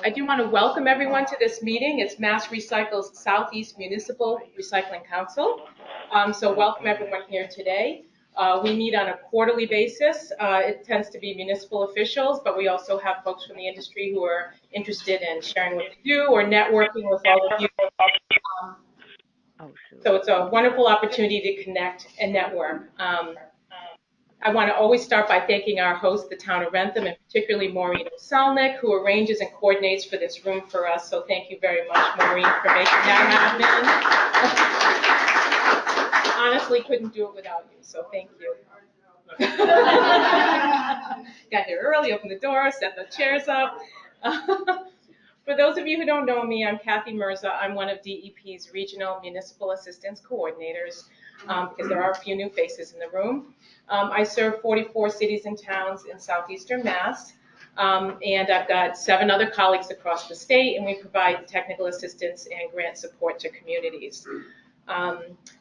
I do want to welcome everyone to this meeting. It's MassRecycle's Southeast Municipal Recycling Council. So welcome everyone here today. We meet on a quarterly basis. It tends to be municipal officials, but we also have folks from the industry who are interested in sharing what they do or networking with all of you. So it's a wonderful opportunity to connect and network. I want to always start by thanking our host, the town of Wrentham, and particularly Maureen Oselnick, who arranges and coordinates for this room for us. So thank you very much, Maureen, for making that happen. Honestly, couldn't do it without you, so thank you. Got here early, opened the door, set the chairs up. For those of you who don't know me, I'm Kathy Mirza. I'm one of DEP's Regional Municipal Assistance Coordinators, because there are a few new faces in the room. I serve 44 cities and towns in southeastern Mass, and I've got 7 other colleagues across the state, and we provide technical assistance and grant support to communities.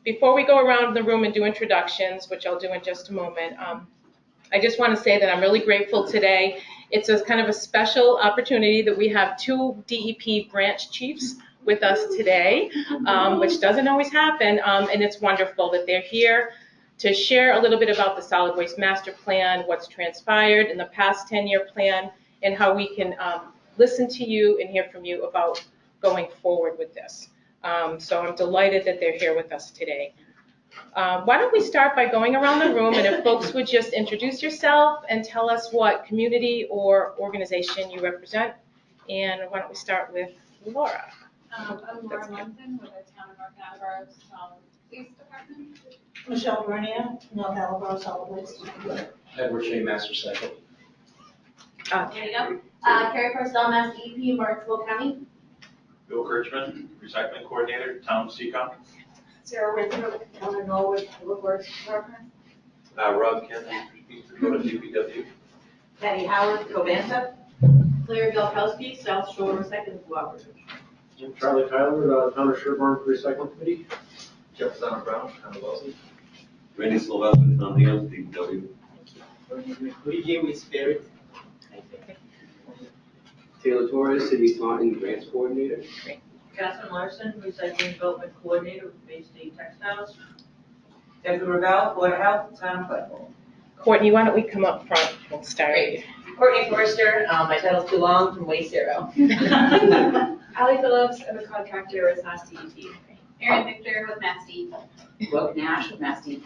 Before we go around the room and do introductions, which I'll do in just a moment, I just want to say that I'm really grateful today. It's a kind of a special opportunity that we have 2 DEP branch chiefs with us today, which doesn't always happen, and it's wonderful that they're here to share a little bit about the Solid Waste Master Plan, what's transpired in the past 10-year plan, and how we can listen to you and hear from you about going forward with this. So I'm delighted that they're here with us today. Why don't we start by going around the room, and if folks would just introduce yourself and tell us what community or organization you represent. And why don't we start with Laura? I'm Laura Munson with the Town of North Attleboro Solid Waste Department. Michelle Bernier, North Attleboro Solid Waste. Edward Shea, MassRecycle. There you go. Carrie Purcell, Mass DEP, Barnstable County. Bill Kirchman, Recycling Coordinator, Town of Seacom. Sarah Winthrop, Town of Norwood, Public Works Department. Rob Kent, Dakota DPW. Patty Howard, Covanta. Claire Galkowski, South Shore Recycling Cooperative. Charlie Tyler, Town of Sherburne Recycling Committee. Jeff Brown, Town of Wellesley. Randy Sylvester, Town of DPW. Jamie Spirit. Taylor Torres, City Taunton Grants Coordinator. Catherine Larson, Recycling Development Coordinator with Bay State Textiles. Debbie Ravel, Board of Health, Town of Buffalo. Courtney, why don't we come up front? We'll start. Great. Courtney Forrester, my title's too long, from Waste Zero. Allie Phillips, I'm a contractor with Mass DEP. Erin Victor with Mass DEP. Brooke Nash with Mass DEP.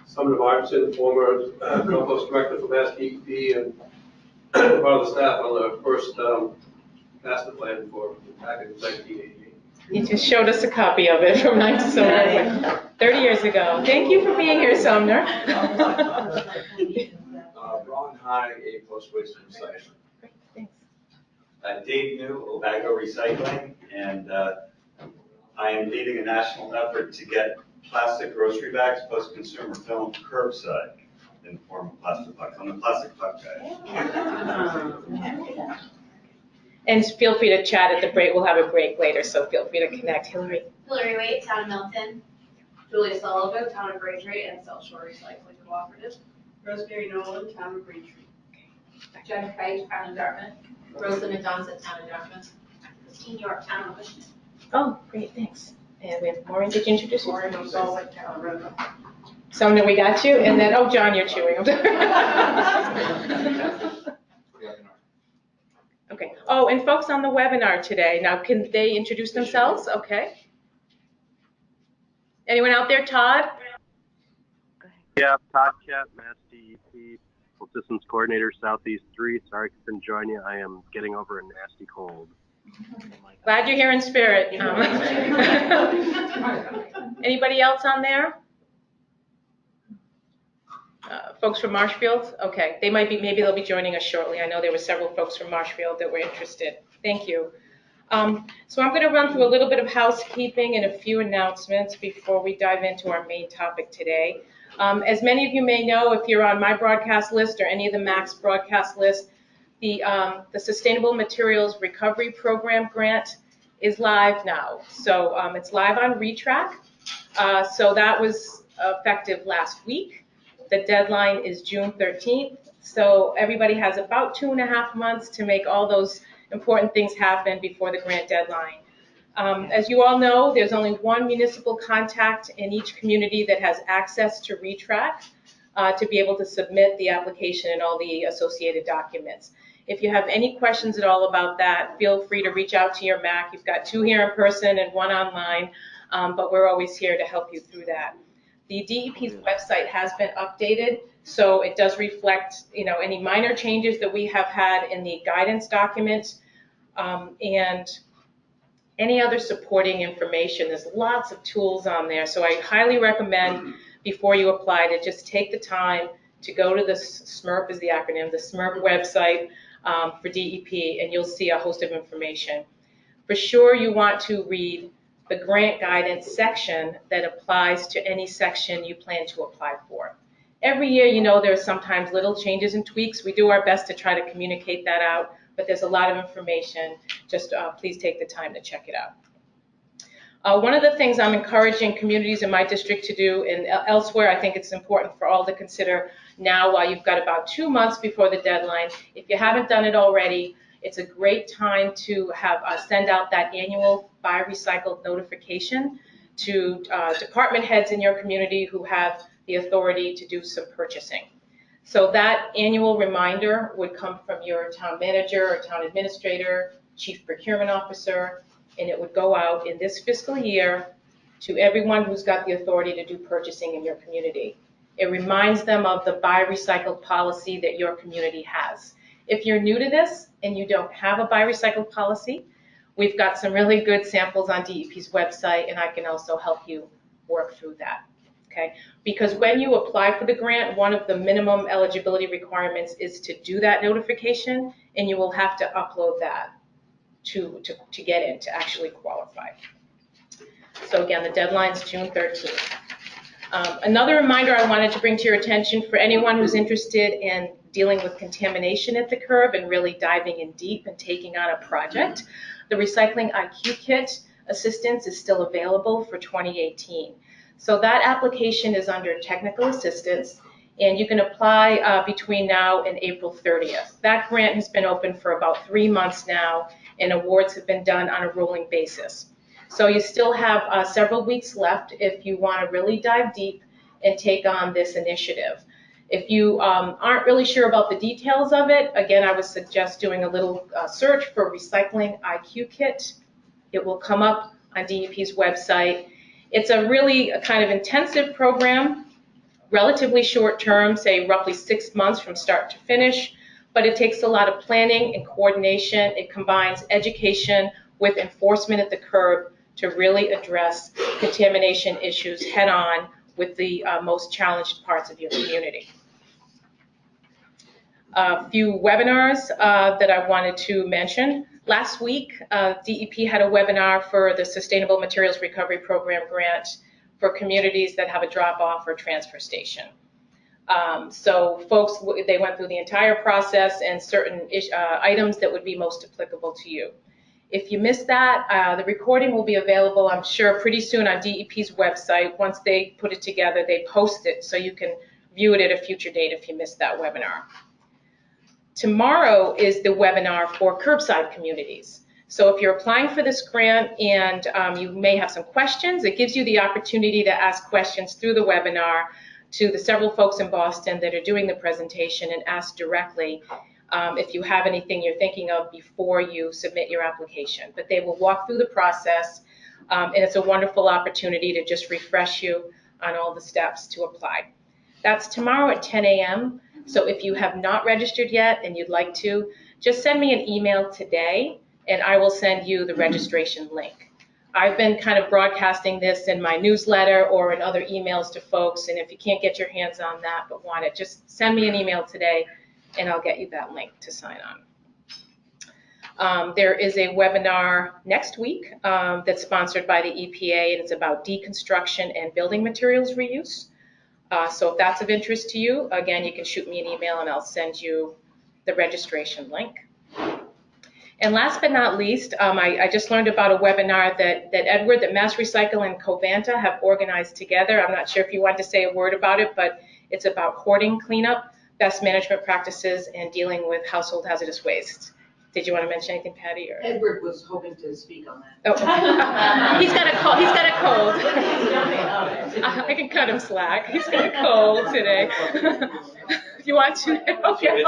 Sumner Martin, former compost director for Mass DEP and part of the staff on the first master plan for back in 1988. You just showed us a copy of it from 30 years ago. Thank you for being here, Sumner. Ron High, A Plus Waste and Recycling. Great, thanks. Dave New, Obago Recycling, and I am leading a national effort to get plastic grocery bags, post-consumer film curbside in the form of plastic pucks. I'm a plastic puck guy. And feel free to chat at the break. We'll have a break later, so feel free to connect. Hillary. Hillary Waite, Town of Milton. Julia Sullivan, Town of Braintree and South Shore Recycling Cooperative. Rosemary Nolan, Town of Braintree. Jen Kite, Town of Dartmouth. Rosamund Johnson, Town of Dartmouth. Christine York, Town of Cushing. Oh, great, thanks. And we have Maureen. Did you introduce yourself? Maureen O'Sullivan, Town of Redmond. Sumner, we got you. And then, oh, John, you're chewing. Okay. Oh, and folks on the webinar today. Now, can they introduce themselves? Okay. Anyone out there? Todd? Yeah, Todd Cat, Mass DEP, Systems Coordinator, Southeast 3. Sorry I couldn't join you. I am getting over a nasty cold. Glad you're here in spirit. Anybody else on there? Folks from Marshfield? Okay, they might be, maybe they'll be joining us shortly. I know there were several folks from Marshfield that were interested. Thank you. So I'm going to run through a little bit of housekeeping and a few announcements before we dive into our main topic today. As many of you may know, if you're on my broadcast list or any of the MAX broadcast list, the Sustainable Materials Recovery Program grant is live now. So it's live on Retrack. So that was effective last week. The deadline is June 13th. So everybody has about 2.5 months to make all those important things happen before the grant deadline. As you all know, there's only one municipal contact in each community that has access to ReTrack to be able to submit the application and all the associated documents. If you have any questions at all about that, feel free to reach out to your MAC. You've got 2 here in person and 1 online, but we're always here to help you through that. The DEP's website has been updated, so it does reflect, any minor changes that we have had in the guidance documents and any other supporting information. There's lots of tools on there, so I highly recommend before you apply to just take the time to go to the SEMRC is the acronym, the SEMRC website for DEP, and you'll see a host of information. For sure, you want to read the grant guidance section that applies to any section you plan to apply for. Every year, there are sometimes little changes and tweaks. We do our best to try to communicate that out, but there's a lot of information. Just please take the time to check it out. One of the things I'm encouraging communities in my district to do, and elsewhere, I think it's important for all to consider now while you've got about 2 months before the deadline. If you haven't done it already, it's a great time to have send out that annual Buy Recycled notification to department heads in your community who have the authority to do some purchasing. So that annual reminder would come from your town manager or town administrator, chief procurement officer, and it would go out in this fiscal year to everyone who's got the authority to do purchasing in your community. It reminds them of the Buy Recycled policy that your community has. If you're new to this and you don't have a Buy Recycled policy, we've got some really good samples on DEP's website, and I can also help you work through that. Okay? Because when you apply for the grant, one of the minimum eligibility requirements is to do that notification, and you will have to upload that to get in, to actually qualify. So again, the deadline's June 13th. Another reminder I wanted to bring to your attention for anyone who's interested in dealing with contamination at the curb and really diving in deep and taking on a project, the Recycling IQ Kit assistance is still available for 2018. So that application is under technical assistance, and you can apply between now and April 30th. That grant has been open for about 3 months now, and awards have been done on a rolling basis. So you still have several weeks left if you want to really dive deep and take on this initiative. If you aren't really sure about the details of it, again, I would suggest doing a little search for Recycling IQ Kit. It will come up on DEP's website. It's a really kind of intensive program, relatively short term, say roughly 6 months from start to finish, but it takes a lot of planning and coordination. It combines education with enforcement at the curb to really address contamination issues head on with the most challenged parts of your community. A few webinars that I wanted to mention. Last week, DEP had a webinar for the Sustainable Materials Recovery Program grant for communities that have a drop-off or transfer station. So folks, they went through the entire process and certain items that would be most applicable to you. If you missed that, the recording will be available, I'm sure, pretty soon on DEP's website. Once they put it together, they post it so you can view it at a future date if you missed that webinar. Tomorrow is the webinar for curbside communities. So if you're applying for this grant and you may have some questions, it gives you the opportunity to ask questions through the webinar to the several folks in Boston that are doing the presentation and ask directly if you have anything you're thinking of before you submit your application. But they will walk through the process, and it's a wonderful opportunity to just refresh you on all the steps to apply. That's tomorrow at 10 a.m. So if you have not registered yet and you'd like to, just send me an email today, and I will send you the registration link. I've been kind of broadcasting this in my newsletter or in other emails to folks, and if you can't get your hands on that but want it, just send me an email today, and I'll get you that link to sign on. There is a webinar next week that's sponsored by the EPA, and it's about deconstruction and building materials reuse. So if that's of interest to you, again, you can shoot me an email and I'll send you the registration link. And last but not least, I just learned about a webinar that MassRecycle and Covanta have organized together. I'm not sure if you want to say a word about it, but it's about hoarding cleanup, best management practices, and dealing with household hazardous waste. Did you want to mention anything, Patty? Or? Edward was hoping to speak on that. Oh, he's got a cold. He's got a cold. I can cut him slack. He's got a cold today. You want to? Okay.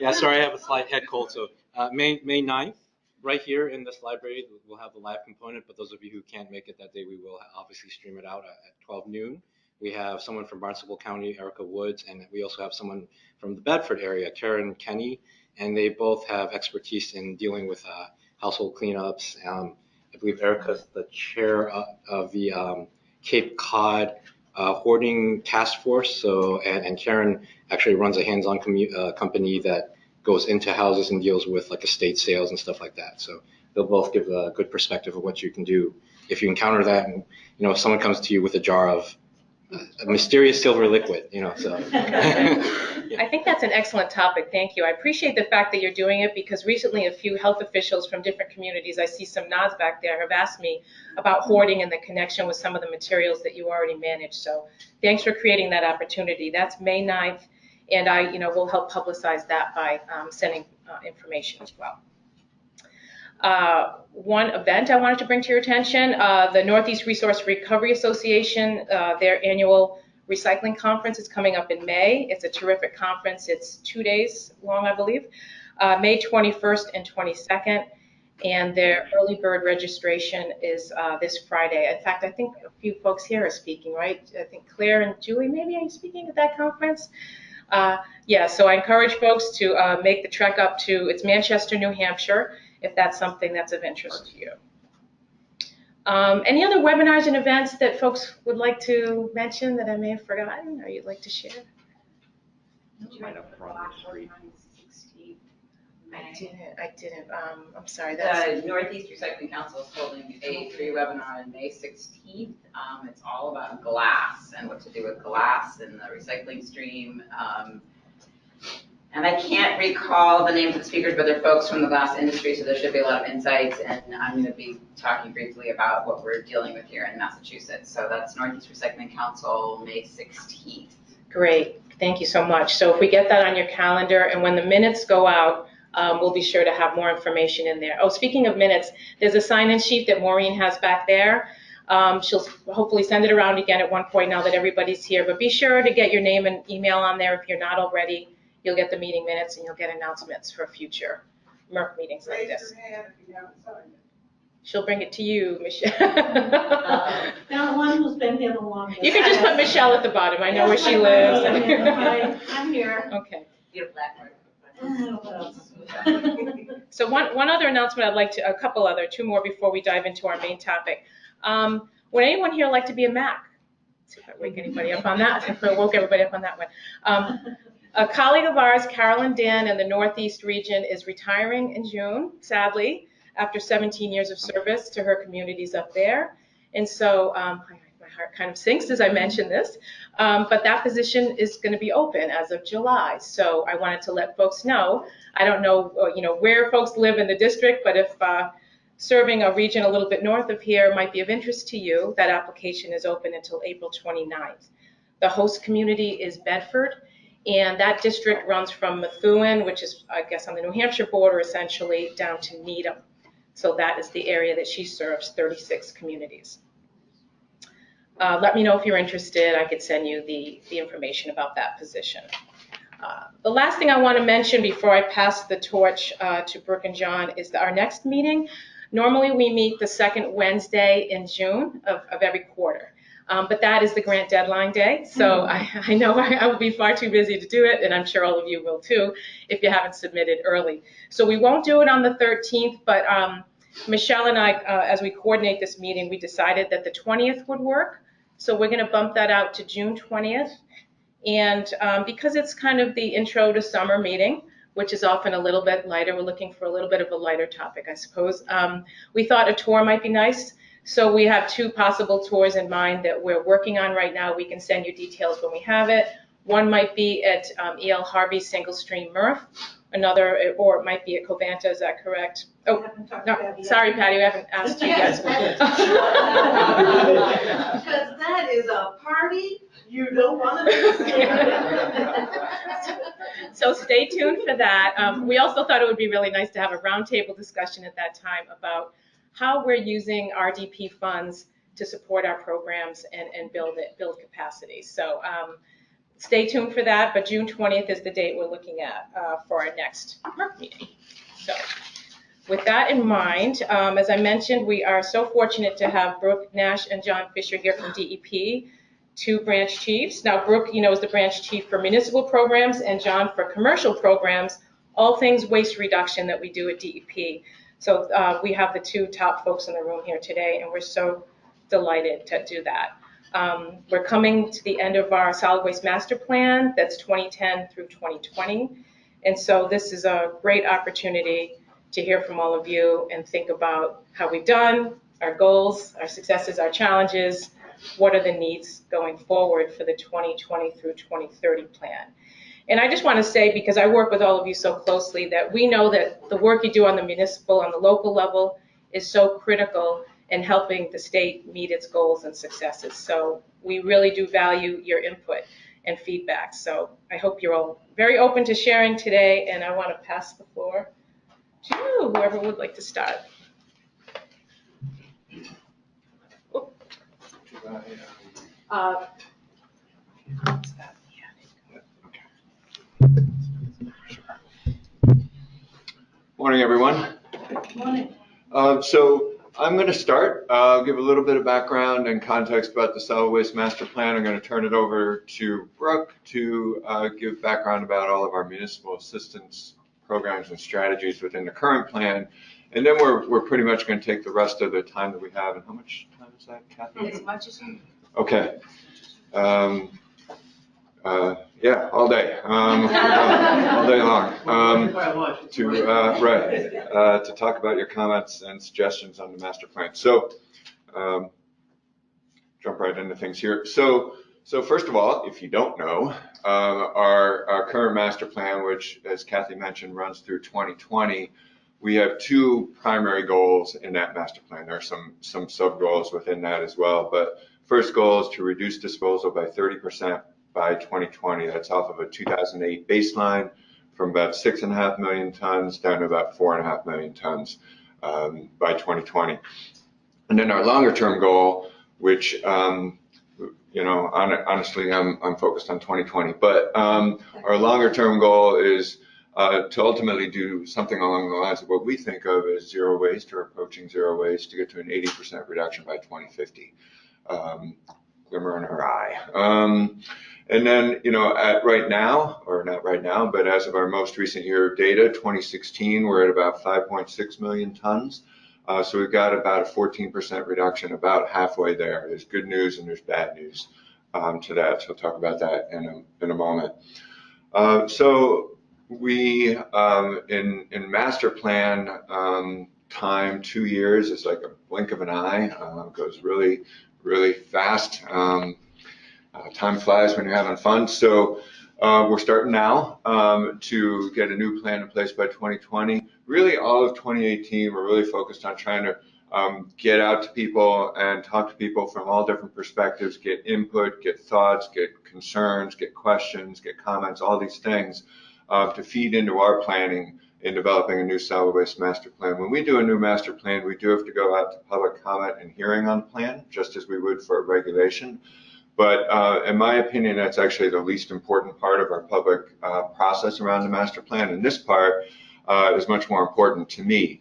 Yeah, sorry, I have a slight head cold. So May 9th, right here in this library, we'll have the live component. But those of you who can't make it that day, we will obviously stream it out at 12 noon. We have someone from Barnstable County, Erica Woods, and we also have someone from the Bedford area, Karen Kenny, and they both have expertise in dealing with household cleanups. I believe Erica's the chair of the Cape Cod hoarding task force. So, and Karen actually runs a hands-on company that goes into houses and deals with like estate sales and stuff like that. So they'll both give a good perspective of what you can do if you encounter that. And if someone comes to you with a jar of a mysterious silver liquid, so. I think that's an excellent topic. Thank you. I appreciate the fact that you're doing it because recently a few health officials from different communities, I see some nods back there, have asked me about hoarding and the connection with some of the materials that you already manage. So thanks for creating that opportunity. That's May 9th, and I, will help publicize that by sending information as well. One event I wanted to bring to your attention, the Northeast Resource Recovery Association, their annual recycling conference is coming up in May. It's a terrific conference. It's 2 days long, I believe, May 21st and 22nd, and their early bird registration is this Friday. In fact, I think a few folks here are speaking, right? I think Claire and Julie maybe are speaking at that conference. Yeah, so I encourage folks to make the trek up to, it's Manchester, New Hampshire, if that's something that's of interest to you. Any other webinars and events that folks would like to mention that I may have forgotten or you'd like to share? Right up front of the street. I didn't. I'm sorry. The Northeast Recycling Council is holding a free webinar on May 16th. It's all about glass and what to do with glass in the recycling stream. And I can't recall the names of the speakers, but they're folks from the glass industry, so there should be a lot of insights. And I'm going to be talking briefly about what we're dealing with here in Massachusetts. So that's Northeast Recycling Council, May 16th. Great. Thank you so much. So if we get that on your calendar, and when the minutes go out, we'll be sure to have more information in there. Oh, speaking of minutes, there's a sign-in sheet that Maureen has back there. She'll hopefully send it around again at one point now that everybody's here. But be sure to get your name and email on there if you're not already. You'll get the meeting minutes and you'll get announcements for future MERC meetings like this. Raise your hand if you haven't signed it. She'll bring it to you, Michelle. Now, the one who's been here the longest. You can just put Michelle at the bottom. I know where she lives. I'm here. Okay. Your black card. So one other announcement I'd like to, two more before we dive into our main topic. Would anyone here like to be a MAC? Let's see if I wake anybody up on that, if I woke everybody up on that one. A colleague of ours, Carolyn Dan, in the Northeast region is retiring in June, sadly, after 17 years of service to her communities up there. And so my heart kind of sinks as I mention this, but that position is going to be open as of July. So I wanted to let folks know. I don't know, where folks live in the district, but if serving a region a little bit north of here might be of interest to you, that application is open until April 29th. The host community is Bedford, and that district runs from Methuen, which is, I guess, on the New Hampshire border, essentially, down to Needham. So that is the area that she serves, 36 communities. Let me know if you're interested. I could send you the information about that position. The last thing I want to mention before I pass the torch to Brooke and John is our next meeting. Normally we meet the second Wednesday in June of every quarter. But that is the grant deadline day, so I know I will be far too busy to do it, and I'm sure all of you will too if you haven't submitted early. So we won't do it on the 13th, but Michelle and I, as we coordinate this meeting, we decided that the 20th would work. So we're going to bump that out to June 20th. And because it's kind of the intro to summer meeting, which is often a little bit lighter, we're looking for a little bit of a lighter topic, I suppose. We thought a tour might be nice. So we have two possible tours in mind that we're working on right now. We can send you details when we have it. One might be at E.L. Harvey's Single Stream MRF. Another, or it might be at Covanta, is that correct? Oh, no, sorry, Patty, we haven't asked you yet. Because that is a party you don't want to miss. So stay tuned for that. We also thought it would be really nice to have a roundtable discussion at that time about how we're using RDP funds to support our programs and build capacity. So stay tuned for that, but June 20th is the date we're looking at for our next MERC meeting. So with that in mind, as I mentioned, we are so fortunate to have Brooke Nash and John Fisher here from DEP, two branch chiefs. Now, Brooke, is the branch chief for municipal programs, and John for commercial programs, all things waste reduction that we do at DEP. So we have the two top folks in the room here today, and we're so delighted to do that. We're coming to the end of our solid waste master plan, that's 2010 through 2020. And so this is a great opportunity to hear from all of you and think about how we've done, our goals, our successes, our challenges, what are the needs going forward for the 2020 through 2030 plan. And I just want to say, because I work with all of you so closely, that we know that the work you do on the municipal, on the local level is so critical in helping the state meet its goals and successes. So we really do value your input and feedback. So I hope you're all very open to sharing today, and I want to pass the floor to whoever would like to start. Morning, everyone. Morning. So I'm going to start. I'll give a little bit of background and context about the solid waste master plan. I'm going to turn it over to Brooke to give background about all of our municipal assistance programs and strategies within the current plan. And then we're pretty much going to take the rest of the time that we have. And how much time is that, Kathy? As much as you need. Okay. Yeah, all day, all day long, to talk about your comments and suggestions on the master plan. So, jump right into things here. So first of all, if you don't know, our current master plan, which, as Kathy mentioned, runs through 2020, we have two primary goals in that master plan. There are some sub goals within that as well, but first goal is to reduce disposal by 30% by 2020. That's off of a 2008 baseline from about 6.5 million tons down to about 4.5 million tons by 2020. And then our longer term goal, which, honestly, I'm focused on 2020, but our longer term goal is to ultimately do something along the lines of what we think of as zero waste or approaching zero waste to get to an 80% reduction by 2050. Glimmer in our eye. And then, at right now, or not right now, but as of our most recent year of data, 2016, we're at about 5.6 million tons. So we've got about a 14% reduction, about halfway there. There's good news and there's bad news to that. So we'll talk about that in a moment. So we, in master plan time, 2 years is like a blink of an eye. It goes really, really fast. Time flies when you're having fun. So we're starting now to get a new plan in place by 2020. Really, all of 2018, we're really focused on trying to get out to people and talk to people from all different perspectives, get input, get thoughts, get concerns, get questions, get comments, all these things to feed into our planning in developing a new solid waste master plan. When we do a new master plan, we do have to go out to public comment and hearing on the plan, just as we would for a regulation. But in my opinion, that's actually the least important part of our public process around the master plan. And this part is much more important to me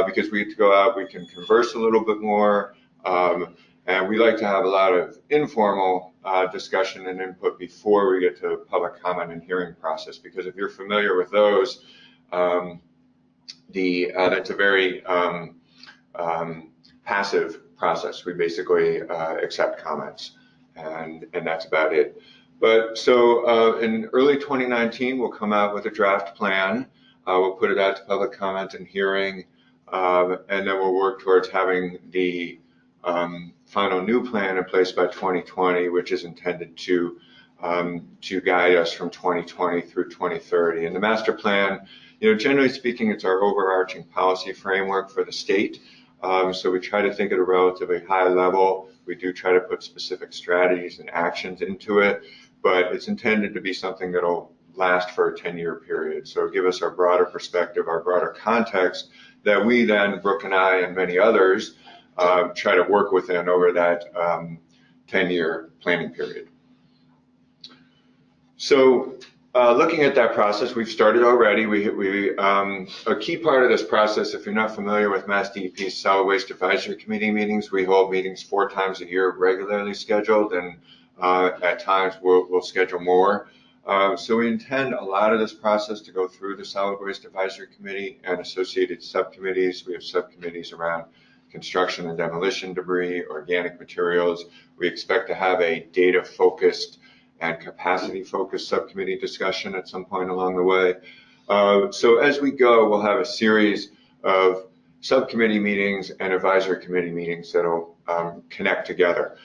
because we get to go out, we can converse a little bit more, and we like to have a lot of informal discussion and input before we get to public comment and hearing process. Because if you're familiar with those, that's a very passive process. We basically accept comments. And that's about it. But so in early 2019, we'll come out with a draft plan. We'll put it out to public comment and hearing, and then we'll work towards having the final new plan in place by 2020, which is intended to guide us from 2020 through 2030. And the master plan, generally speaking, it's our overarching policy framework for the state. So we try to think at a relatively high level. We do try to put specific strategies and actions into it, but it's intended to be something that'll last for a 10-year period. So give us our broader perspective, our broader context that we then, Brooke and I and many others, try to work within over that 10-year planning period. So looking at that process, we've started already. A key part of this process, if you're not familiar with Mass DEP's Solid Waste Advisory Committee meetings, we hold meetings 4 times a year, regularly scheduled, and at times we'll schedule more. So we intend a lot of this process to go through the Solid Waste Advisory Committee and associated subcommittees. We have subcommittees around construction and demolition debris, organic materials. We expect to have a data-focused and capacity-focused subcommittee discussion at some point along the way. So as we go, we'll have a series of subcommittee meetings and advisory committee meetings that'll connect together.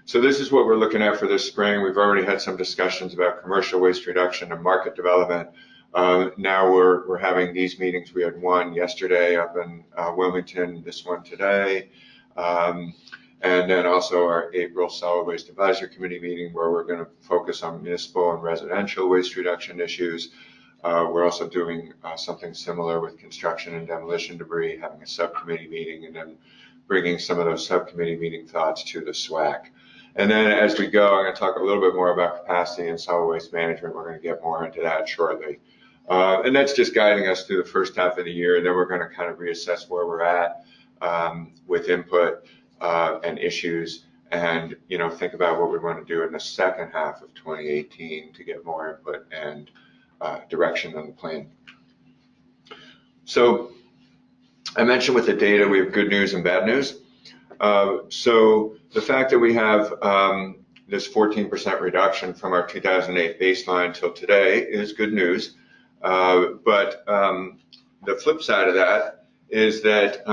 So this is what we're looking at for this spring. We've already had some discussions about commercial waste reduction and market development. Now we're having these meetings. We had one yesterday up in Wilmington, this one today. And then also our April Solid Waste Advisory Committee meeting where we're going to focus on municipal and residential waste reduction issues. We're also doing something similar with construction and demolition debris, having a subcommittee meeting and then bringing some of those subcommittee meeting thoughts to the SWAC. And then as we go, I'm going to talk a little bit more about capacity and solid waste management. We're going to get more into that shortly. And that's just guiding us through the first half of the year. Then we're going to kind of reassess where we're at with input and issues, and think about what we want to do in the second half of 2018 to get more input and direction on the plan. So I mentioned with the data we have good news and bad news. So the fact that we have this 14% reduction from our 2008 baseline till today is good news. But the flip side of that is that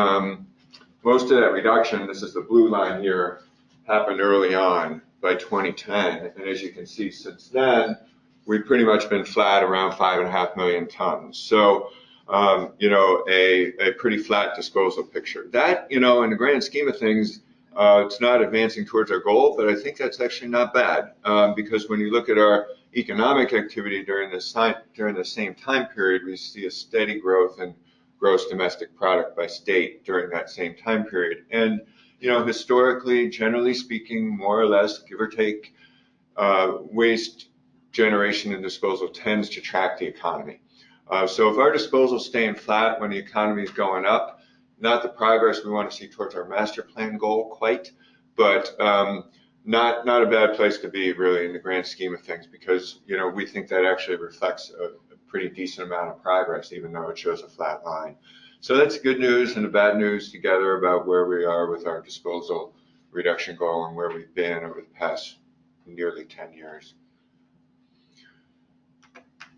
most of that reduction, this is the blue line here, happened early on by 2010. And as you can see, since then, we've pretty much been flat around 5.5 million tons. So, a pretty flat disposal picture. That, in the grand scheme of things, it's not advancing towards our goal, but I think that's actually not bad because when you look at our economic activity during the same time period, we see a steady growth in gross domestic product by state during that same time period. And, historically, generally speaking, more or less, give or take, waste generation and disposal tends to track the economy. So if our disposal is staying flat when the economy is going up, not the progress we want to see towards our master plan goal quite, but not a bad place to be really in the grand scheme of things because, we think that actually reflects a pretty decent amount of progress, even though it shows a flat line. So that's good news and the bad news together about where we are with our disposal reduction goal and where we've been over the past nearly 10 years.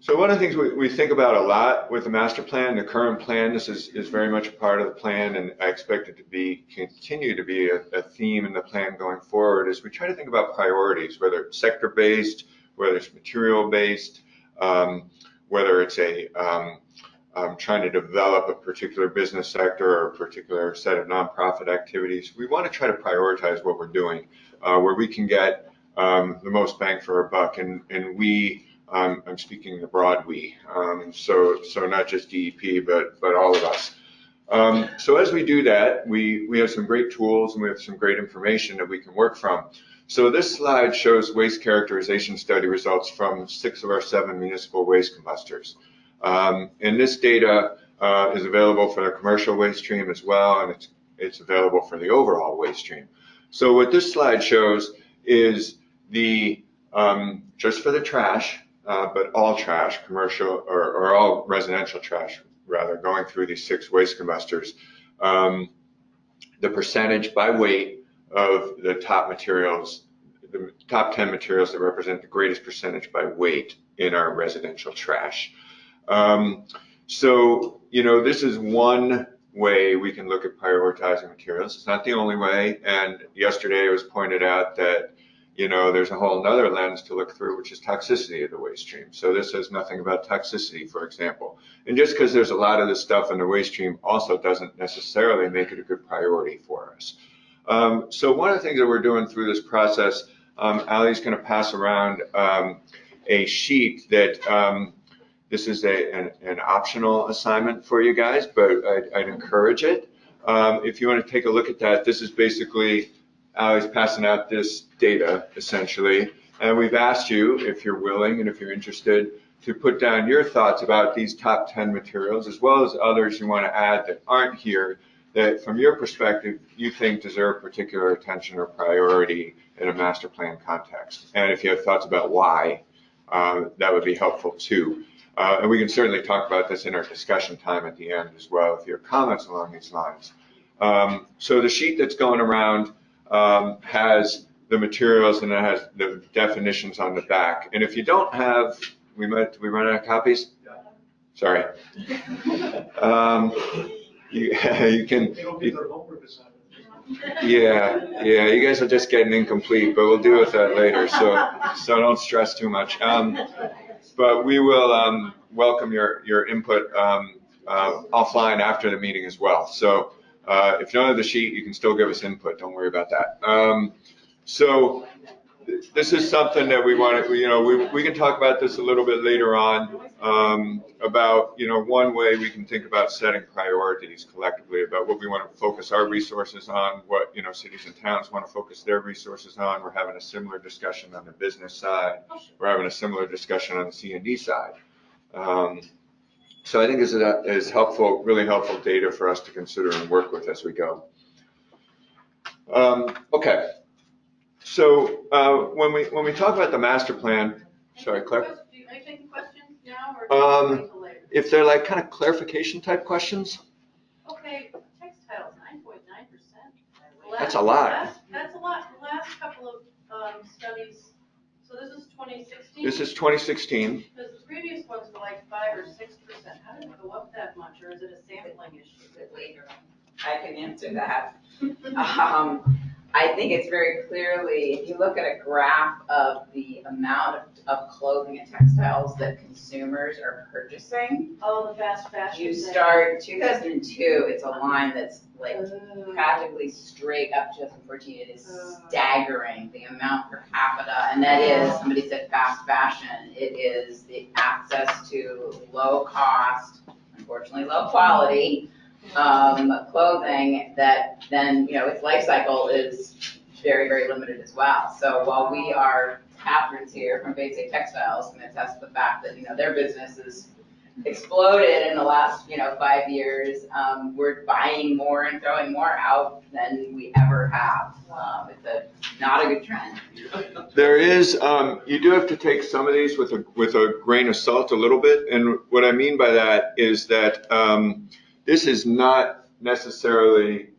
So one of the things we think about a lot with the master plan, the current plan, this is very much a part of the plan, and I expect it to continue to be a theme in the plan going forward, is we try to think about priorities, whether it's sector-based, whether it's material-based, whether it's trying to develop a particular business sector or a particular set of nonprofit activities. We want to try to prioritize what we're doing, where we can get the most bang for our buck, and we. I'm speaking the broad we, so not just DEP, but all of us. So as we do that, we have some great tools and we have some great information that we can work from. So this slide shows waste characterization study results from 6 of our 7 municipal waste combustors. And this data is available for the commercial waste stream as well, and it's available for the overall waste stream. So what this slide shows is the just for the trash, but all trash, commercial or all residential trash, rather, going through these 6 waste combustors, the percentage by weight of the top materials, the top 10 materials that represent the greatest percentage by weight in our residential trash. So, this is one way we can look at prioritizing materials. It's not the only way, and yesterday it was pointed out that there's a whole other lens to look through, which is toxicity of the waste stream. So this says nothing about toxicity, for example. And just because there's a lot of this stuff in the waste stream also doesn't necessarily make it a good priority for us. So one of the things that we're doing through this process, Ali's going to pass around a sheet that this is an optional assignment for you guys, but I'd encourage it. If you want to take a look at that, this is basically Ali's passing out this data essentially, and we've asked you, if you're willing and if you're interested, to put down your thoughts about these top 10 materials, as well as others you want to add that aren't here, that from your perspective, you think deserve particular attention or priority in a master plan context. And if you have thoughts about why, that would be helpful too. And we can certainly talk about this in our discussion time at the end as well, if you have comments along these lines. So the sheet that's going around has the materials and it has the definitions on the back. And if you don't have, we run out of copies? Sorry. You can. Yeah, you guys are just getting incomplete, but we'll deal with that later. So don't stress too much. But we will welcome your input offline after the meeting as well. So if you don't have the sheet, you can still give us input. Don't worry about that. So this is something that we want to, we can talk about this a little bit later on, about, one way we can think about setting priorities collectively about what we want to focus our resources on, what, cities and towns want to focus their resources on. We're having a similar discussion on the business side. We're having a similar discussion on the C&D side. So I think this is helpful, really helpful data for us to consider and work with as we go. Okay. So when we talk about the master plan, sorry, Claire. Are you taking questions now or wait till later? If they're like kind of clarification type questions. Okay, textiles, 9.9%. That's a lot. That's a lot. The last couple of studies. So this is 2016. This is 2016. Because the previous ones were like 5 or 6%. How did it go up that much, or is it a sampling issue? Later, I can answer that. I think it's very clearly, if you look at a graph of the amount of clothing and textiles that consumers are purchasing. Oh, the fast fashion. You start 2002, it's a line that's like practically straight up to 2014. It is staggering, the amount per capita. And that is, somebody said fast fashion. It is the access to low cost, unfortunately low quality, clothing that then, its life cycle is very, very limited as well. So while we are Catherine's here from Basic Textiles and attest to the fact that, their business has exploded in the last, 5 years, we're buying more and throwing more out than we ever have. It's not a good trend. There is, you do have to take some of these with a grain of salt a little bit. And what I mean by that is that this is not necessarily,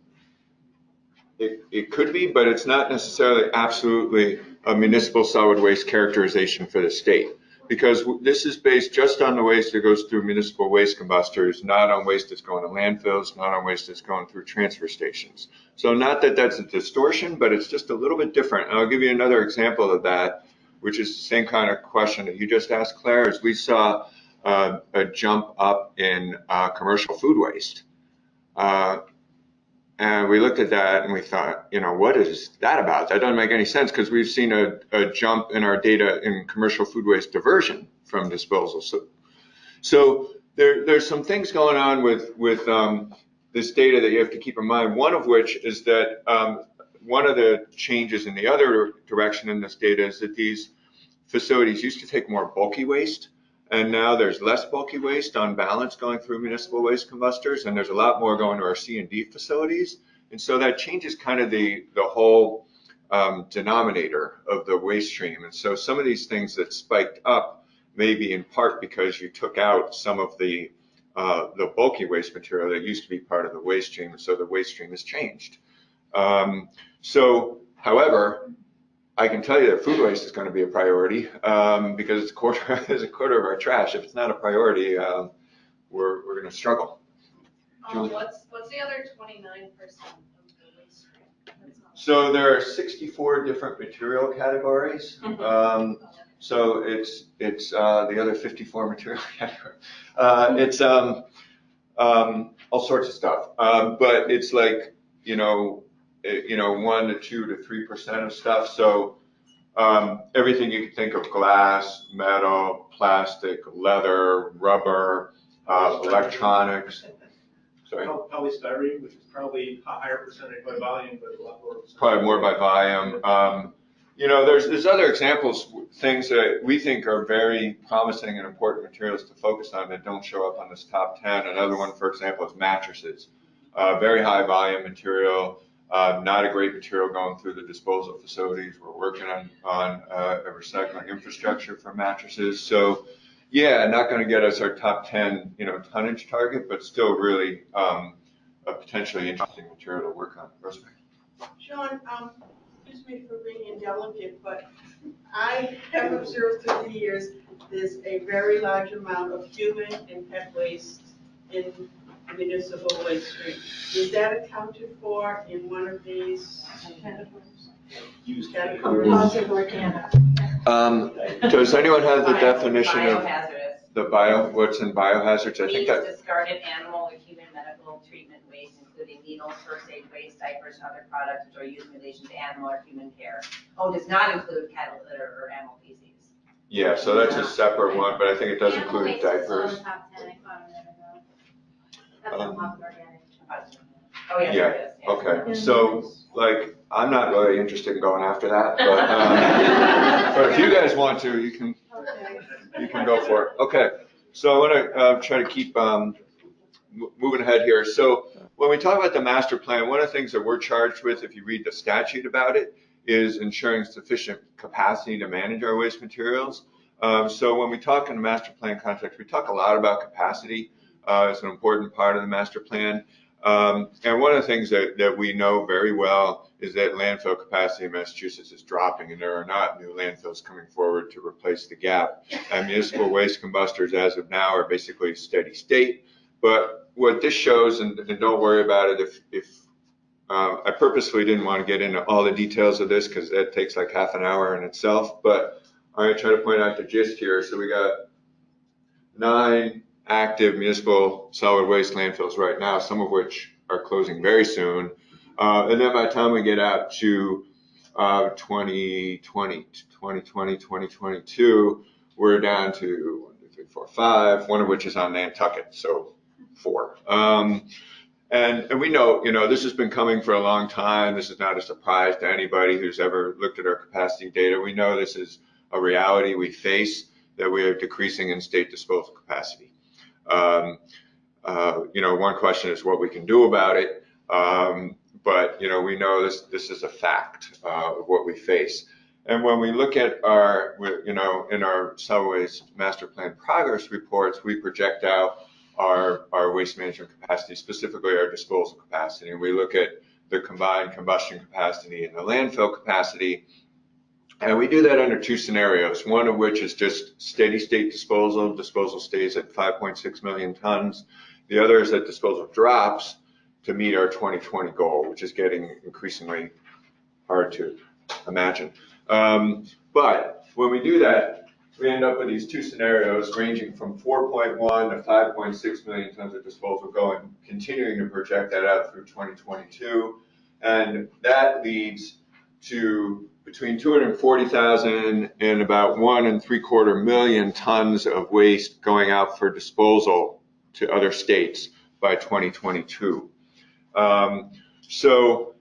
it could be, but it's not necessarily absolutely a municipal solid waste characterization for the state. Because this is based just on the waste that goes through municipal waste combustors, not on waste that's going to landfills, not on waste that's going through transfer stations. So not that that's a distortion, but it's just a little bit different. And I'll give you another example of that, which is the same kind of question that you just asked, Claire, is we saw a jump up in commercial food waste. And we looked at that and we thought, what is that about? That doesn't make any sense because we've seen a jump in our data in commercial food waste diversion from disposal. So there's some things going on with this data that you have to keep in mind. One of which is that one of the changes in the other direction in this data is that these facilities used to take more bulky waste. And now there's less bulky waste on balance going through municipal waste combustors, and there's a lot more going to our C&D facilities. And so that changes kind of the whole denominator of the waste stream. And so some of these things that spiked up may be in part because you took out some of the bulky waste material that used to be part of the waste stream, and so the waste stream has changed. However, I can tell you that food waste is going to be a priority because it's a quarter of our trash. If it's not a priority, we're going to struggle. What's the other 29% of the waste stream? So there are 64 different material categories. So it's the other 54 material categories. It's all sorts of stuff, but it's like 1 to 2 to 3% of stuff. So everything you can think of: glass, metal, plastic, leather, rubber, electronics. Sorry? Polystyrene, which is probably a higher percentage by volume, but a lot more. Probably more by volume. You know, there's other examples, things that we think are very promising and important materials to focus on that don't show up on this top 10. Another one, for example, is mattresses. Very high volume material, not a great material going through the disposal facilities. We're working on a recycling infrastructure for mattresses. So, yeah, not going to get us our top 10, you know, tonnage target, but still really a potentially interesting material to work on. Rosemary. Sean, excuse me for being indelicate, but I have observed through the years there's a very large amount of human and pet waste in municipal waste stream. Is that accounted for in one of these categories? Composite organic. Does anyone have the definition of Biohazardous. what's in biohazards? I think Means that. discarded animal or human medical treatment waste, including needles, first aid waste, diapers, and other products which are used in relation to animal or human care. Oh, does not include cattle litter or animal feces. Yeah, so that's a separate one, but I think it does include diapers. Oh, yeah, there it is. Yeah, okay. So, like, I'm not really interested in going after that, but if you guys want to, you can go for it. Okay, so I want to try to keep moving ahead here. So when we talk about the master plan, one of the things that we're charged with, if you read the statute about it, is ensuring sufficient capacity to manage our waste materials. So when we talk in the master plan context, we talk a lot about capacity. It's an important part of the master plan. And one of the things that we know very well is that landfill capacity in Massachusetts is dropping, and there are not new landfills coming forward to replace the gap. And municipal waste combustors, as of now, are basically steady state. But what this shows, and don't worry about it if I purposely didn't want to get into all the details of this because that takes like half an hour in itself, but I'm going to try to point out the gist here. So we got 9 active municipal solid waste landfills right now, some of which are closing very soon. And then by the time we get out to 2022, we're down to 1, 2, 3, 4, 5, one of which is on Nantucket, so 4. And we know, you know, this has been coming for a long time. This is not a surprise to anybody who's ever looked at our capacity data. We know this is a reality we face, that we are decreasing in-state disposal capacity. You know, one question is what we can do about it, but you know, we know this is a fact of what we face. And when we look at our, you know, in our solid waste master plan progress reports, we project out our waste management capacity, specifically our disposal capacity, and we look at the combined combustion capacity and the landfill capacity. And we do that under 2 scenarios, one of which is just steady state disposal. Disposal stays at 5.6 million tons. The other is that disposal drops to meet our 2020 goal, which is getting increasingly hard to imagine. But when we do that, we end up with these 2 scenarios ranging from 4.1 to 5.6 million tons of disposal continuing to project that out through 2022. And that leads to between 240,000 and about 1.75 million tons of waste going out for disposal to other states by 2022. So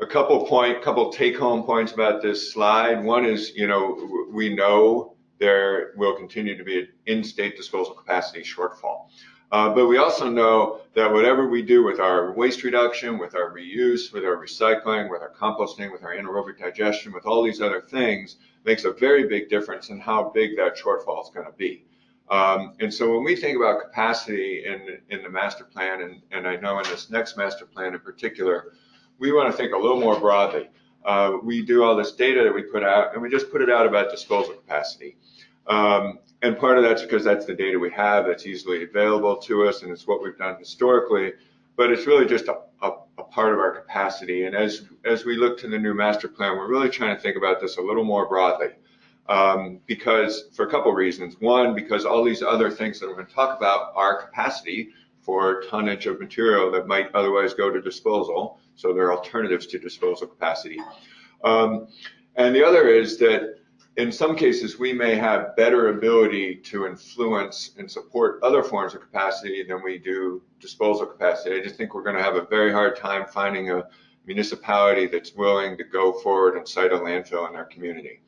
a couple take-home points about this slide. One is, you know, we know there will continue to be an in-state disposal capacity shortfall. But we also know that whatever we do with our waste reduction, with our reuse, with our recycling, with our composting, with our anaerobic digestion, with all these other things, makes a very big difference in how big that shortfall is going to be. And so when we think about capacity in the master plan, and I know in this next master plan in particular, we want to think a little more broadly. We do all this data that we put out, and we just put it out about disposal capacity. And part of that's because that's the data we have, that's easily available to us, and it's what we've done historically, but it's really just a part of our capacity. And as we look to the new master plan, we're really trying to think about this a little more broadly, because for a couple of reasons. One, because all these other things that we're going to talk about are capacity for tonnage of material that might otherwise go to disposal, so there are alternatives to disposal capacity. And the other is that in some cases, we may have better ability to influence and support other forms of capacity than we do disposal capacity. I just think we're going to have a very hard time finding a municipality that's willing to go forward and site a landfill in their community.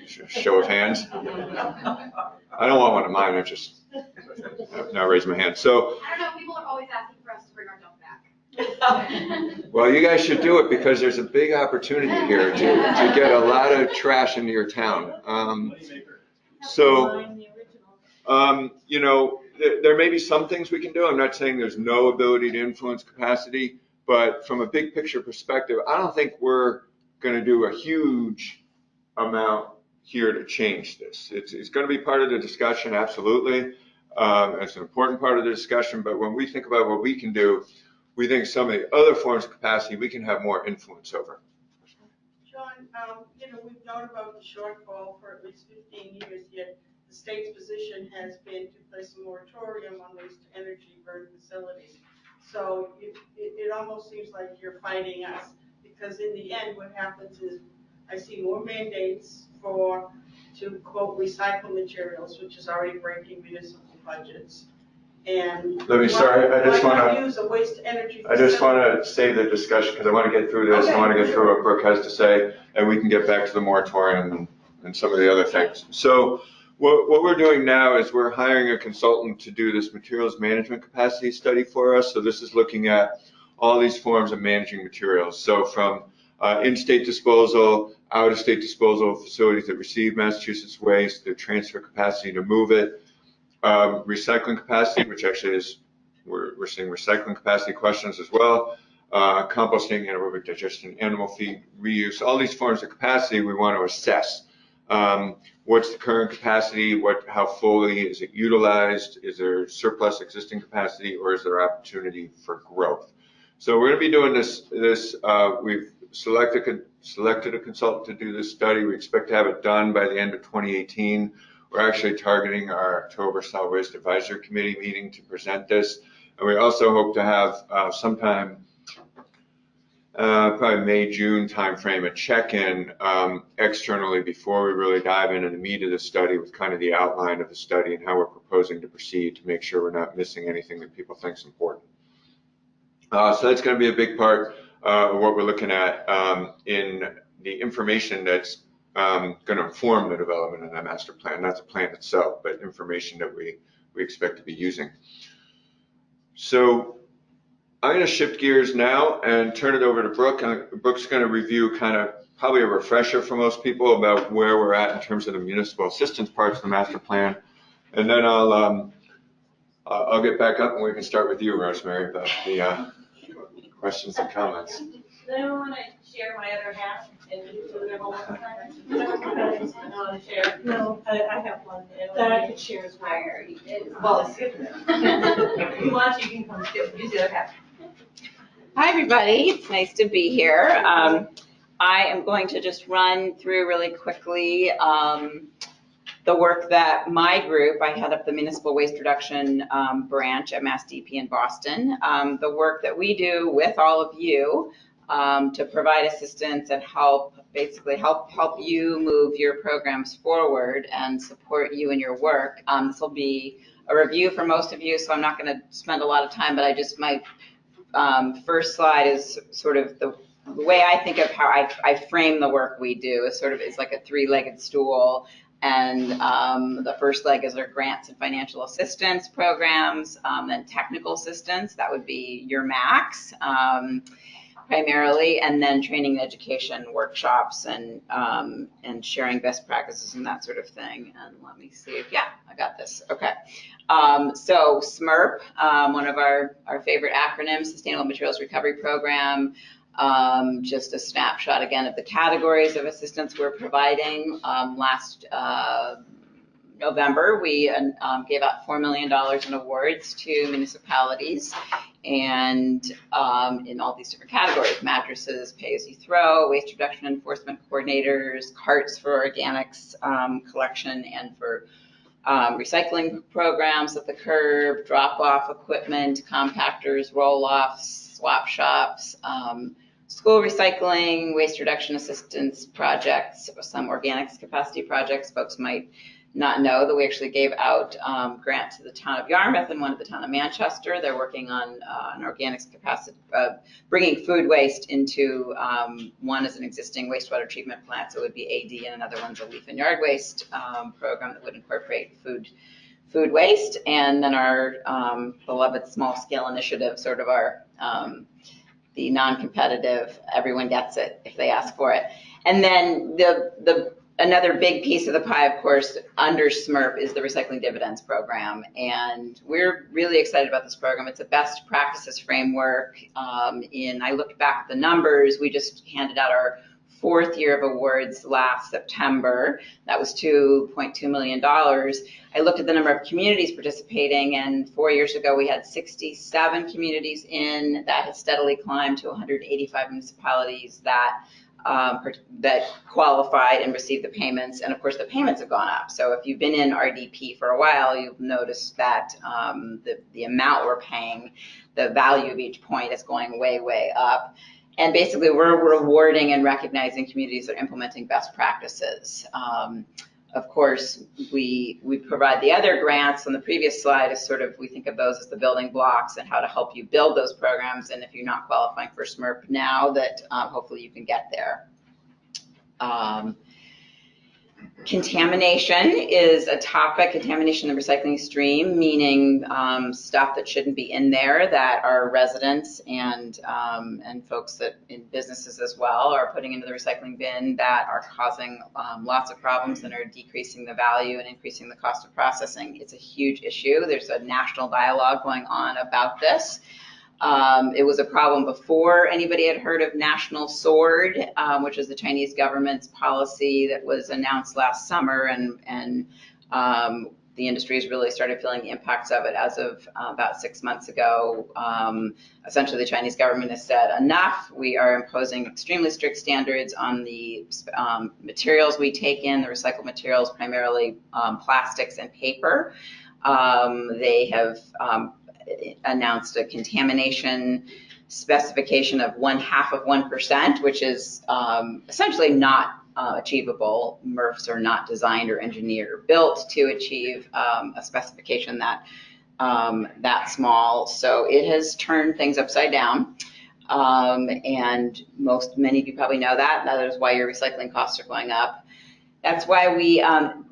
Show of hands. I don't want one of mine. I just now raise my hand. So. I don't know. People are always asking for us to bring our dump back. Well, you guys should do it because there's a big opportunity here to get a lot of trash into your town. You know, there may be some things we can do. I'm not saying there's no ability to influence capacity, but from a big picture perspective, I don't think we're going to do a huge amount here to change this. It's going to be part of the discussion, absolutely. It's an important part of the discussion, but when we think about what we can do, we think some of the other forms of capacity we can have more influence over. John, you know, we've known about the shortfall for at least 15 years, yet the state's position has been to place a moratorium on waste to energy burn facilities. So it almost seems like you're fighting us, because in the end, what happens is I see more mandates to quote recycle materials, which is already breaking municipal budgets. And let me start. I just want to use a waste to energy facility. I just want to save the discussion because I want to get through this. Okay, I want to get through what Brooke has to say, and we can get back to the moratorium and some of the other things. So what we're doing now is we're hiring a consultant to do this materials management capacity study for us. So this is looking at all these forms of managing materials. So from in-state disposal, out-of-state disposal facilities that receive Massachusetts waste, the transfer capacity to move it, recycling capacity, which actually is, we're seeing recycling capacity questions as well, composting, anaerobic digestion, animal feed, reuse, all these forms of capacity we want to assess. What's the current capacity? How fully is it utilized? Is there surplus existing capacity, or is there opportunity for growth? So we're going to be doing this. We've selected a consultant to do this study. We expect to have it done by the end of 2018. We're actually targeting our October Solid Waste Advisory Committee meeting to present this. And we also hope to have sometime, probably May, June timeframe, a check-in externally before we really dive into the meat of the study with kind of the outline of the study and how we're proposing to proceed to make sure we're not missing anything that people think is important. So that's going to be a big part of what we're looking at in the information that's going to inform the development of that master plan, not the plan itself, but information that we expect to be using. So I'm going to shift gears now and turn it over to Brooke. Brooke's going to review kind of probably a refresher for most people about where we're at in terms of the municipal assistance parts of the master plan. And then I'll get back up and we can start with you, Rosemary, about the questions and comments. Does anyone want to share my other hat and do their whole time? I want to share. No, I have one that I could share as well. I already did. Well, if you want, you can come use the other hat. Hi, everybody. It's nice to be here. I am going to just run through really quickly the work that my group, I head up the municipal waste reduction branch at MassDEP in Boston, the work that we do with all of you to provide assistance and basically help you move your programs forward and support you in your work. This will be a review for most of you, so I'm not going to spend a lot of time, but my first slide is sort of the way I think of how I frame the work we do is like a three-legged stool. And the first leg is our grants and financial assistance programs, then technical assistance, that would be your max primarily, and then training and education workshops and sharing best practices and that sort of thing. And let me see if, yeah, I got this. Okay. So SMRC, one of our favorite acronyms, Sustainable Materials Recovery Program. Just a snapshot again of the categories of assistance we're providing. Last November, we gave out $4 million in awards to municipalities and in all these different categories: mattresses, pay-as-you-throw, waste reduction enforcement coordinators, carts for organics collection and for recycling programs at the curb, drop-off equipment, compactors, roll-offs, swap shops, school recycling, waste reduction assistance projects, some organics capacity projects. Folks might not know that we actually gave out grant to the town of Yarmouth and one at the town of Manchester. They're working on an organics capacity, bringing food waste into, one is an existing wastewater treatment plant, so it would be AD, and another one's a leaf and yard waste program that would incorporate food waste. And then our beloved small scale initiative, sort of our, the non-competitive, everyone gets it if they ask for it. And then another big piece of the pie, of course, under SMRC is the Recycling Dividends Program. And we're really excited about this program. It's a best practices framework. I looked back at the numbers. We just handed out our 4th year of awards last September. That was $2.2 million. I looked at the number of communities participating, and 4 years ago we had 67 communities in. That has steadily climbed to 185 municipalities that qualified and received the payments. And of course the payments have gone up. So if you've been in RDP for a while, you've noticed that the amount we're paying, the value of each point is going way, way up. And basically we're rewarding and recognizing communities that are implementing best practices. Of course, we provide the other grants. On the previous slide is sort of, we think of those as the building blocks and how to help you build those programs. And if you're not qualifying for SMRC now, that hopefully you can get there. Contamination is a topic, contamination in the recycling stream, meaning stuff that shouldn't be in there that our residents and folks that in businesses as well are putting into the recycling bin that are causing lots of problems and are decreasing the value and increasing the cost of processing. It's a huge issue. There's a national dialogue going on about this. It was a problem before anybody had heard of National Sword, which is the Chinese government's policy that was announced last summer, and the industry has really started feeling the impacts of it as of about 6 months ago. Essentially, the Chinese government has said, enough. We are imposing extremely strict standards on the materials we take in, the recycled materials, primarily plastics and paper. They have announced a contamination specification of 0.5%, which is essentially not achievable. MRFs are not designed or engineered or built to achieve a specification that small. So it has turned things upside down. And many of you probably know that. That is why your recycling costs are going up. That's why we had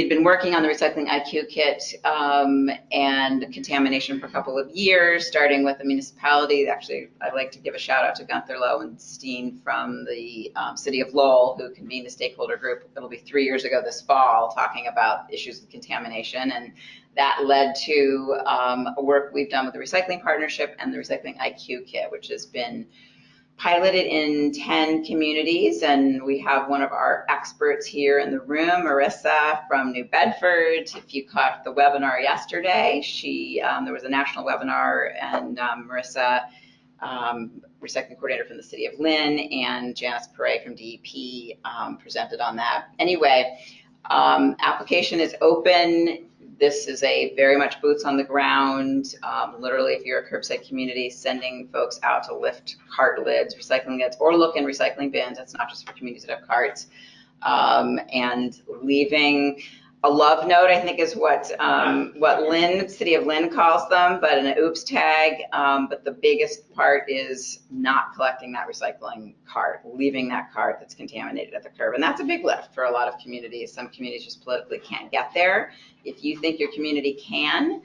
been working on the Recycling IQ kit and contamination for a couple of years, starting with the municipality. Actually, I'd like to give a shout out to Gunther Lowenstein from the city of Lowell, who convened a stakeholder group. It'll be 3 years ago this fall, talking about issues with contamination. And that led to work we've done with the Recycling Partnership and the Recycling IQ kit, which has been piloted in 10 communities, and we have one of our experts here in the room, Marissa from New Bedford. If you caught the webinar yesterday, there was a national webinar, and Marissa, recycling coordinator from the city of Lynn, and Janice Perret from DEP presented on that. Anyway, application is open. This is a very much boots on the ground. Literally, if you're a curbside community, sending folks out to lift cart lids, recycling lids, or look in recycling bins. It's not just for communities that have carts. And leaving a love note, I think, is what City of Lynn calls them, but an oops tag. But the biggest part is not collecting that recycling cart, leaving that cart that's contaminated at the curb. And that's a big lift for a lot of communities. Some communities just politically can't get there. If you think your community can,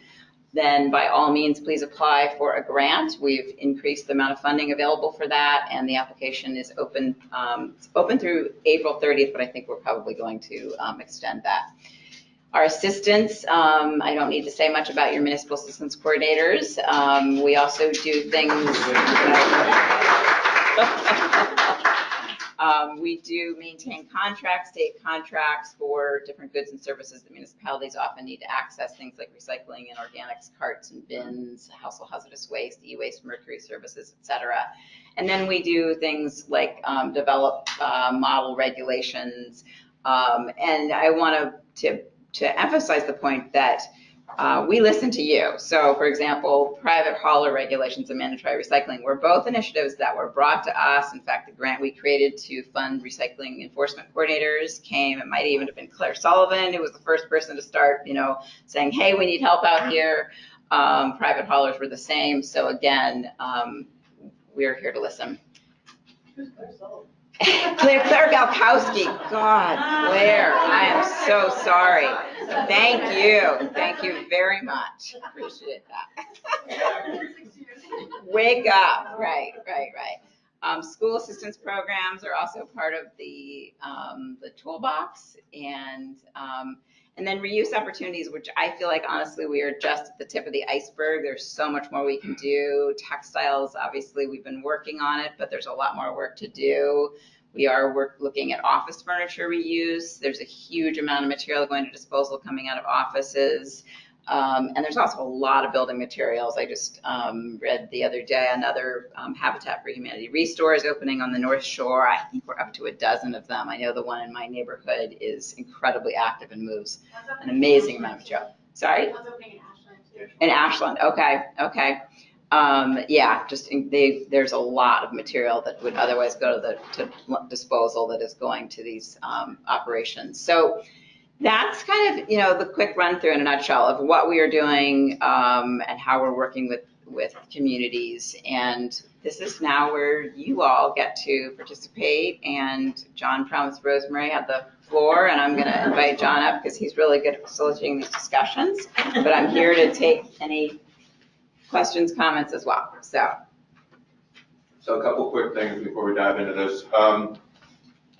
then by all means, please apply for a grant. We've increased the amount of funding available for that, and the application is open. It's open through April 30th, but I think we're probably going to extend that. Our assistants, I don't need to say much about your municipal assistance coordinators. We also do things. We do maintain contracts, state contracts for different goods and services that municipalities often need to access, things like recycling and organics carts and bins, household hazardous waste, e-waste, mercury services, et cetera. And then we do things like develop model regulations. And I want to emphasize the point that we listen to you. So for example, private hauler regulations and mandatory recycling were both initiatives that were brought to us. In fact, the grant we created to fund recycling enforcement coordinators came, it might even have been Claire Sullivan, who was the first person to start, saying, hey, we need help out here. Private haulers were the same. So again, we're here to listen. Who's Claire Sullivan? Claire Galkowski, God, Claire, I am so sorry. Thank you very much. Appreciate that. Wake up, right. School assistance programs are also part of the toolbox, and then reuse opportunities, which I feel like honestly we are just at the tip of the iceberg. There's so much more we can do. Textiles, obviously we've been working on it, but there's a lot more work to do. We are looking at office furniture reuse. There's a huge amount of material going to disposal coming out of offices. And there's also a lot of building materials. I just read the other day another Habitat for Humanity restore is opening on the North Shore. I think we're up to a dozen of them. I know the one in my neighborhood is incredibly active and moves an amazing amount of material. Sorry? One's opening in Ashland too. In Ashland, okay. There's a lot of material that would otherwise go to disposal that is going to these operations. So that's kind of, the quick run through in a nutshell of what we are doing and how we're working with communities. And this is now where you all get to participate. And John promised Rosemary had the floor, and I'm going to invite John up because he's really good at facilitating these discussions. But I'm here to take any questions, comments as well. So a couple quick things before we dive into this.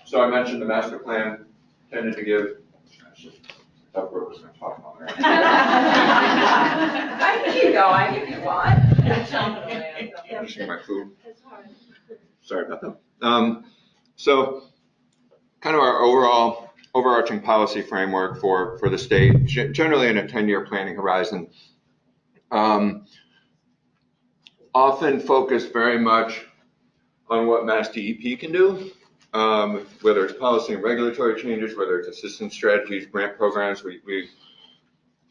So I mentioned the master plan tended to give. I can keep going if you want. Finishing my food. Sorry about that. So kind of our overarching policy framework for the state, generally in a 10-year planning horizon, often focus very much on what Mass DEP can do, whether it's policy and regulatory changes, whether it's assistance strategies, grant programs.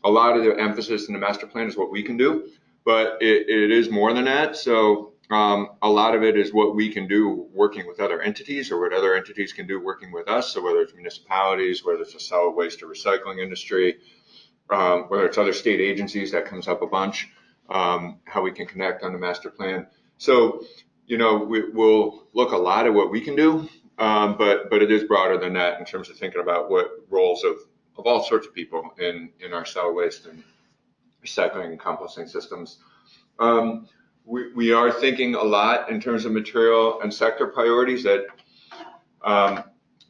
A lot of the emphasis in the master plan is what we can do, but it is more than that. So a lot of it is what we can do working with other entities or what other entities can do working with us. So whether it's municipalities, whether it's a solid waste or recycling industry, whether it's other state agencies, that comes up a bunch, how we can connect on the master plan. So, we'll look a lot at what we can do, but it is broader than that in terms of thinking about what roles of all sorts of people in our solid waste and recycling and composting systems. We are thinking a lot in terms of material and sector priorities that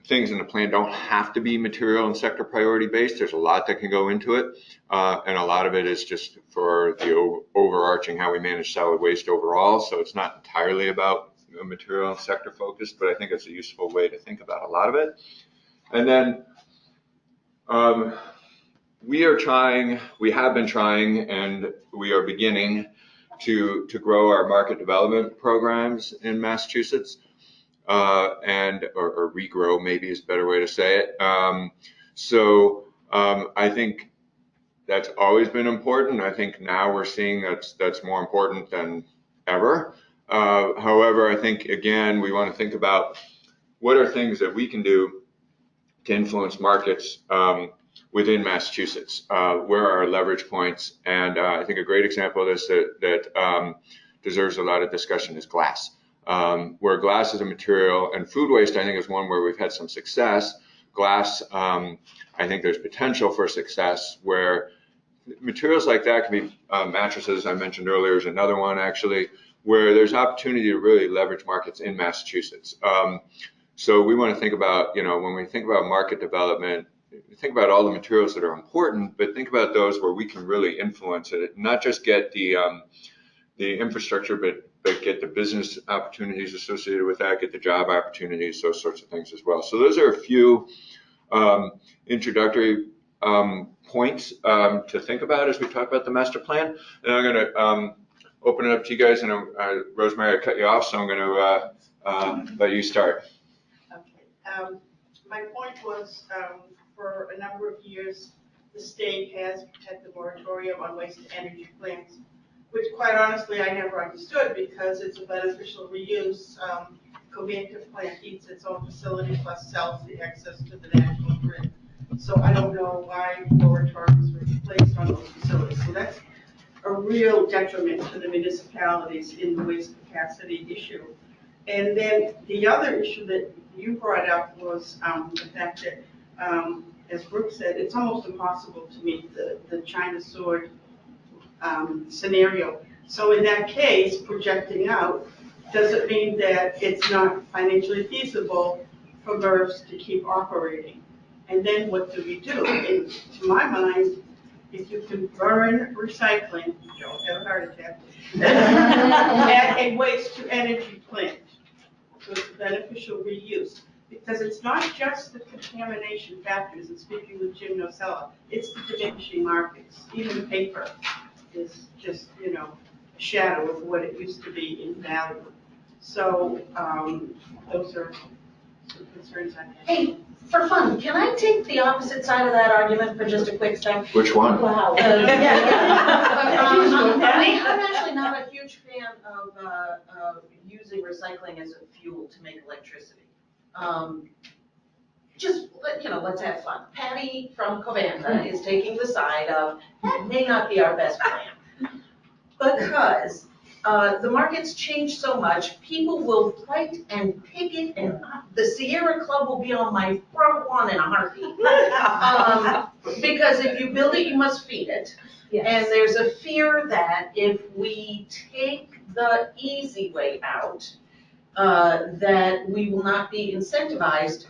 things in the plan don't have to be material and sector priority based. There's a lot that can go into it, and a lot of it is just for the overarching how we manage solid waste overall. So it's not entirely about material and sector focused, but I think it's a useful way to think about a lot of it. And then we have been trying, and we are beginning to grow our market development programs in Massachusetts. Or regrow maybe is a better way to say it. I think that's always been important. I think now we're seeing that's more important than ever. However, I think, again, we want to think about what are things that we can do to influence markets within Massachusetts. Where are our leverage points? And I think a great example of this that deserves a lot of discussion is glass. Where glass is a material, and food waste, I think, is one where we've had some success. Glass, I think there's potential for success where materials like that can be mattresses, I mentioned earlier, is another one actually, where there's opportunity to really leverage markets in Massachusetts. So we want to think about, when we think about market development, think about all the materials that are important, but think about those where we can really influence it, not just get the infrastructure, but get the business opportunities associated with that, get the job opportunities, those sorts of things as well. So those are a few introductory points to think about as we talk about the master plan. And I'm going to open it up to you guys, and Rosemary, I cut you off, so I'm going to let you start. Okay. My point was, for a number of years, the state has had the moratorium on waste to energy plants, which quite honestly I never understood because it's a beneficial reuse. Covantic plant heats its own facility plus sells the excess to the national grid. So I don't know why moratoriums were placed on those facilities. So that's a real detriment to the municipalities in the waste capacity issue. And then the other issue that you brought up was the fact that, as Brooke said, it's almost impossible to meet the China sword scenario. So in that case, projecting out, does it mean that it's not financially feasible for MRFs to keep operating? And then what do we do? And to my mind, if you can burn recycling, you don't have a heart attack, at a waste to energy plant, so it's beneficial reuse. Because it's not just the contamination factors, and speaking with Jim Nocella, it's the diminishing markets. Even the paper is just, a shadow of what it used to be in value. So those are some concerns I have. Hey, for fun, can I take the opposite side of that argument for just a quick second? Which one? Wow. I'm actually not a huge fan of using recycling as a fuel to make electricity. Just, let's have fun. Patty from Covanta is taking the side of, that may not be our best plan. Because the market's changed so much, people will fight and picket, and the Sierra Club will be on my front lawn in a heartbeat. Because if you build it, you must feed it. Yes. And there's a fear that if we take the easy way out, that we will not be incentivized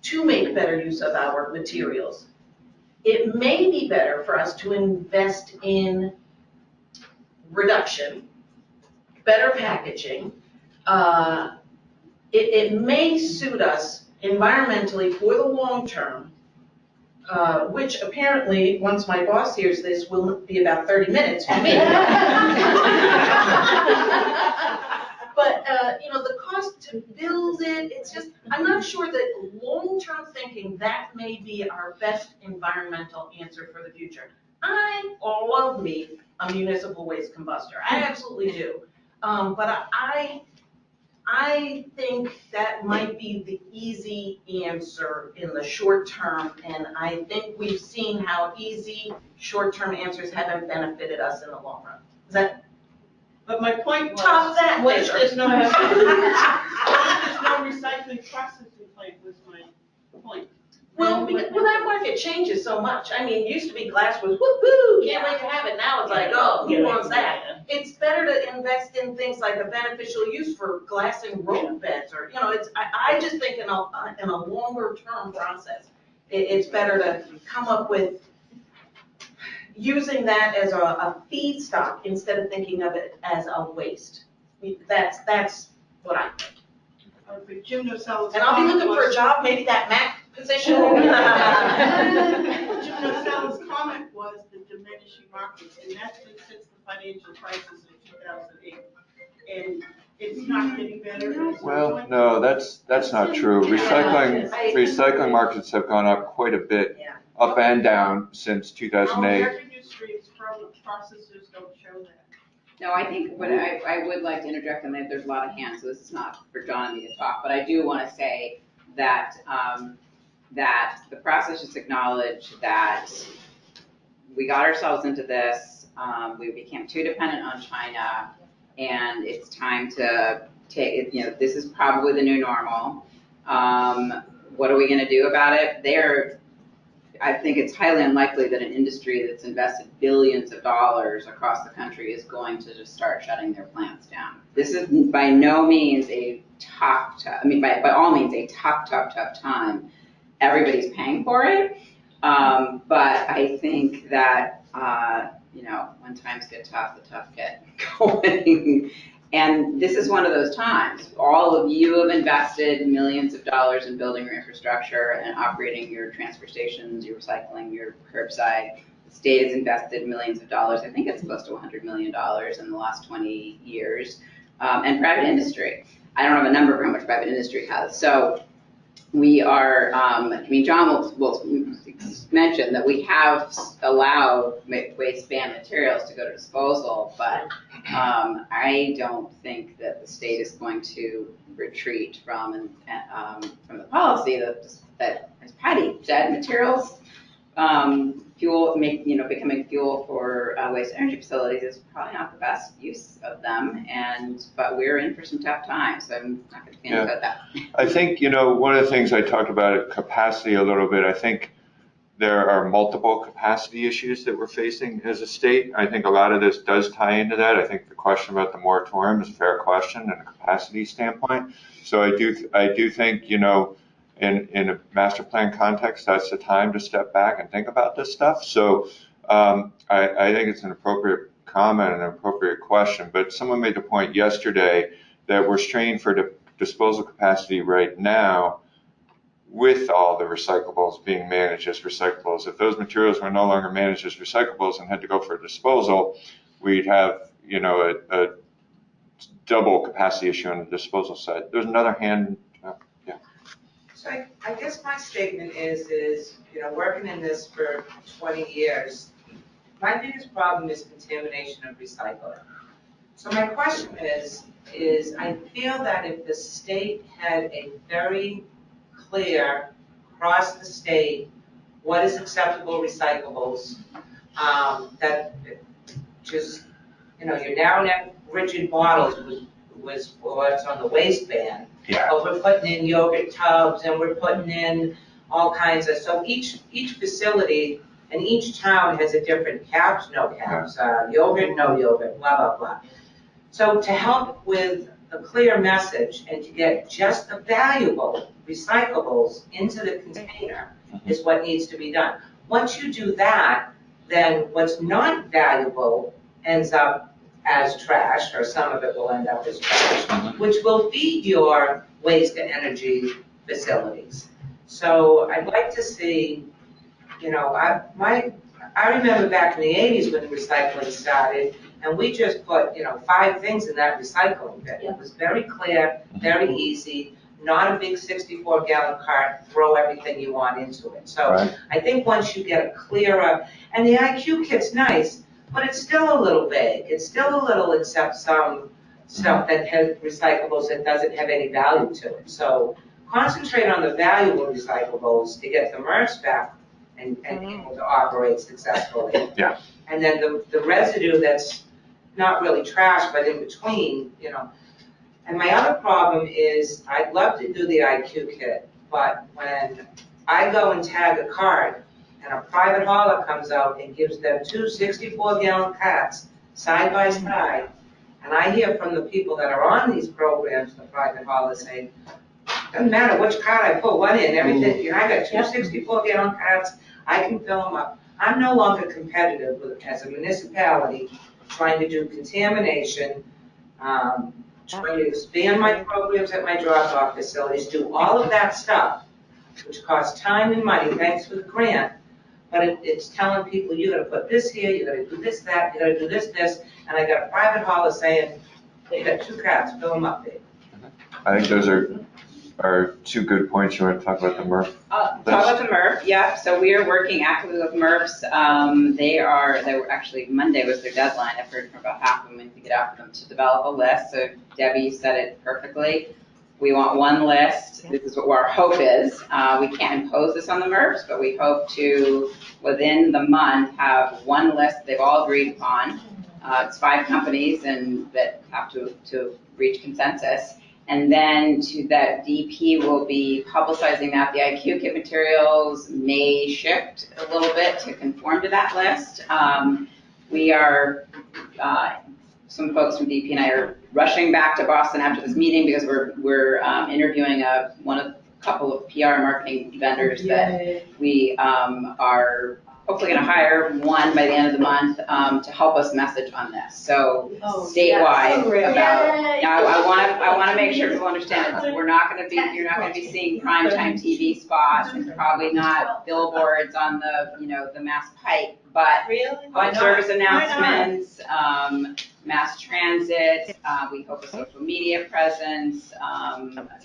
to make better use of our materials. It may be better for us to invest in reduction, better packaging. It may suit us environmentally for the long term, which apparently, once my boss hears this, will be about 30 minutes for me. But, the cost to build it, it's just, I'm not sure that long-term thinking, that may be our best environmental answer for the future. I love me a municipal waste combustor. I absolutely do. But I think that might be the easy answer in the short term, and I think we've seen how easy short-term answers haven't benefited us in the long run. Is that? But my point was, Top that what if measure. there's no recycling processing plant was my point. Well, that market changes so much. I mean, it used to be glass was woo-hoo, can't wait to have it. Now it's like, oh, who wants that? It's better to invest in things like a beneficial use for glassing road beds, or, I just think in a longer term process, it's better to come up with using that as a feedstock instead of thinking of it as a waste. That's what I think. But Jim Nocella's And I'll be looking for a job, maybe that MAC position. Jim Nocella's comment was the diminishing markets, and that's been since the financial crisis in 2008. And it's not getting better. Well, no, that's not true. Recycling markets have gone up quite a bit, up and down since 2008. Revenue streams from processors don't show that. No, I think what I would like to interject, and there's a lot of hands, so this is not for John and me to talk, but I do want to say that that the processors acknowledge that we got ourselves into this, we became too dependent on China, and it's time to take, this is probably the new normal. What are we going to do about it? I think it's highly unlikely that an industry that's invested billions of dollars across the country is going to just start shutting their plants down. This is by no means a by all means a tough time. Everybody's paying for it, but I think that when times get tough, the tough get going. And this is one of those times. All of you have invested millions of dollars in building your infrastructure and operating your transfer stations, your recycling, your curbside. The state has invested millions of dollars. I think it's close to $100 million in the last 20 years. And private industry. I don't have a number for how much private industry has. So we are, John will mention that we have allowed waste-banned materials to go to disposal, but I don't think that the state is going to retreat from the policy that, as Patty said, materials, fuel, becoming fuel for waste energy facilities is probably not the best use of them, but we're in for some tough times, so I'm not going to think about that. I think, one of the things I talked about at capacity a little bit, I think there are multiple capacity issues that we're facing as a state. I think a lot of this does tie into that. I think the question about the moratorium is a fair question in a capacity standpoint. So I do think, in a master plan context, that's the time to step back and think about this stuff. So I think it's an appropriate comment and an appropriate question, but someone made the point yesterday that we're strained for disposal capacity right now with all the recyclables being managed as recyclables. If those materials were no longer managed as recyclables and had to go for disposal, we'd have, a double capacity issue on the disposal side. There's another hand. So I guess my statement is, working in this for 20 years, my biggest problem is contamination of recycling. So my question is I feel that if the state had a very clear, across the state, what is acceptable recyclables, that just, your narrow neck rigid bottles was what's on the waste ban. Yeah. But we're putting in yogurt tubs and we're putting in all kinds of, so each facility and each town has a different caps, no caps, yogurt, no yogurt, blah, blah, blah. So to help with a clear message and to get just the valuable recyclables into the container is what needs to be done. Once you do that, then what's not valuable ends up as trash, or some of it will end up as trash, which will feed your waste to energy facilities. So I'd like to see, I remember back in the 80s when recycling started, and we just put, 5 things in that recycling bin. It was very clear, very easy, not a big 64-gallon cart, throw everything you want into it. So right. I think once you get a clearer, and the IQ kit's nice, but it's still a little vague. It's still a little, except some stuff that has recyclables that doesn't have any value to it. So concentrate on the valuable recyclables to get the MRFs back and able to operate successfully. Yeah. And then the residue that's not really trash, but in between, And my other problem is I'd love to do the IQ kit, but when I go and tag a card and a private hauler comes out and gives them 2 64-gallon carts side by side, and I hear from the people that are on these programs, the private haulers saying, doesn't matter which cart I put one in, everything, I got 2 64-gallon carts, I can fill them up. I'm no longer competitive as a municipality trying to do contamination, trying to expand my programs at my drop-off facilities, do all of that stuff, which costs time and money, thanks for the grant, but it's telling people, you gotta put this here, you gotta do this, that, you gotta do this, and I got a private hauler saying, you got 2 carts, fill them up, Dave. I think those are 2 good points. You want to talk about the MRF? Talk about the MRF, yeah. So we are working actively with MRFs. They were actually, Monday was their deadline. I've heard from about half of them to get after them to develop a list. So Debbie said it perfectly. We want one list. This is what our hope is. We can't impose this on the MRFs, but we hope to, within the month, have one list they've all agreed upon. It's 5 companies and that have to reach consensus. And then to that, DP will be publicizing that. The IQ kit materials may shift a little bit to conform to that list. We are, some folks from DP and I are rushing back to Boston after this meeting because we're interviewing a couple of PR marketing vendors that we are hopefully going to hire one by the end of the month to help us message on this. So statewide I want to make sure people understand that you're not going to be seeing primetime TV spots. It's probably not billboards on the the Mass Pike, but service announcements. mass transit, we hope a social media presence.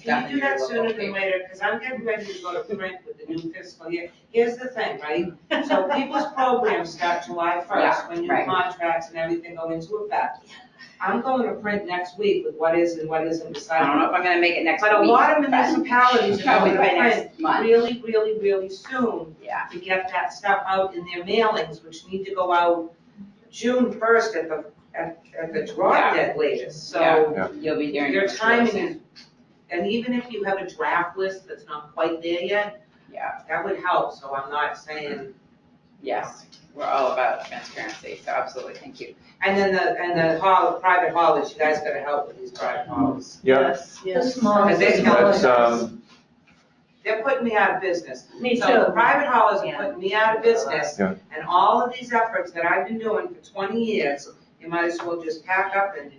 Can you do that sooner than later, because I'm getting ready to go to print with the new fiscal year. Here's the thing, right? So people's programs start July Yeah, 1st, when new right. contracts and everything go into effect. I'm going to print next week with what is and what isn't recycled. I don't know if I'm gonna make it next week. But a lot of municipalities are Probably going to by print next month. really, really, really soon Yeah. to get that stuff out in their mailings, which need to go out June 1st at the drop dead latest. So You'll be hearing. your from us timing soon. is, and even if you have a draft list that's not quite there yet, that would help. So I'm not saying. Yes, we're all about transparency, so absolutely, thank you. And then the private haulers, you guys gotta help with these private haulers. Yes. The small. Because they're killing That's, us. They're putting me out of business. Me So too. the private haulers are putting me out of business. Yeah. And all of these efforts that I've been doing for 20 years, you might as well just pack up and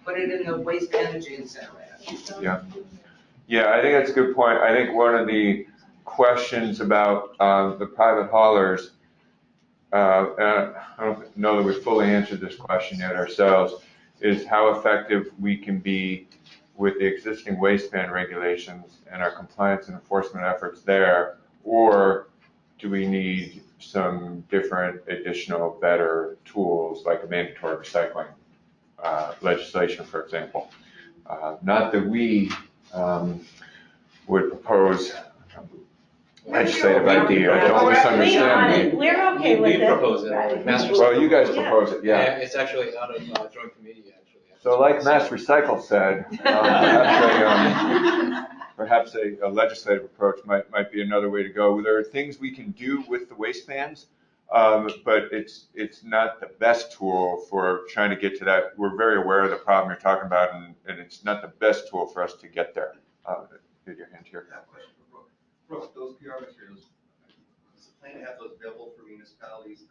put it in the waste energy incinerator. Yeah, I think that's a good point. I think one of the questions about the private haulers, and I don't know that we fully answered this question yet ourselves, is how effective we can be with the existing waste ban regulations and our compliance and enforcement efforts there, or do we need some different additional better tools like a mandatory recycling legislation, for example? Not that we would propose legislative idea, don't misunderstand me. We're okay with it. We propose it, MassRecycle. Well, you guys propose it, yeah. It's actually out of joint committee, actually. So like MassRecycle said, perhaps a legislative approach might be another way to go. There are things we can do with the waste bans, but it's not the best tool for trying to get to that. We're very aware of the problem you're talking about, and it's not the best tool for us to get there. Get your hand here. I have a question for Brooke. Brooke, those PR materials, is the plan to have those available for municipalities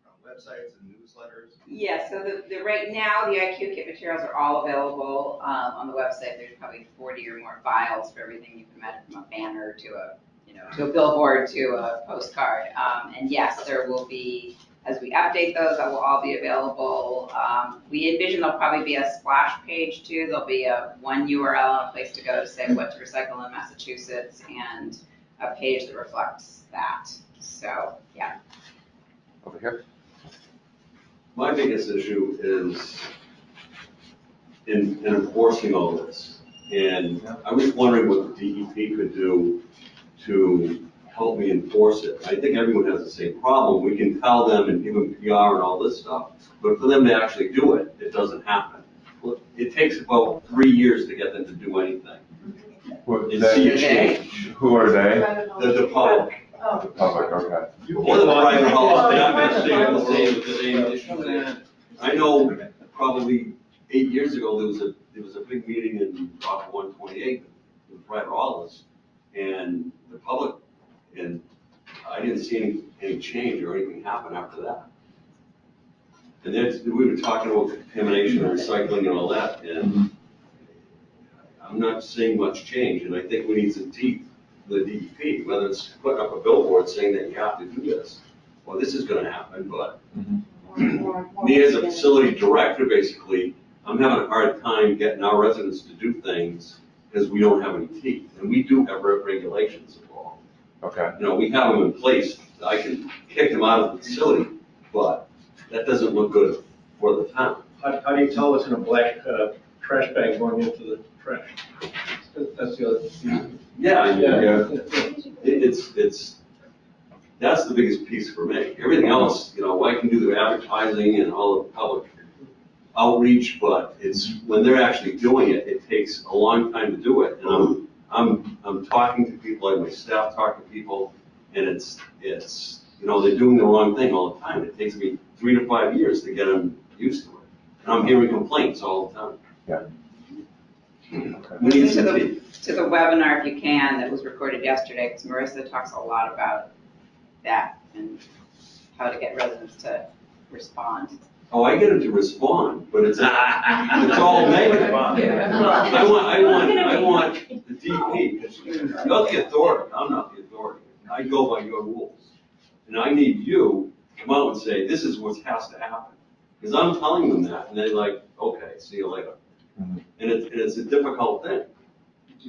on websites and newsletters? Yeah, so the right now, the IQ kit materials are all available on the website. There's probably 40 or more files for everything you can imagine, from a banner to to a billboard to a postcard. And yes, there will be, as we update those, that will all be available. We envision there'll probably be a splash page too. There'll be one URL and a place to go to say what to recycle in Massachusetts, and a page that reflects that. So, yeah. Over here. My biggest issue is in enforcing all this. And I was wondering what the DEP could do to help me enforce it. I think everyone has the same problem. We can tell them and give them PR and all this stuff, but for them to actually do it, it doesn't happen. It takes about 3 years to get them to do anything. And see a change. Who are they? The public. The public, okay. Or the private haulers, they have the same issue. I know probably 8 years ago, there was a big meeting in Rock 128 with private haulers and the public, and I didn't see any change or anything happen after that. And then we were talking about contamination and recycling and all that, and I'm not seeing much change, and I think we need some teeth, the DEP, whether it's putting up a billboard saying that you have to do this. Well, this is gonna happen, but me as a facility director, basically, I'm having a hard time getting our residents to do things because we don't have any teeth, and we do have regulations involved. Okay. We have them in place. I can kick them out of the facility, but that doesn't look good for the town. How do you tell what's in a black trash bag going into the trash? That's the other. It's that's the biggest piece for me. Everything else, I can do the advertising and all the public outreach, but it's when they're actually doing it, it takes a long time to do it. And I'm talking to people, like my staff talk to people, and it's they're doing the wrong thing all the time. It takes me 3 to 5 years to get them used to it. And I'm hearing complaints all the time. Yeah. Listen to the webinar if you can that was recorded yesterday, because Marissa talks a lot about that and how to get residents to respond. Oh, I get them to respond, but it's all negative. I want the DP, because you're the authority, I'm not the authority. I go by your rules. And I need you to come out and say, this is what has to happen. Because I'm telling them that, and they're like, okay, see you later. Mhm. And it's a difficult thing.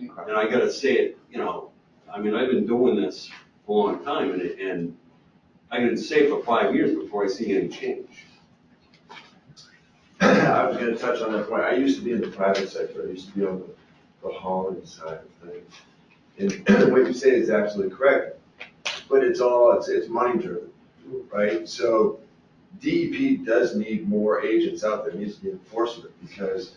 And I gotta say it, I mean, I've been doing this for a long time, and I can say it for 5 years before I see any change. I was gonna touch on that point. I used to be in the private sector. I used to be on the hauling side of things. And what you say is absolutely correct, but it's money driven, right? So DEP does need more agents out there. It needs to be enforcement, because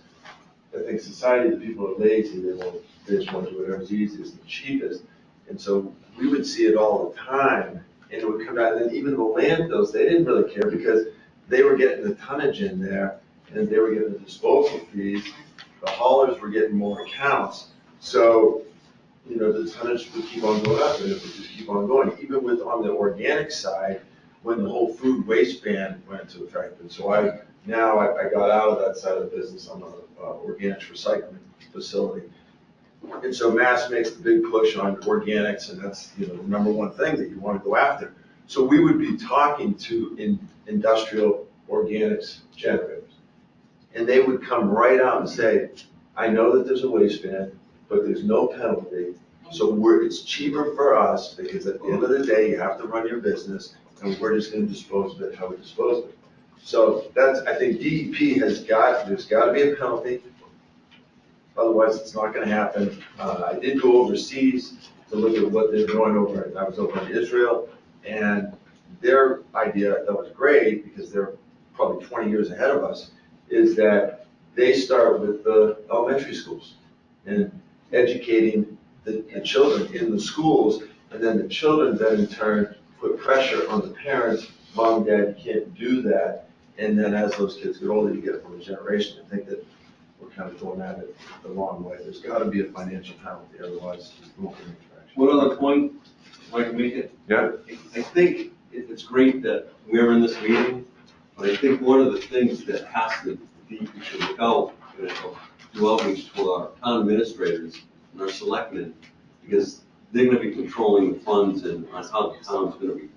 I think society, the people are lazy. They just want to do whatever's easiest and cheapest. And so we would see it all the time, and it would come out. And then even the landfills, they didn't really care, because they were getting the tonnage in there, and they were getting the disposal fees. The haulers were getting more accounts. So, the tonnage would keep on going up, and it would just keep on going. Even on the organic side, when the whole food waste ban went into effect. And so I got out of that side of the business. I'm an organics recycling facility. And so Mass makes the big push on organics, and that's, the number one thing that you want to go after. So we would be talking to industrial organics generators, and they would come right out and say, I know that there's a waste ban, but there's no penalty. So it's cheaper for us, because at the end of the day, you have to run your business, and we're just going to dispose of it how we dispose of it. So I think DEP there's got to be a penalty. Otherwise, it's not going to happen. I did go overseas to look at what they're doing I was over in Israel, and their idea that was great, because they're probably 20 years ahead of us, is that they start with the elementary schools and educating the children in the schools, and then the children then in turn put pressure on the parents. Mom and dad, you can't do that. And then as those kids get older, you get it from a generation. I think that we're kind of going at it the wrong way. There's got to be a financial penalty, otherwise we won't get any traction. One other point, if I can make it. Yeah. I think it's great that we're in this meeting, but I think one of the things that we should look out, do outreach to our town administrators and our selectmen, because they're going to be controlling the funds and on how the town's going to be,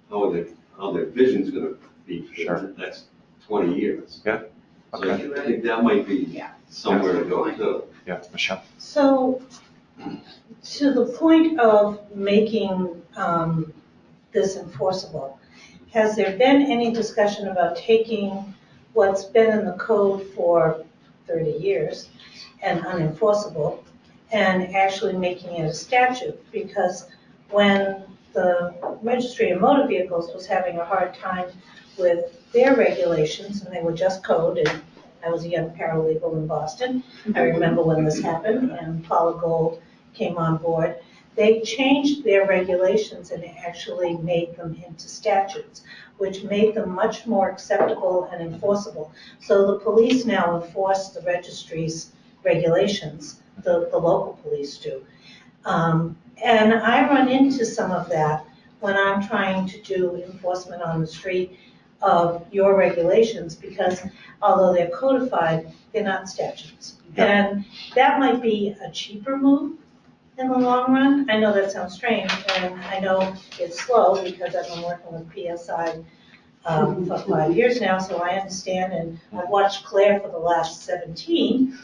how their vision's going to be for the next 20 years. Yeah. Okay. So I think that might be somewhere to go too. Yeah, Michelle. So, to the point of making this enforceable, has there been any discussion about taking what's been in the code for 30 years and unenforceable and actually making it a statute? Because when the Registry of Motor Vehicles was having a hard time with their regulations, and they were just code, and I was a young paralegal in Boston. I remember when this happened, and Paula Gold came on board. They changed their regulations and actually made them into statutes, which made them much more acceptable and enforceable. So the police now enforce the registry's regulations, the local police do. And I run into some of that when I'm trying to do enforcement on the street of your regulations, because although they're codified, they're not statutes. And that might be a cheaper move in the long run. I know that sounds strange, and I know it's slow because I've been working with PSI for 5 years now, so I understand, and I've watched Claire for the last 17.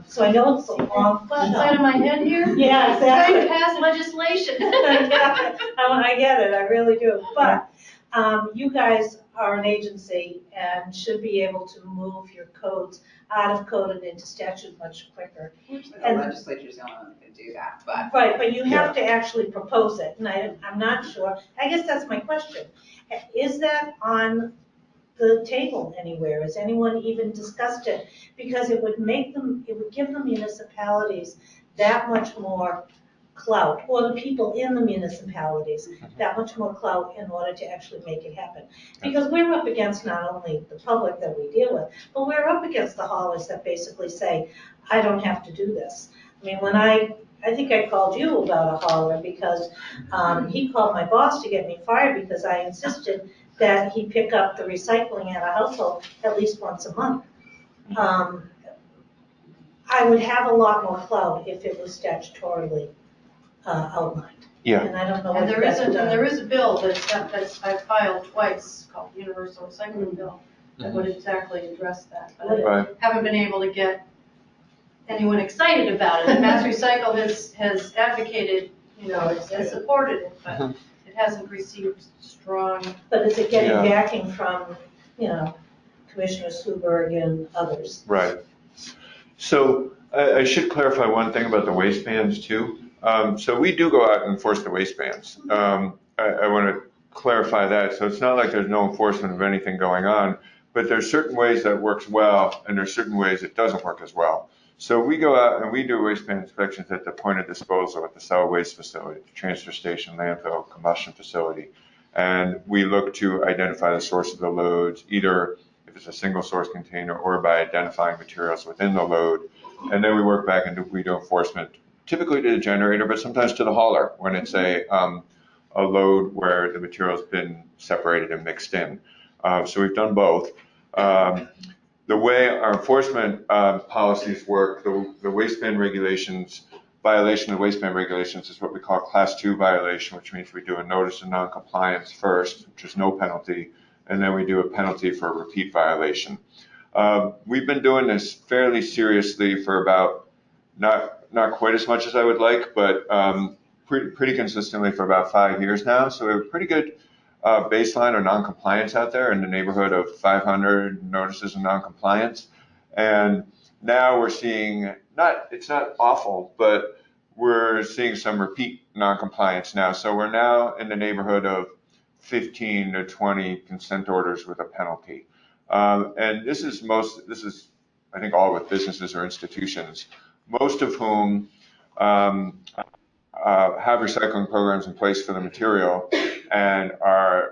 So I know it's a long. Side of my head here? Yeah, exactly. Trying to pass legislation. Yeah, I get it, I really do. But you guys are an agency and should be able to move your codes out of code and into statute much quicker. The legislature's the only one that can do that, but. Right, but you have to actually propose it, and I'm not sure. I guess that's my question. Is that on the table anywhere? Has anyone even discussed it? Because it would give the municipalities that much more clout, or the people in the municipalities that much more clout in order to actually make it happen. Because we're up against not only the public that we deal with, but we're up against the haulers that basically say, I don't have to do this. I mean, when I think I called you about a hauler because he called my boss to get me fired because I insisted that he pick up the recycling at a household at least once a month. I would have a lot more clout if it was statutorily outlined. Yeah. And I don't know And what there is that's a, and done. there is a bill that's I've filed twice called Universal Recycling Bill that would exactly address that. But I Right. haven't been able to get anyone excited about it. MassRecycle has advocated, has supported it, but it hasn't received strong. But is it getting Yeah. backing from, Commissioner Sluberg and others? Right. So I should clarify one thing about the waistbands too. So we do go out and enforce the waistbands. I want to clarify that. So it's not like there's no enforcement of anything going on, but there's certain ways that works well and there's certain ways it doesn't work as well. So we go out and we do waistband inspections at the point of disposal at the solid waste facility, the transfer station, landfill, combustion facility. And we look to identify the source of the loads, either if it's a single source container or by identifying materials within the load. And then we work back and we do enforcement, typically to the generator, but sometimes to the hauler when it's a load where the material's been separated and mixed in. So we've done both. The way our enforcement policies work, the waistband regulations, violation of waistband regulations is what we call class 2 violation, which means we do a notice of noncompliance first, which is no penalty, and then we do a penalty for a repeat violation. We've been doing this fairly seriously for about, not quite as much as I would like, but pretty consistently for about 5 years now. So we have a pretty good baseline of noncompliance out there in the neighborhood of 500 notices of noncompliance. And now we're seeing, it's not awful, but we're seeing some repeat noncompliance now. So we're now in the neighborhood of 15 to 20 consent orders with a penalty. And this is, I think, all with businesses or institutions, most of whom have recycling programs in place for the material and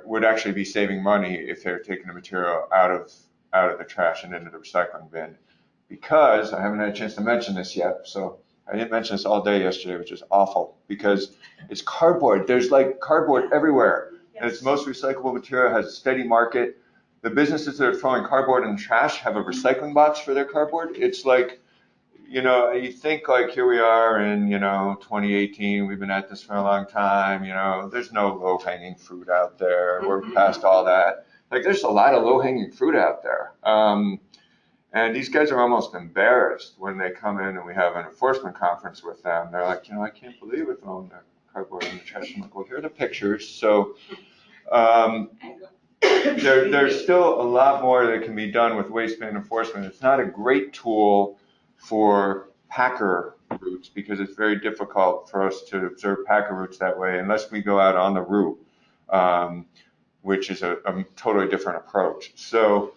would actually be saving money if they're taking the material out of the trash and into the recycling bin. Because I haven't had a chance to mention this yet, so I didn't mention this all day yesterday, which is awful, because it's cardboard. There's like cardboard everywhere. And it's most recyclable material, has a steady market. The businesses that are throwing cardboard in the trash have a recycling box for their cardboard. It's like, you think like here we are in, 2018, we've been at this for a long time, there's no low-hanging fruit out there. We're past all that. Like there's a lot of low-hanging fruit out there. And these guys are almost embarrassed when they come in and we have an enforcement conference with them. They're like, I can't believe we're throwing the cardboard in the trash. I'm like, well, here are the pictures. So there's still a lot more that can be done with waistband enforcement. It's not a great tool for packer routes because it's very difficult for us to observe packer routes that way unless we go out on the route, which is a totally different approach. So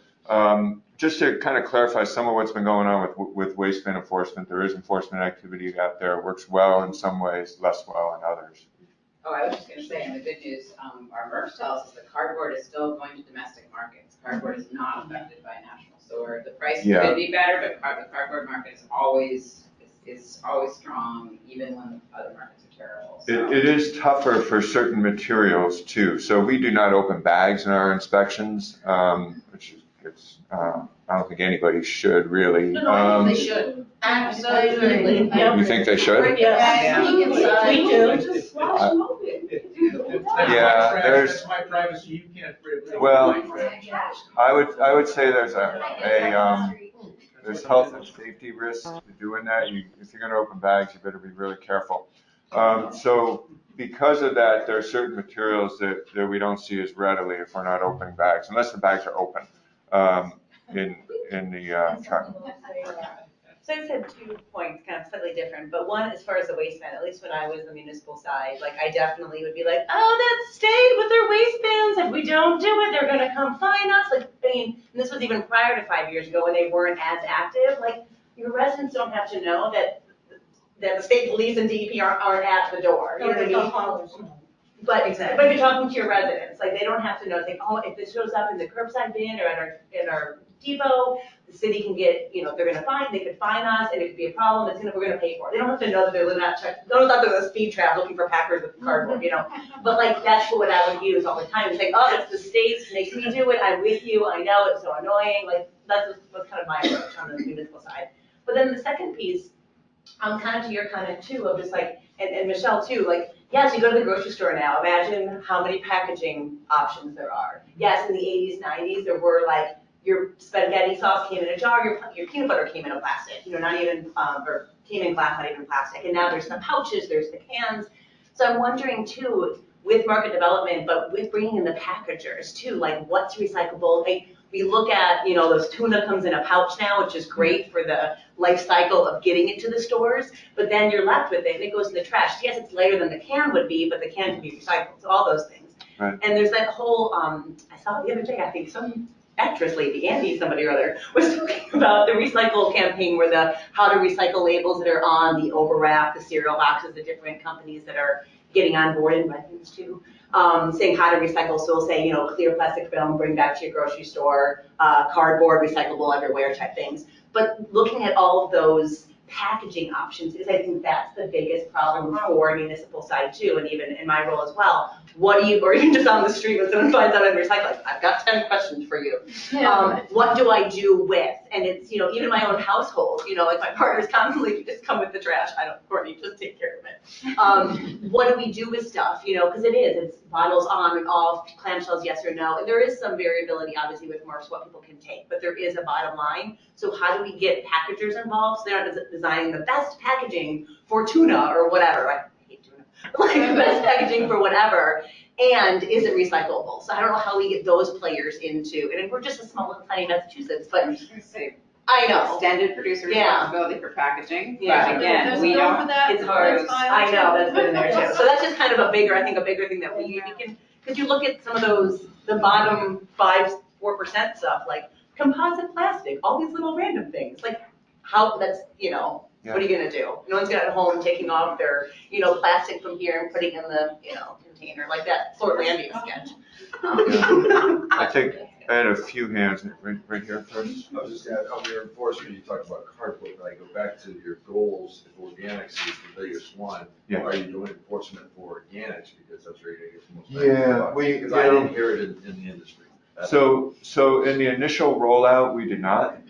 just to kind of clarify some of what's been going on with waistband enforcement, there is enforcement activity out there. It works well in some ways, less well in others. Oh, I was just going to say, and the good news, our MERS tells us that cardboard is still going to domestic markets. Cardboard is not affected by national store. The price could be better, but the cardboard market is always strong, even when other markets are terrible. So. It is tougher for certain materials too. So we do not open bags in our inspections, which is I don't think anybody should really. No, they should. Absolutely. You think they should? Yeah. We do. Yeah, there's. That's my privacy. You can't. Well, I would say there's there's health and safety risks to doing that. If you're going to open bags, you better be really careful. So because of that, there are certain materials that we don't see as readily if we're not opening bags, unless the bags are open in the truck. So I said 2 points, kind of slightly different, but one, as far as the waistband, at least when I was the municipal side, like I definitely would be like, oh, that state with their waistbands, if we don't do it, they're gonna come fine us. Like, and this was even prior to 5 years ago when they weren't as active. Like, your residents don't have to know that the state police and DEP aren't at the door. You know what I mean? But if you're talking to your residents, like they don't have to know, like, oh, if this shows up in the curbside bin or in our depot, the city can get, they could fine us, and it could be a problem, we're gonna pay for it. They don't have to know that they're living out check, they don't know that there's a speed trap looking for packers with cardboard, But like, that's what I would use all the time. It's like, oh, it's the state makes me do it, I'm with you, I know, it's so annoying. Like, that's kind of my approach on the municipal side. But then the second piece, kind of to your comment too, of just like, and Michelle too, like, Yes, you go to the grocery store now, imagine how many packaging options there are. Yes, in the 80s, 90s, there were like, your spaghetti sauce came in a jar, your peanut butter came in a plastic, not even, or came in glass, not even plastic. And now there's the pouches, there's the cans. So I'm wondering too, with market development, but with bringing in the packagers too, like what's recyclable? Like, we look at, those tuna comes in a pouch now, which is great for the life cycle of getting it to the stores, but then you're left with it and it goes in the trash. Yes, it's lighter than the can would be, but the can can be recycled, so all those things. Right. And there's that whole, I saw it the other day, I think some actress lady, Andy, somebody or other, was talking about the recycle campaign where the how to recycle labels that are on the overwrap, the cereal boxes, the different companies that are getting on board and Wrentham too, saying how to recycle. So we'll say, clear plastic film, bring back to your grocery store, cardboard, recyclable everywhere type things. But looking at all of those packaging options, because I think that's the biggest problem for municipal side too, and even in my role as well. What do you, or even just on the street when someone finds out I'm recycling, I've got 10 questions for you. What do I do with? And it's, even my own household, like my partner's constantly just come with the trash. I don't, Courtney, just take care of it. What do we do with stuff? Because it's bottles on and off, clamshells, yes or no. And there is some variability, obviously, with MRFs, what people can take, but there is a bottom line. So how do we get packagers involved so they're not designing the best packaging for tuna or whatever? I hate tuna. Like the best packaging for whatever, and is it recyclable? So I don't know how we get those players into, and we're just a small little tiny Massachusetts, but I know. Extended producer responsibility for packaging. Yeah. But again, we don't. It's hard. I know, that's been in there too. So that's just kind of a bigger thing that we can, because you look at some of those, the bottom 5-4% stuff, like composite plastic, all these little random things, like how, that's, what are you gonna do? No one's gonna at home taking off their, plastic from here and putting in the, container, like that Portlandia sketch. I think I had a few hands right here first. I was just saying, on your enforcement, you talked about cardboard, but I go back to your goals. If organics is the biggest one, are you doing enforcement for organics because that's where you're gonna get the most bang for the buck? Because I didn't hear it in the industry. So in the initial rollout, we did not,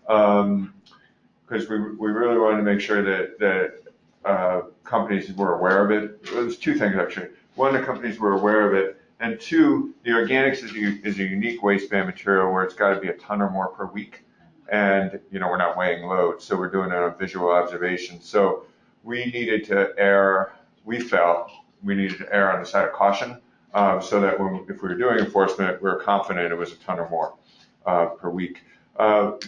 because we really wanted to make sure that companies were aware of it. There's two things actually. One, the companies were aware of it, and two, the organics is a unique waistband material where it's got to be a ton or more per week, and we're not weighing loads, so we're doing it on visual observation. So we needed to err. We felt we needed to err on the side of caution, so that if we were doing enforcement, we were confident it was a ton or more per week.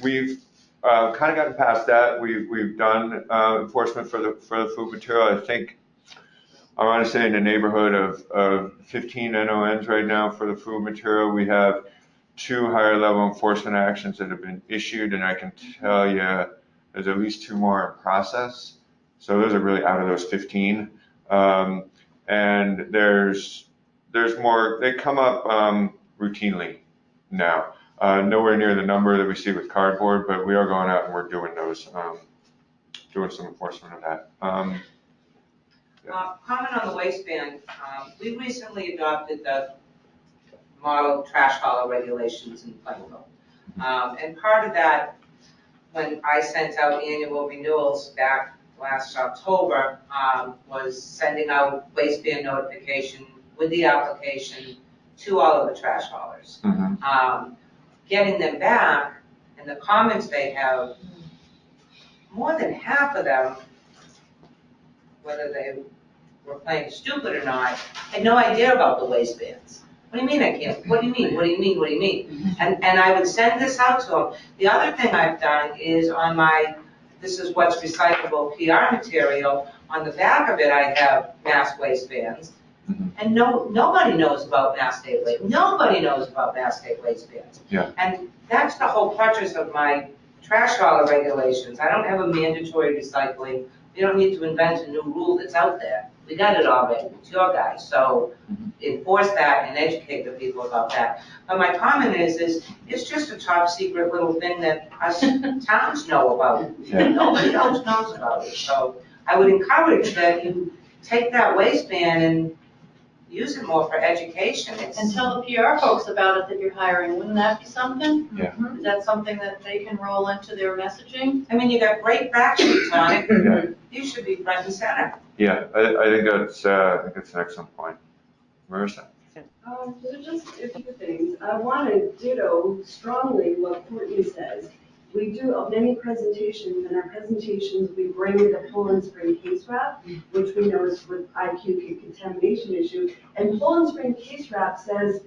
We've kind of gotten past that. We've done enforcement for the food material. I think I want to say in the neighborhood of 15 NONs right now for the food material. We have 2 higher level enforcement actions that have been issued, and I can tell you there's at least 2 more in process. So those are really out of those 15. And there's more, they come up routinely now. Nowhere near the number that we see with cardboard, but we are going out and we're doing those, doing some enforcement of that. Comment on the waistband. We recently adopted the model trash hauler regulations in Plainville. And part of that, when I sent out annual renewals back last October, was sending out waistband notification with the application to all of the trash haulers. Getting them back, and the comments they have, more than half of them, whether they were playing stupid or not, had no idea about the waistbands. What do you mean I can't? What do you mean? What do you mean? What do you mean? And I would send this out to them. The other thing I've done is on my, this is what's recyclable PR material, on the back of it I have mass waistbands. And nobody knows about mass state waistbands. Nobody knows about mass state waistbands. And that's the whole purpose of my trash hauler regulations. I don't have a mandatory recycling. We don't need to invent a new rule that's out there. We got it already. It's your guys. So enforce that and educate the people about that. But my comment is it's just a top secret little thing that us towns know about. Nobody else knows about it. So I would encourage that you take that waistband and use it more for education. And tell the PR folks about it that you're hiring, wouldn't that be something? Yeah. Is that something that they can roll into their messaging? I mean, you got great fact sheets on it. Yeah. You should be front and center. Yeah, I think that's an excellent point. Marissa? So just a few things. I want to ditto strongly what Courtney says. We do many presentations, and our presentations, we bring the Poland Spring case wrap, which we know is with IQ contamination issue. And Poland Spring case wrap says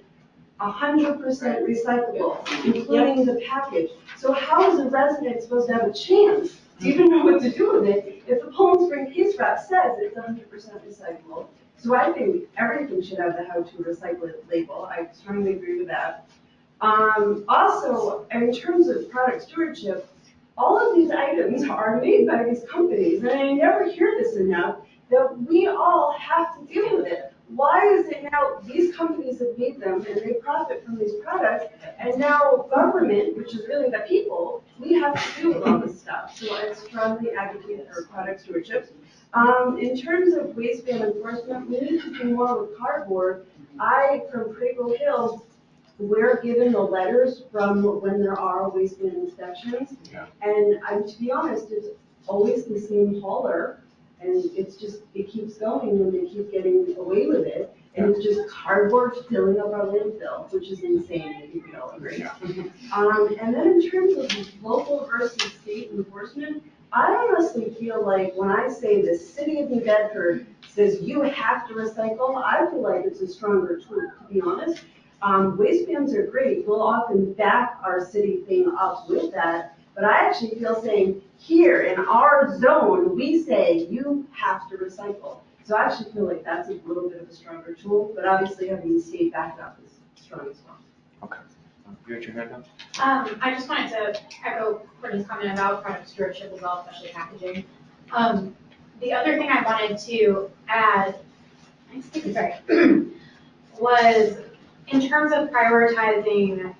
100% recyclable, including the package. So how is a resident supposed to have a chance to even know what to do with it if the Poland Spring case wrap says it's 100% recyclable? So I think everything should have the how to recycle it label. I strongly agree with that. Also, in terms of product stewardship, all of these items are made by these companies, and I never hear this enough, that we all have to deal with it. Why is it now these companies have made them and they profit from these products, and now government, which is really the people, we have to deal with all this stuff. So I strongly advocate for product stewardship. In terms of waistband enforcement, we need to do more with cardboard. From Prego Hill, we're given the letters from when there are waistband inspections. Yeah. And to be honest, it's always the same hauler, and it keeps going and they keep getting away with it. And it's just cardboard filling up our landfill, which is insane, I think we all agree. And then in terms of local versus state enforcement, I honestly feel like when I say the city of New Bedford says you have to recycle, I feel like it's a stronger tool, to be honest. Waistbands are great. We'll often back our city thing up with that. But I actually feel saying here in our zone, we say you have to recycle. So I actually feel like that's a little bit of a stronger tool, but obviously having the state back up is strong as well. Okay. You had your hand up? I just wanted to echo Courtney's comment about product stewardship as well, especially packaging. The other thing I wanted to add, was in terms of prioritizing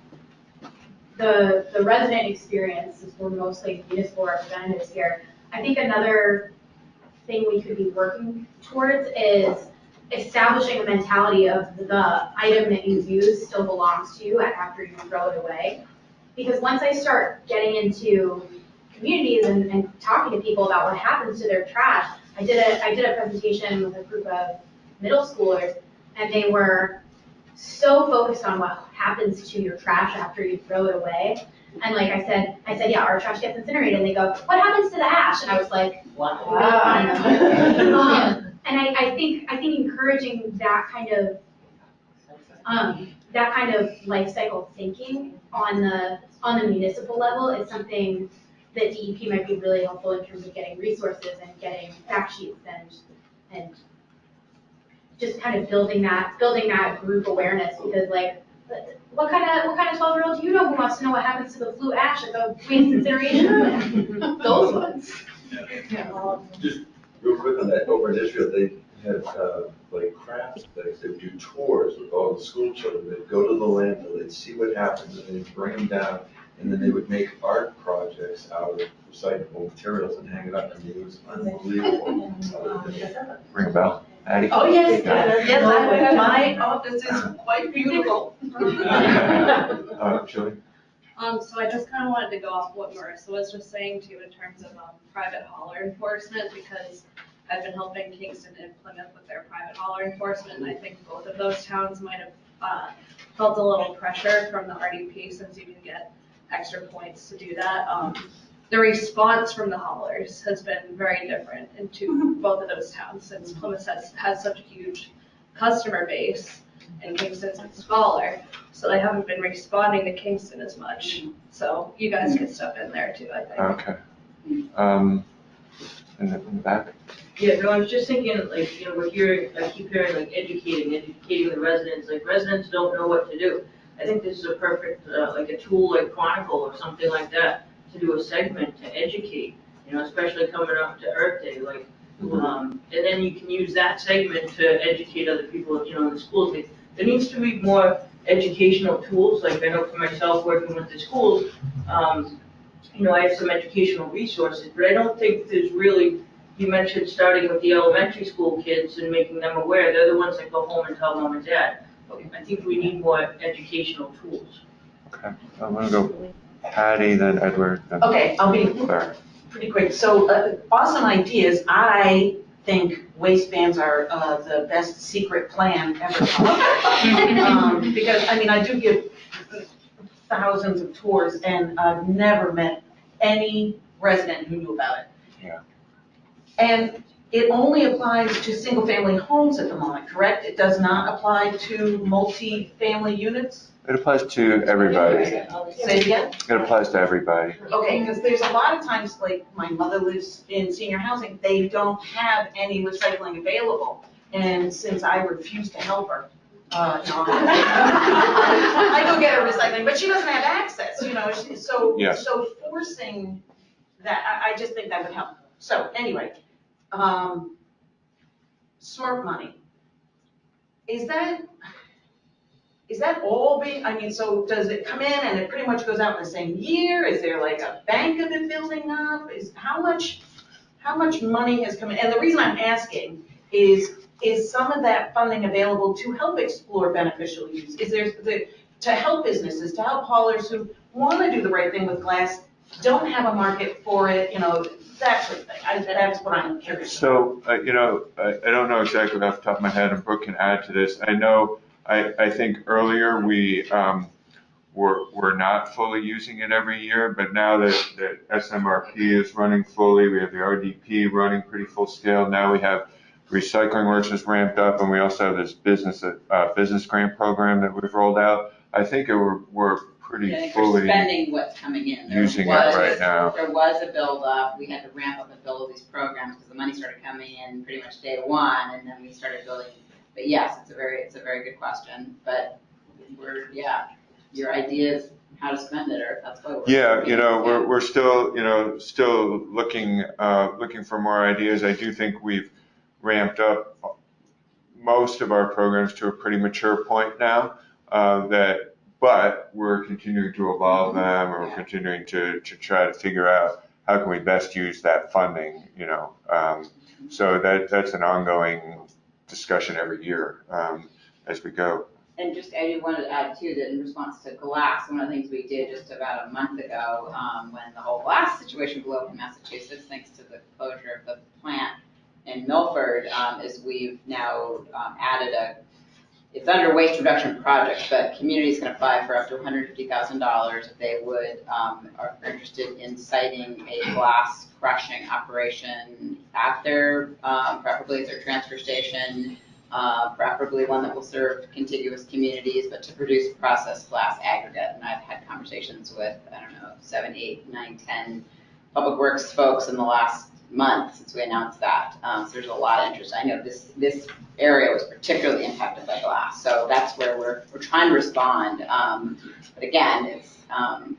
the resident experience, since we're mostly municipal representatives here, I think another thing we could be working towards is establishing a mentality of the item that you use still belongs to you after you throw it away. Because once I start getting into communities and talking to people about what happens to their trash, I did a presentation with a group of middle schoolers, and they were so focused on what happens to your trash after you throw it away. And like I said, yeah, our trash gets incinerated, and they go, what happens to the ash? And I was like, wow. And I think encouraging that kind of life cycle thinking on the municipal level is something that DEP might be really helpful in terms of getting resources and getting fact sheets and just kind of building that group awareness, because like what kind of 12-year-old do you know who wants to know what happens to the flue ash at the waste incineration? Those ones. Just real quick on that, over in Israel, they had like craft things. They would do tours with all the school children. They'd go to the landfill, they'd see what happens, and they'd bring them down, and then they would make art projects out of recyclable materials and hang it up, and it was unbelievable. Ring a bell. Addie? Oh, yes, yes, my office is quite beautiful. Julie? So I just kind of wanted to go off what Marissa was just saying too in terms of private hauler enforcement, because I've been helping Kingston and Plymouth with their private hauler enforcement, and I think both of those towns might have felt a little pressure from the RDP, since you can get extra points to do that. The response from the haulers has been very different into both of those towns, since Plymouth has such a huge customer base and Kingston's smaller, so they haven't been responding to Kingston as much. So you guys could step in there too, I think. Okay. In the back? Yeah, no, I was just thinking, like, I keep hearing like educating the residents, like residents don't know what to do. I think this is a perfect, like a tool like Chronicle or something like that, to do a segment to educate, especially coming up to Earth Day, like, and then you can use that segment to educate other people, in the schools. There needs to be more educational tools, like I know for myself working with the schools, I have some educational resources, but I don't think there's really you mentioned starting with the elementary school kids and making them aware. They're the ones that go home and tell mom and dad. I think we need more educational tools. Okay, I'm gonna go Patty, then Edward, then Okay, I'll be Claire. pretty quick. So, awesome ideas. I think waistbands are the best secret plan ever. Because, I mean, I do give thousands of tours, and I've never met any resident who knew about it. Yeah. And it only applies to single-family homes at the moment, correct? It does not apply to multi-family units? It applies to everybody. Say it again? It applies to everybody. Okay, because there's a lot of times, like, my mother lives in senior housing, they don't have any recycling available. And since I refuse to help her, no, I go get her recycling, but she doesn't have access, you know, Yes. so forcing that, I just think that would help. So, anyway, smart money. Is that all being, I mean, so does it come in and it pretty much goes out in the same year? Is there like a bank of it building up? How much money has come in? And the reason I'm asking is some of that funding available to help explore beneficial use? Is there, to help businesses, to help haulers who want to do the right thing with glass, don't have a market for it, you know, that sort of thing? That's what I'm curious about. So, you know, I don't know exactly off the top of my head, and Brooke can add to this. I know, I think earlier we we're not fully using it every year, but now that SMRP is running fully, we have the RDP running pretty full scale. Now we have Recycling Works is ramped up, and we also have this business grant program that we've rolled out. I think we're pretty fully spending what's coming in. Using it right now. There was a build up. We had to ramp up and build these programs because the money started coming in pretty much day one, and then we started building. But yes, it's a very good question. But your ideas how to spend it, or that's why we're. Yeah, you know, we're still, you know, still looking for more ideas. I do think we've ramped up most of our programs to a pretty mature point now, but we're continuing to evolve them, and we're continuing to try to figure out how can we best use that funding, you know. So that's an ongoing discussion every year as we go. And just, I wanted to add too, that in response to glass, one of the things we did just about a month ago, when the whole glass situation blew up in Massachusetts, thanks to the closure of the plant in Milford, is we've now added it's under waste reduction project, but communities can apply for up to $150,000 if they are interested in siting a glass crushing operation at their, preferably at their transfer station, preferably one that will serve contiguous communities, but to produce processed glass aggregate. And I've had conversations with, 7, 8, 9, 10 public works folks in the last month since we announced that. So there's a lot of interest. I know this area was particularly impacted by glass, so that's where we're trying to respond. But again, it's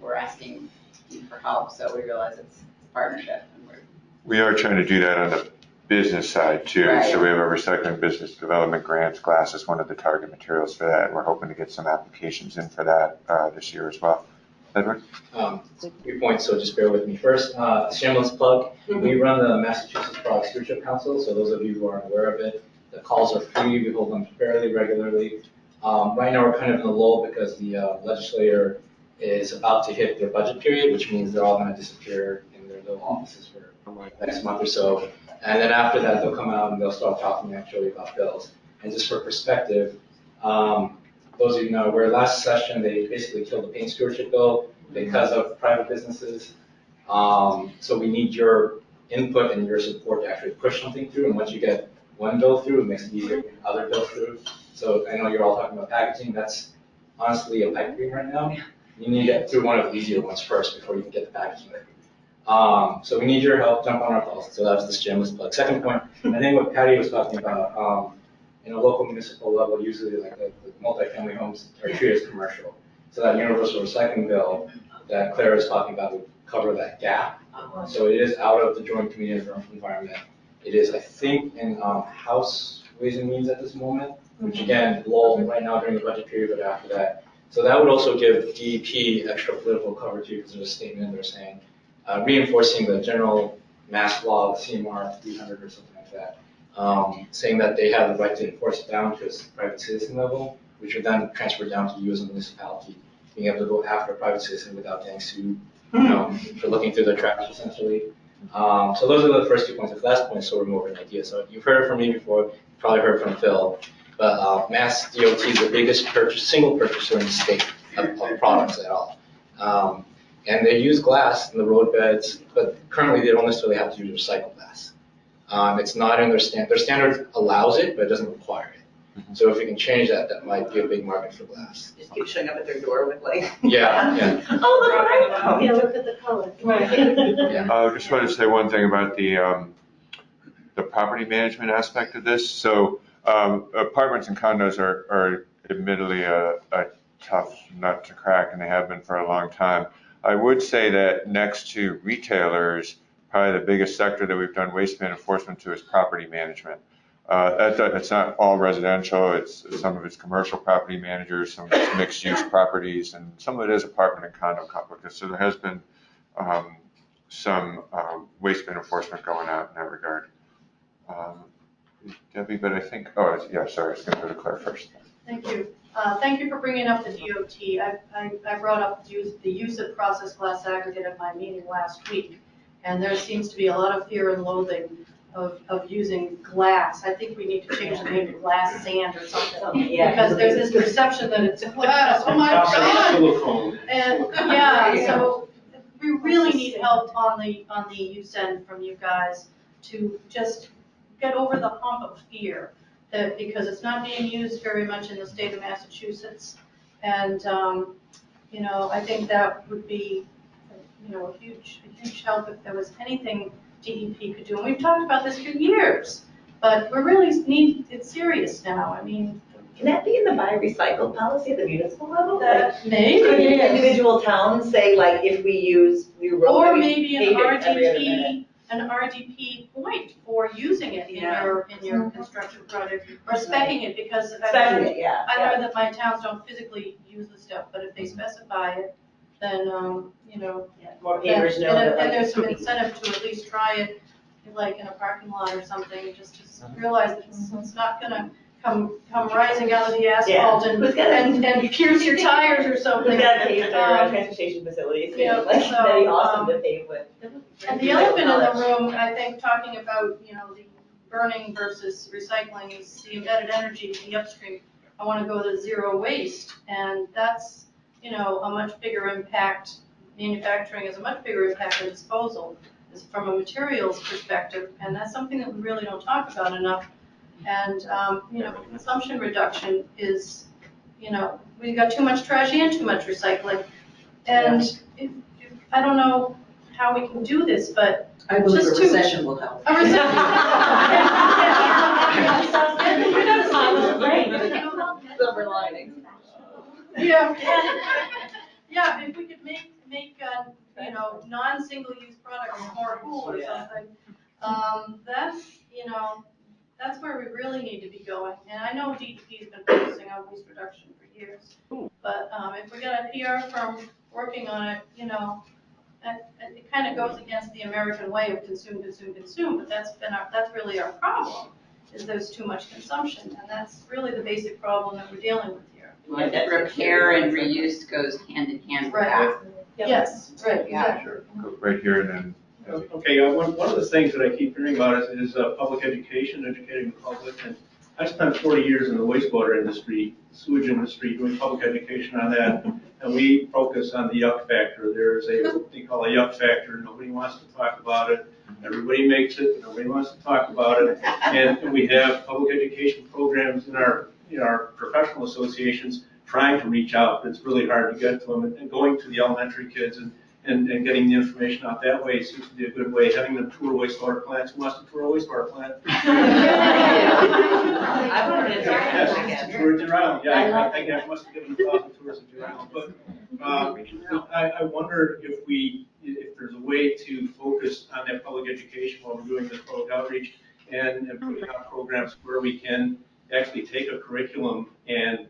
we're asking you for help, so we realize it's a partnership. And we are trying to do that on the business side too. Right. So we have a recycling business development grants. Glass is one of the target materials for that. We're hoping to get some applications in for that this year as well. Edward? 3 points, so just bear with me. First, shameless plug. We run the Massachusetts Product Stewardship Council, so those of you who aren't aware of it, the calls are free. We hold them fairly regularly. Right now we're kind of in a lull because the legislator is about to hit their budget period, which means they're all going to disappear in their little offices for the next month or so. And then after that, they'll come out and they'll start talking actually about bills. And just for perspective, those of you know, where last session they basically killed the paint stewardship bill because of private businesses. So we need your input and your support to actually push something through. And once you get one bill through, it makes it easier to get other bills through. So I know you're all talking about packaging. That's honestly a pipe dream right now. You need to get through one of the easier ones first before you can get the packaging. So we need your help. Jump on our calls. So that was this shameless plug. Second point, I think what Patty was talking about, in a local municipal level, usually like the multifamily homes are treated as commercial. So that universal recycling bill that Claire is talking about would cover that gap. So it is out of the joint community environment. It is, I think, in House Ways and Means at this moment, which again, lull right now during the budget period, but after that. So that would also give DEP extra political cover too, because there's a statement they're saying, reinforcing the general Mass Law, the CMR 300 or something like that, saying that they have the right to enforce it down to a private citizen level, which would then transfer down to you as a municipality, being able to go after a private citizen without getting sued, for looking through their trash essentially. So those are the first 2 points. The last point is sort of more of an idea. So you've heard it from me before, you've probably heard from Phil, but Mass DOT is the biggest single purchaser in the state of products at all. And they use glass in the roadbeds, but currently they don't necessarily have to use recycled glass. It's not in their standard. Their standard allows it, but it doesn't require it. So if we can change that, that might be a big market for glass. Just keep showing up at their door with like. Yeah. Oh, look what I Yeah, look at the color. I just wanted to say one thing about the property management aspect of this. So apartments and condos are admittedly a tough nut to crack, and they have been for a long time. I would say that next to retailers, probably the biggest sector that we've done waste bin enforcement to is property management. It's not all residential, some of it's commercial property managers, some of it's mixed use properties, and some of it is apartment and condo complexes. So there has been some waste bin enforcement going out in that regard. Debbie, but I think, sorry, I was going to go to Claire first. Thank you. Thank you for bringing up the DOT. I brought up the use of processed glass aggregate at my meeting last week, and there seems to be a lot of fear and loathing of using glass. I think we need to change the name to glass sand or something. Yeah. Because there's this perception that it's glass, oh my God! Silicone. And, yeah, so we really need help on the use end from you guys to just get over the hump of fear. That because it's not being used very much in the state of Massachusetts. And, I think that would be, a huge help if there was anything DEP could do. And we've talked about this for years, but we really it's serious now. I mean. Can that be in the MassRecycle policy at the municipal level? That maybe. Could individual towns say like if we use new road? Or maybe an RDP point for using it in your construction project, or speccing it, because I learned that my towns don't physically use the stuff, but if they specify it, then, More pavers know that. and there's some incentive to at least try it, like in a parking lot or something, just to realize that it's not gonna come rising out of the asphalt and pierce your tires or something. Who's got to pave their transportation facilities? That'd be awesome to pave with. And the elephant in the room, I think, talking about, the burning versus recycling is the embedded energy, the upstream. I want to go to zero waste, and that's, a much bigger impact. Manufacturing is a much bigger impact than disposal, is from a materials perspective, and that's something that we really don't talk about enough. And, consumption reduction is, we got too much trash and too much recycling. And I don't know how we can do this, but I believe a recession will help. A recession. Silver lining. Yeah, if we could make non-single-use products more cool or something, that's where we really need to be going. And I know DEP's been focusing on waste reduction for years, but if we got a PR firm working on it, it kind of goes against the American way of consume, but that's really our problem, is there's too much consumption, and that's really the basic problem that we're dealing with here. Well, that repair and reuse goes hand in hand with that. Yes, right, Yeah. Sure. Go right here and then. Okay, one of the things that I keep hearing about is public education, educating the public. And I spent 40 years in the wastewater industry, sewage industry, doing public education on that. And we focus on the yuck factor. There's what they call a yuck factor. Nobody wants to talk about it. Everybody makes it, but nobody wants to talk about it. And we have public education programs in our professional associations trying to reach out. It's really hard to get to them. And going to the elementary kids and getting the information out that way seems to be a good way. Having them tour wastewater plants. Who wants to tour a wastewater plant? I wanted to Yes, tours around. Yeah, I think I must have given 1,000 tours of around. But I wonder if there's a way to focus on that public education while we're doing this public outreach and putting out programs where we can actually take a curriculum and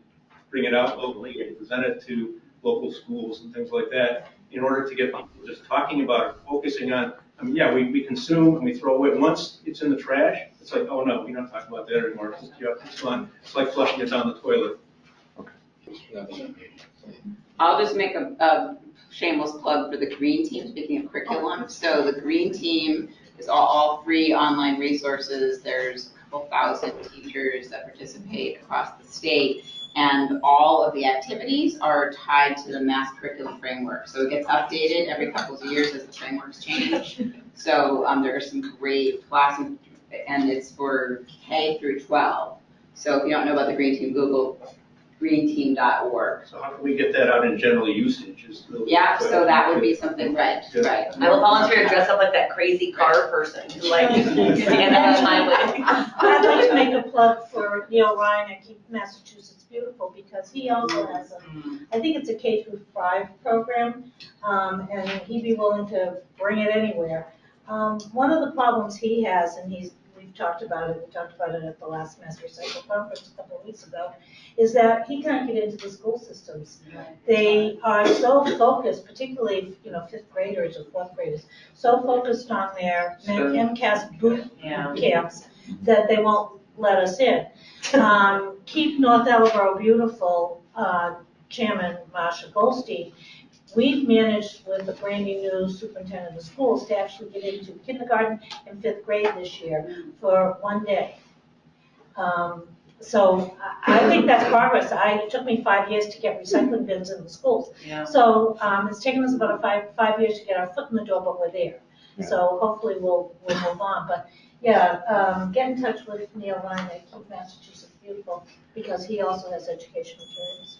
bring it out locally and present it to local schools and things like that, in order to get people just talking about it, focusing on I mean, yeah, we consume and we throw away. Once it's in the trash, it's like, oh no, we don't talk about that anymore. It's, it's gone. It's like flushing it down the toilet. I'll just make a shameless plug for the Green Team, speaking of curriculum. So the Green Team is all free online resources. There's a couple thousand teachers that participate across the state, and all of the activities are tied to the Mass Curriculum Framework. So it gets updated every couple of years as the frameworks change. So there are some great classes, and it's for K through 12. So if you don't know about the Green Team, Google greenteam.org. So how can we get that out in general usage? Yeah, so that would be something, right. I will volunteer to dress up like that crazy car person, like, stand out on my way. I'd like to make a plug for Neil Ryan at Keep Massachusetts Beautiful, because he also has I think it's a K through 5 program, and he'd be willing to bring it anywhere. One of the problems he has, and we've talked about it at the last MassRecycle conference a couple of weeks ago, is that he can't get into the school systems. They are so focused, particularly, fifth graders or fourth graders, so focused on their MCAS boot camps that they won't let us in. Keep North Attleboro Beautiful, Chairman Marsha Goldstein, we've managed with the Brandy new superintendent of schools to actually get into kindergarten and fifth grade this year for one day. So I think that's progress. It took me 5 years to get recycling bins in the schools. Yeah. So it's taken us about five years to get our foot in the door, but we're there. Yeah. So hopefully we'll move on. But yeah, get in touch with Neil Ryan at Keep Massachusetts Beautiful, because he also has education materials.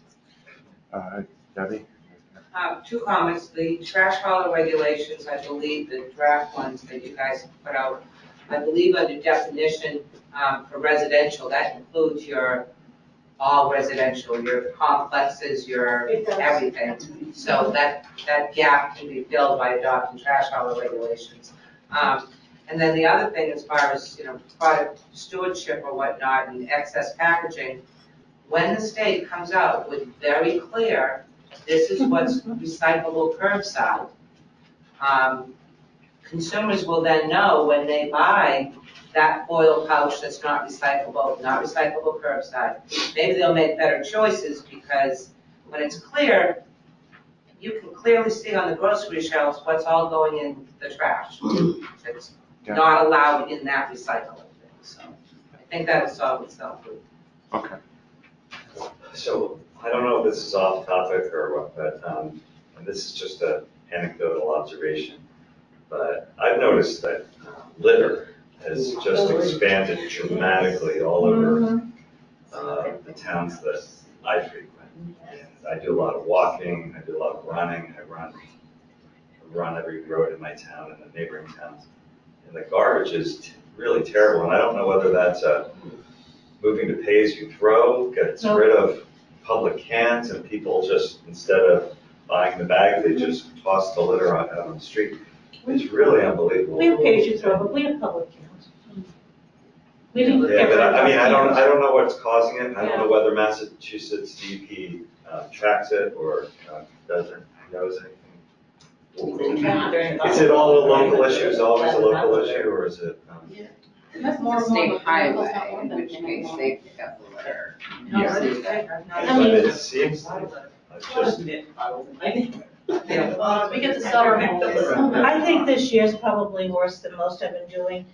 Debbie? 2 comments. The trash hauler regulations, I believe, the draft ones that you guys put out, I believe under definition for residential, that includes your all residential, your complexes, your everything. So that gap can be filled by adopting trash hauler regulations. And then the other thing, as far as product stewardship or whatnot and excess packaging, when the state comes out with very clear, this is what's recyclable curbside, consumers will then know when they buy that foil pouch that's not recyclable curbside. Maybe they'll make better choices, because when it's clear, you can clearly see on the grocery shelves what's all going in the trash. It's not allowed in that recycling thing. So I think that will solve itself. Okay. So I don't know if this is off topic or what, but and this is just an anecdotal observation, but I've noticed that litter has just expanded dramatically all over the towns that I frequent. And I do a lot of walking, I do a lot of running, I run every road in my town and the neighboring towns. And the garbage is really terrible, and I don't know whether that's moving to pay as you throw, gets rid of public cans, and people just, instead of buying the bag, they just toss the litter out on the street. It's really unbelievable. We have pay as you throw, but we have public cans. We didn't but I don't know what's causing it. I don't know whether Massachusetts DEP tracks it or knows anything. Is it all a local issue? Is it always a local issue, or is it? That's more state highway, in which case they pick up the litter. But it seems like just. We get to celebrate. I think this year's probably worse than most have been doing,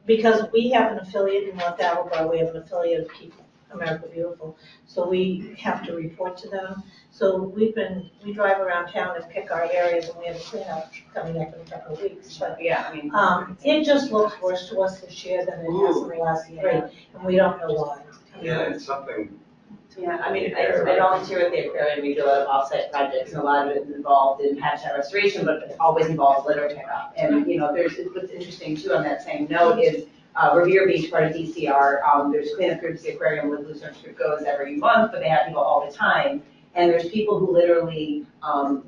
because we have an affiliate in North Attleboro, we have an affiliate of Keep America Beautiful, so we have to report to them. So we drive around town and pick our areas, and we have a cleanup coming up in a couple of weeks. But it just looks worse to us this year than it has in the last 3, and we don't know why. Yeah, it's something. Yeah, I volunteer with the aquarium. We do a lot of offsite projects, and a lot of it is involved in habitat restoration, but it always involves litter pickup. And what's interesting too on that same note is Revere Beach, part of DCR. There's cleanup groups, the aquarium with Lucerne Strip goes every month, but they have people all the time. And there's people who literally,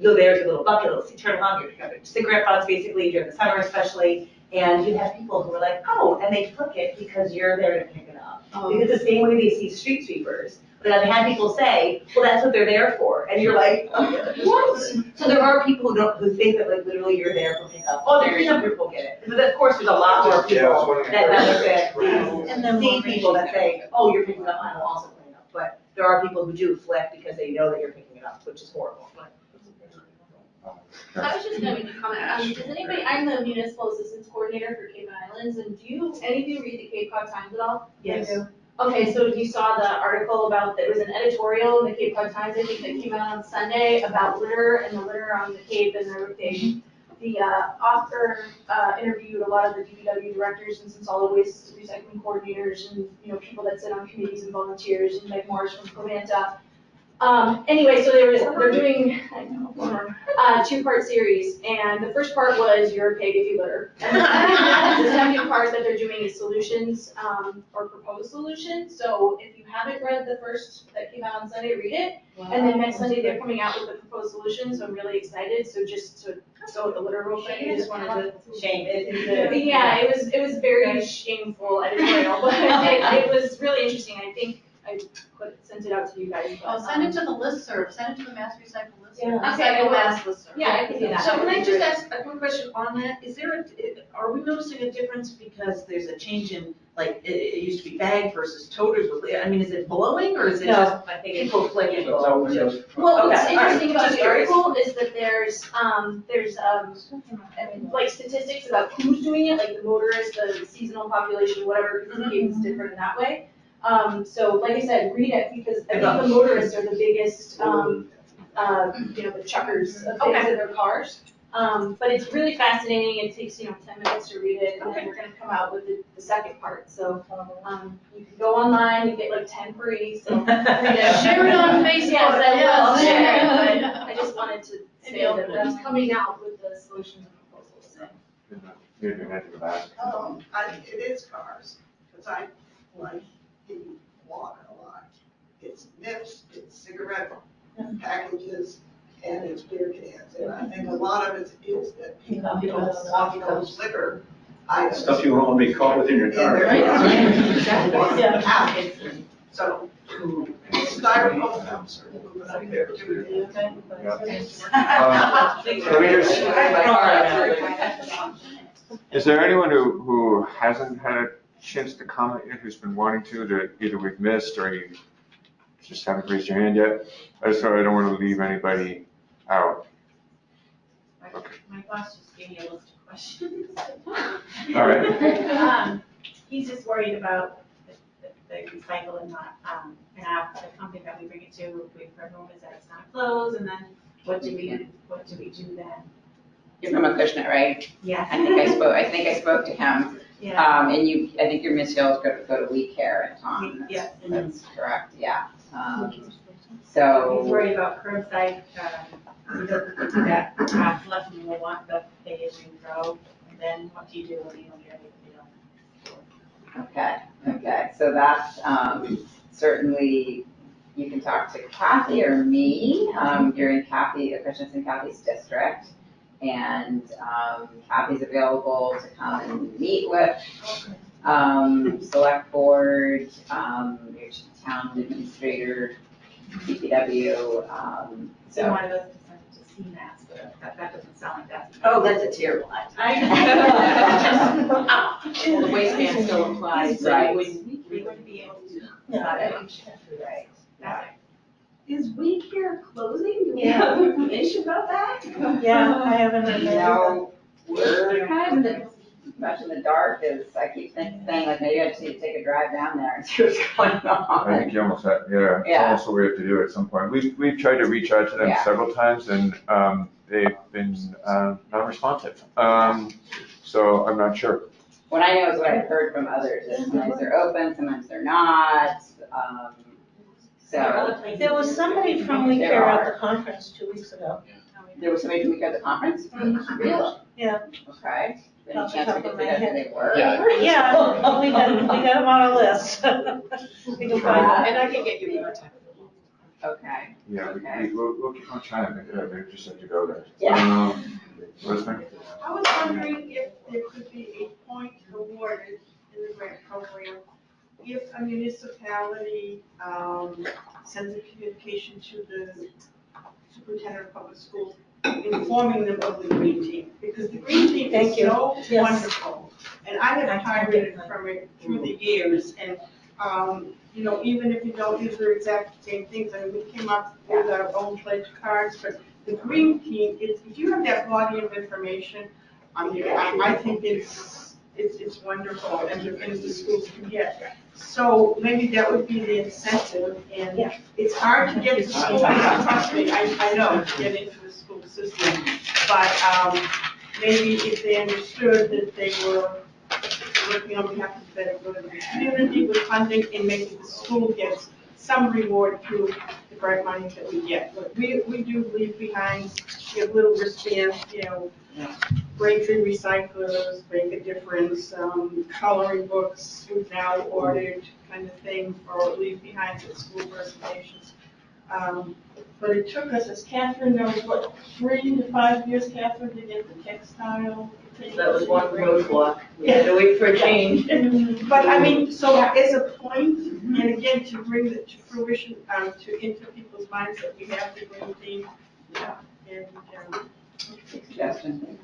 there's a little bucket, turn on, you're picking up cigarette butts basically during the summer especially, and you have people who are like, oh, and they took it because you're there to pick it up. It's the same way they see street sweepers. But I've had people say, well, that's what they're there for. And you're like, what? So there are people who think that like literally you're there for pickup. Oh, they're cleanup people get it. But of course, there's a lot more people that benefit, And then see people that say, oh, you're picking up, I'm also cleaning up. But there are people who do flip because they know that you're picking it up, which is horrible. I was just gonna make a comment. Does anybody, I'm the municipal assistance coordinator for Cape and Islands, and any of you read the Cape Cod Times at all? Yes. I do. Okay, so you saw the article about, it was an editorial in the Cape Cod Times, I think, that came out on Sunday about litter and the litter on the Cape, and the author interviewed a lot of the DPW directors and some solid waste recycling coordinators and, people that sit on committees and volunteers, and Mike Morris from Covanta. Anyway, so they're doing a two-part series, and the first part was you're a pig if you litter. And the second part that they're doing is solutions, or proposed solutions. So if you haven't read the first that came out on Sunday, read it. And then next Sunday, they're coming out with the proposed solutions, so I'm really excited. So just to go with the litter real quick, I just wanted to. Shame. Yeah, it was very shameful editorial, but it was really interesting. I think I sent it out to you guys. Oh, send it to the listserv, send it to the MassRecycle listserv. Yeah. Okay, Okay, Mass listserv. Yeah, I can do that. So can I just ask a quick question on that? Are we noticing a difference because there's a change in, like, it used to be bag versus toters? I mean, is it blowing or is it just people flicking? Well, what's Okay, interesting all right, about just the article is that there's like statistics about who's doing it, like the motorists, the seasonal population, whatever, because the Cape is different in that way. So like I said, read it because I think the motorists are the biggest, the chuckers of things in their cars. But it's really fascinating. It takes, 10 minutes to read it, and then we're gonna come out with the second part. So, you can go online and get like 10 free, so. Share it on Facebook. Yes, I will, Yes. share it, but I just wanted to say that that's coming out with the solutions and proposals, so. It is cars, because I like the water a lot. It's nips, it's cigarette packages, and it's beer cans. And I think a lot of it is that people don't want those litter items. Stuff you won't want to be caught with in your car. So, styrofoam cups are moving up there too. Is there anyone who hasn't had a chance to comment yet, who's been wanting to, that either we've missed or you just haven't raised your hand yet? I don't want to leave anybody out. My boss just gave me a list of questions. All right. He's just worried about the recycle and not, the company that we bring it to, we presume is that it's not closed, and then what do we do then? You're from Acushnet, right? Yes. I think I spoke to him. Yeah. And I think your Miss Hill's go to We Care at Tom. Yes. That's correct, yeah. So. He's worried about curbside, he doesn't do that, left and will want the pay as you go, and then what do you do when you don't get it, Okay, so that's, certainly, you can talk to Kathy or me. You're in Acushnet's in Kathy's district. And Kathy's available to come and meet with select board, your town administrator, DPW. So you wanted us to send it to CMAS, but that doesn't sound like that's. Oh, that's a terrible idea. The waste ban still applies, so Right. we wouldn't be able to do that. Right. That's Is We Care closing? Do we have information about that? Yeah, I haven't heard that. No, we're kind of much in the dark, as I keep saying, like, maybe I just need to take a drive down there and see what's going on. I think you almost have, it's almost what we have to do at some point. We've tried to reach out to them several times, and they've been non-responsive. So I'm not sure. What I know is what I've heard from others, is sometimes they're open, sometimes they're not. So. There was somebody from We Care at the conference 2 weeks ago. There was somebody from We Care at the conference? Really? Yeah. Okay. Any chance we could figure out who they were? Yeah, we got them on a list. We can find them. And I can get you contact. Okay. Yeah, we'll keep on trying. They just have to go there. Yeah. Rosemary? I was wondering if there could be a point awarded in the grant program if a municipality sends a communication to the superintendent of public schools, informing them of the green team, because the green team is so wonderful. And I have pirated from it through the years, and, you know, even if you don't use the exact same things, I mean, we came up with our own pledge cards, but the green team, if you have that body of information, I mean, I think it's wonderful, and the things the schools can get. So maybe that would be the incentive, and it's hard to get to schools, trust me, I know, to get into the school system. But maybe if they understood that they were working on behalf of the better good of the community with funding, and maybe the school gets some reward through the grant money that we get. But we do leave behind, we have little wristbands, you know, Braintree recyclers, make a difference, coloring books we've now ordered, kind of thing, for leave behind at school presentations. But it took us, as Catherine knows, what, 3 to 5 years, Catherine, to get the textile. That was one roadblock. We had to wait for a change. But I mean, so as a point, and again, to bring it to fruition, into people's minds that we have the green theme, and, Suggestion.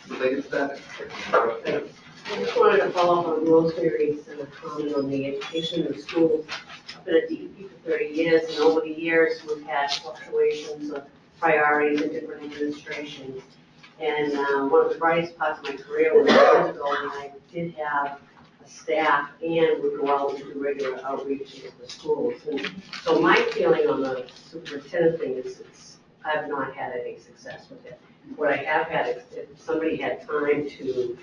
Related to that? I just wanted to follow up on Rosemary's comment on the education in schools. I've been at DEP for 30 years, and over the years, we've had fluctuations of priorities in different administrations. And one of the brightest parts of my career was years ago when I did have a staff and would go out and do regular outreach into the schools. And so my feeling on the superintendent thing is I've not had any success with it. What I have had is if somebody had time to,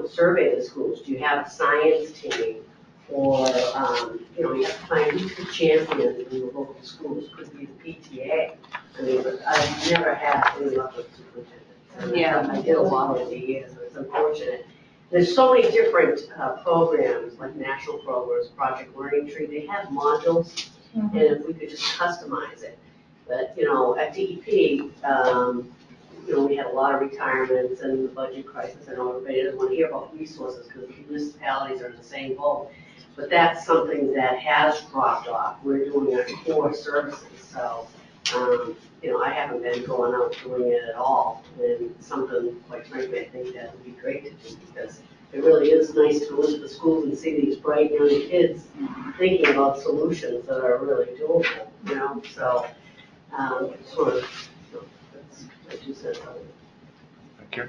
survey the schools. Do you have a science team? Or, you have to find who's the champion in the local schools. Could be the PTA. I mean, but I've never had any luck with superintendents. Yeah. I did a lot over the years, and it's unfortunate. There's so many different programs, like national programs, Project Learning Tree. They have modules, and if we could just customize it. But, at DEP, we had a lot of retirements and the budget crisis, and everybody doesn't want to hear about resources because the municipalities are in the same boat. But that's something that has dropped off. We're doing our core services, so, I haven't been going out doing it at all. And something, quite frankly, I think that would be great to do, because it really is nice to go into the schools and see these bright young kids thinking about solutions that are really doable, so, sort of, that's my 2 cents on it. Thank you.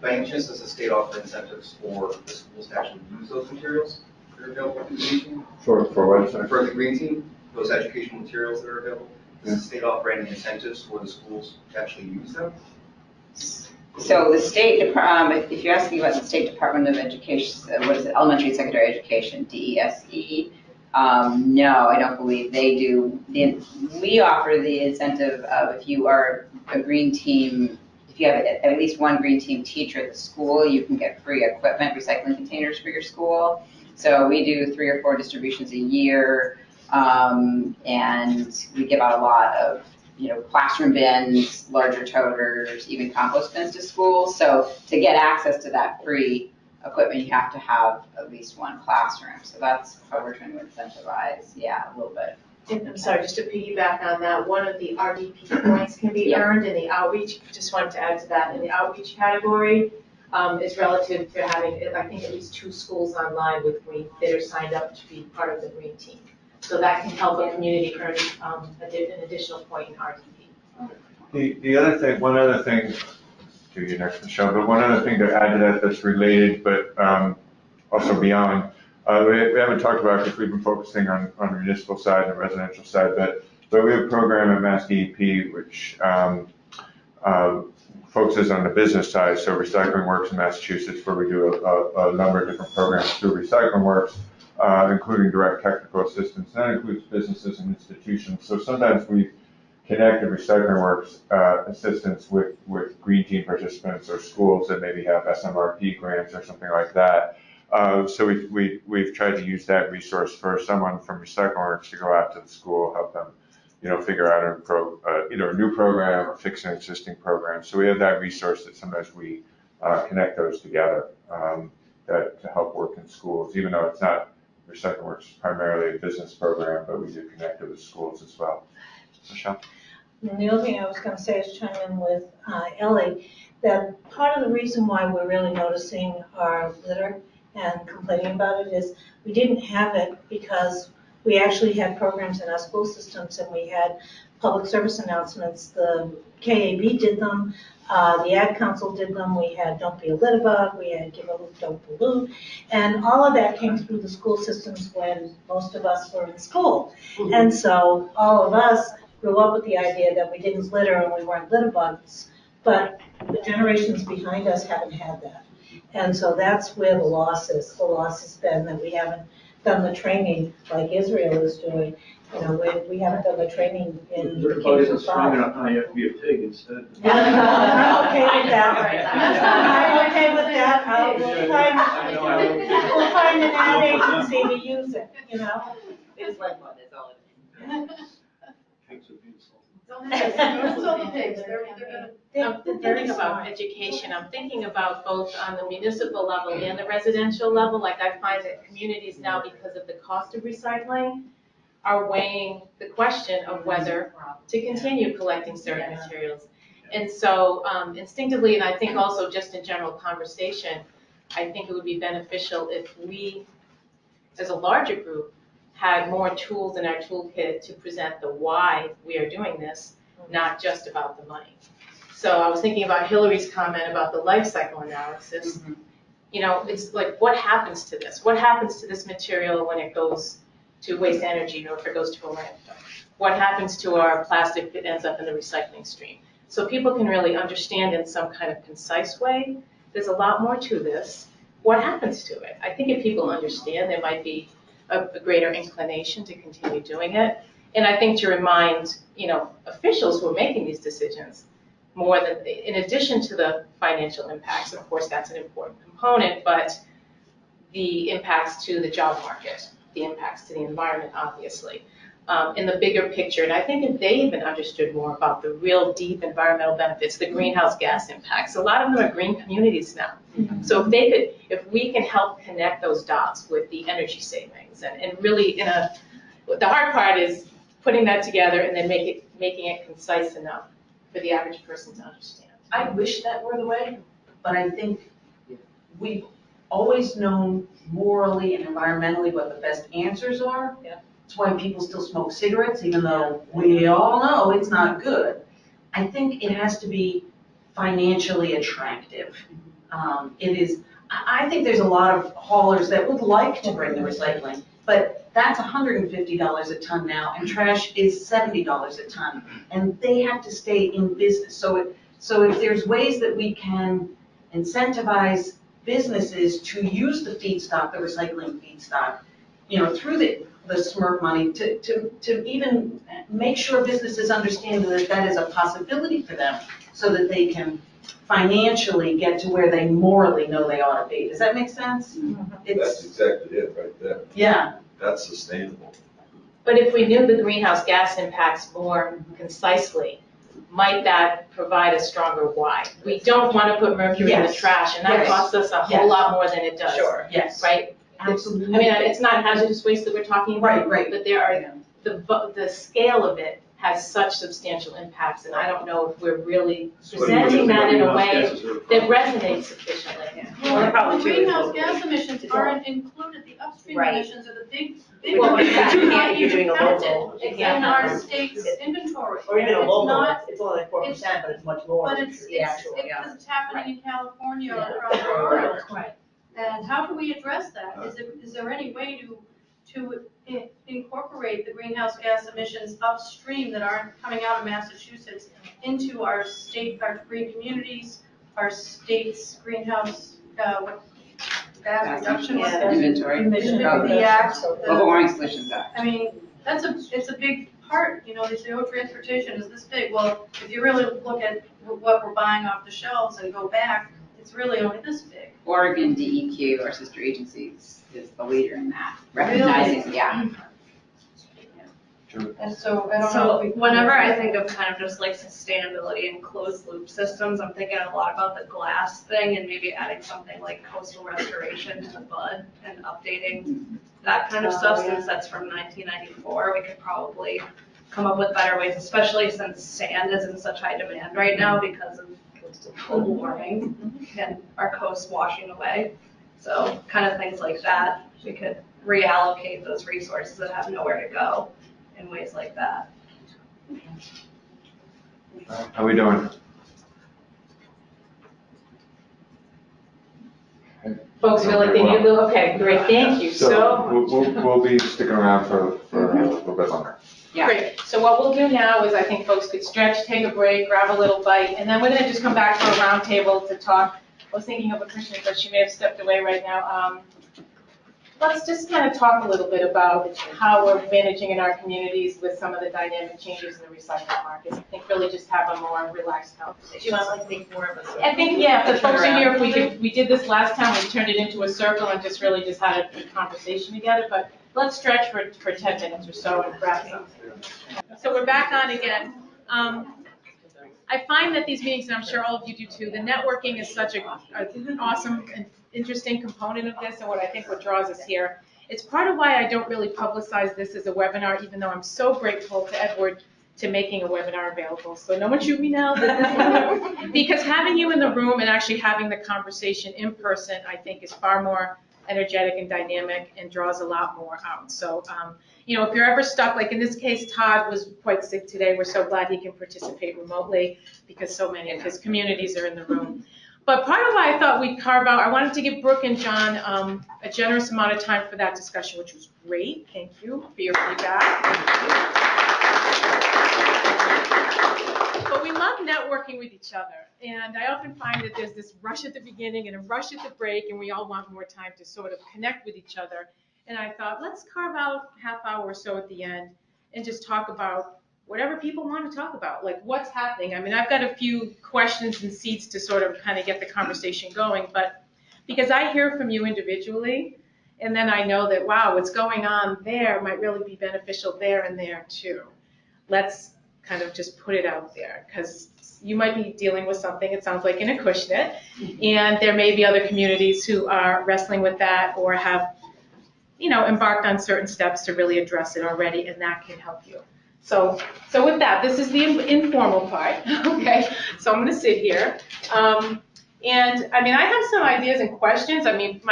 By any chance, does the state offer incentives for the schools to actually use those materials that are available through the green team? For what, sorry? For the green team, those educational materials that are available, does the state offer any incentives for the schools to actually use them? So the state, if you're asking about the State Department of Education, what is it, Elementary and Secondary Education, DESE, no, I don't believe they do. We offer the incentive of if you are a green team, if you have at least one green team teacher at the school, you can get free equipment, recycling containers for your school. So we do 3 or 4 distributions a year, and we give out a lot of, classroom bins, larger toters, even compost bins to schools. So to get access to that free equipment, you have to have at least one classroom. So that's how we're trying to incentivize, a little bit. And I'm sorry, just to piggyback on that, one of the RDP points can be earned in the outreach. Just wanted to add to that, in the outreach category is relative to having, I think, at least 2 schools online with green that are signed up to be part of the green team. So that can help a community earn an additional point in RDP. The other thing, one other thing, to you next, Michelle, but one other thing to add to that that's related, but also beyond, we haven't talked about, because we've been focusing on the municipal side and the residential side, but we have a program at MassDEP which focuses on the business side. So Recycling Works in Massachusetts, where we do a number of different programs through Recycling Works, including direct technical assistance. That includes businesses and institutions. So sometimes we connect the Recycling Works assistance with green team participants or schools that maybe have SMRP grants or something like that. So we've tried to use that resource for someone from Recycling Works to go out to the school, help them, figure out either a new program or fix an existing program. So we have that resource that sometimes we connect those together to help work in schools, even though it's not Recycle Works is primarily a business program, but we do connect it with schools as well. Michelle? And the other thing I was going to say is chime in with Ellie, that part of the reason why we're really noticing our litter and complaining about it is we didn't have it because we actually had programs in our school systems and we had public service announcements. The KAB did them, the Ad Council did them, we had Don't Be a Litter Bug, we had Give a Hoot, Don't Pollute, and all of that came through the school systems when most of us were in school. And so all of us grew up with the idea that we didn't litter and we weren't litter bugs, but the generations behind us haven't had that. And so that's where the loss is. The loss has been that we haven't done the training like Israel is doing. You know, we haven't done the training in Your body isn't strong enough now, you have to be a pig instead. I'm okay with that. I'm okay with that. We'll find an ad agency to use it, you know? It's like one, that's all it is. Pigs would be insulted. It's all the pigs, they're gonna. I'm thinking about education, I'm thinking about both on the municipal level and the residential level. Like I find that communities now, because of the cost of recycling, are weighing the question of whether to continue collecting certain materials. And so instinctively, and I think also just in general conversation, I think it would be beneficial if we, as a larger group, had more tools in our toolkit to present the why we are doing this, not just about the money. So I was thinking about Hillary's comment about the life cycle analysis. You know, it's like, what happens to this? What happens to this material when it goes to waste energy or if it goes to a landfill? What happens to our plastic that ends up in the recycling stream? So people can really understand in some kind of concise way, there's a lot more to this. What happens to it? I think if people understand, there might be a greater inclination to continue doing it. And I think to remind, you know, officials who are making these decisions more than, in addition to the financial impacts, of course, that's an important component, but the impacts to the job market, the impacts to the environment, obviously, in the bigger picture. And I think if they even understood more about the real deep environmental benefits, the greenhouse gas impacts, a lot of them are green communities now. So if they could, if we can help connect those dots with the energy savings and really the hard part is putting that together and then making it concise enough for the average person to understand. I wish that were the way, but I think we've always known morally and environmentally what the best answers are. Yeah. That's why people still smoke cigarettes, even though we all know it's not good. I think it has to be financially attractive. I think there's a lot of haulers that would like to bring the recycling, but that's $150 a ton now, and trash is $70 a ton, and they have to stay in business. So if there's ways that we can incentivize businesses to use the feedstock, the recycling feedstock, you know, through the SEMRC money to even make sure businesses understand that that is a possibility for them so that they can financially get to where they morally know they ought to be. Does that make sense? That's exactly it right there. Yeah. That's sustainable. But if we knew the greenhouse gas impacts more concisely, might that provide a stronger why? We don't want to put mercury in the trash, and that costs us a whole lot more than it does. Sure. Yes. Right? Absolutely. I mean, it's not hazardous waste that we're talking about. Right. But there are, the scale of it has such substantial impacts, and I don't know if we're really presenting that in a way that resonates sufficiently. Well, the greenhouse gas emissions aren't included, the upstream emissions are the big Well, emissions. you can't, you're doing a local. It's in our state's inventory. Or even a It's local, not- it's only like 4%, but it's much more. But it's the actual, because it's happening in California or Yeah. across the world. Right. And how do we address that? Is there any way to incorporate the greenhouse gas emissions upstream that aren't coming out of Massachusetts into our state, our green communities, our state's greenhouse, gas reduction? Inventory. The act. Global Warming Solutions Act. I mean, it's a big part, you know, they say, oh, transportation is this big. Well, if you really look at what we're buying off the shelves and go back, it's really only this big. Oregon DEQ, our sister agencies, is the leader in that, recognizing, yeah. And so, I don't know. So whenever I think of kind of just like sustainability and closed loop systems, I'm thinking a lot about the glass thing and maybe adding something like coastal restoration to the bud and updating that kind of stuff, since that's from 1994, we could probably come up with better ways, especially since sand is in such high demand right now because of global warming and our coast washing away. So kind of things like that, we could reallocate those resources that have nowhere to go in ways like that. How we doing? Folks feel like they need a little, okay, great, thank you. So We'll be sticking around for a little bit longer. Great. So what we'll do now is I think folks could stretch, take a break, grab a little bite, and then we're gonna just come back for a roundtable to talk. I was thinking of a Christian, but she may have stepped away right now. Let's just kind of talk a little bit about how we're managing in our communities with some of the dynamic changes in the recycling markets. I think really just have a more relaxed conversation. Do you want to make more of a? I think, yeah, if the folks are here, if we did this last time, we turned it into a circle and just really just had a conversation together, but let's stretch for 10 minutes or so and wrap up. So we're back on again. I find that these meetings, and I'm sure all of you do too, the networking is such an awesome and interesting component of this, and what I think what draws us here. It's part of why I don't really publicize this as a webinar, even though I'm so grateful to Edward to making a webinar available. So no one shoot me now. Because having you in the room and actually having the conversation in person, I think is far more energetic and dynamic and draws a lot more out. So, you know, if you're ever stuck, like in this case, Todd was quite sick today. We're so glad he can participate remotely because so many of his communities are in the room. But part of why I thought we'd carve out, I wanted to give Brooke and John a generous amount of time for that discussion, which was great. Thank you for your feedback. But we love networking with each other. And I often find that there's this rush at the beginning and a rush at the break, and we all want more time to sort of connect with each other. And I thought, let's carve out a half hour or so at the end and just talk about whatever people want to talk about, like what's happening. I mean, I've got a few questions and seeds to sort of kind of get the conversation going, but because I hear from you individually, and then I know that, wow, what's going on there might really be beneficial there and there too. Let's kind of just put it out there, because you might be dealing with something, it sounds like, in Acushnet, and there may be other communities who are wrestling with that or have, you know, embarked on certain steps to really address it already, and that can help you. So with that, this is the informal part, okay? So I'm going to sit here. And I mean, I have some ideas and questions. I mean,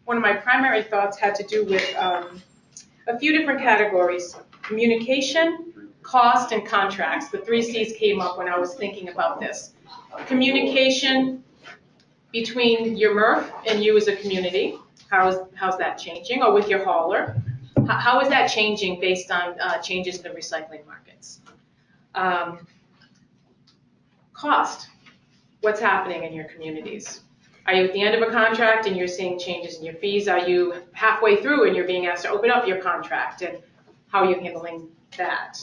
one of my primary thoughts had to do with a few different categories: communication, cost, and contracts. The 3 C's came up when I was thinking about this. Communication between your MRF and you as a community. How's that changing? Or with your hauler? How is that changing based on changes in the recycling markets? Cost. What's happening in your communities? Are you at the end of a contract and you're seeing changes in your fees? Are you halfway through and you're being asked to open up your contract? And how are you handling that?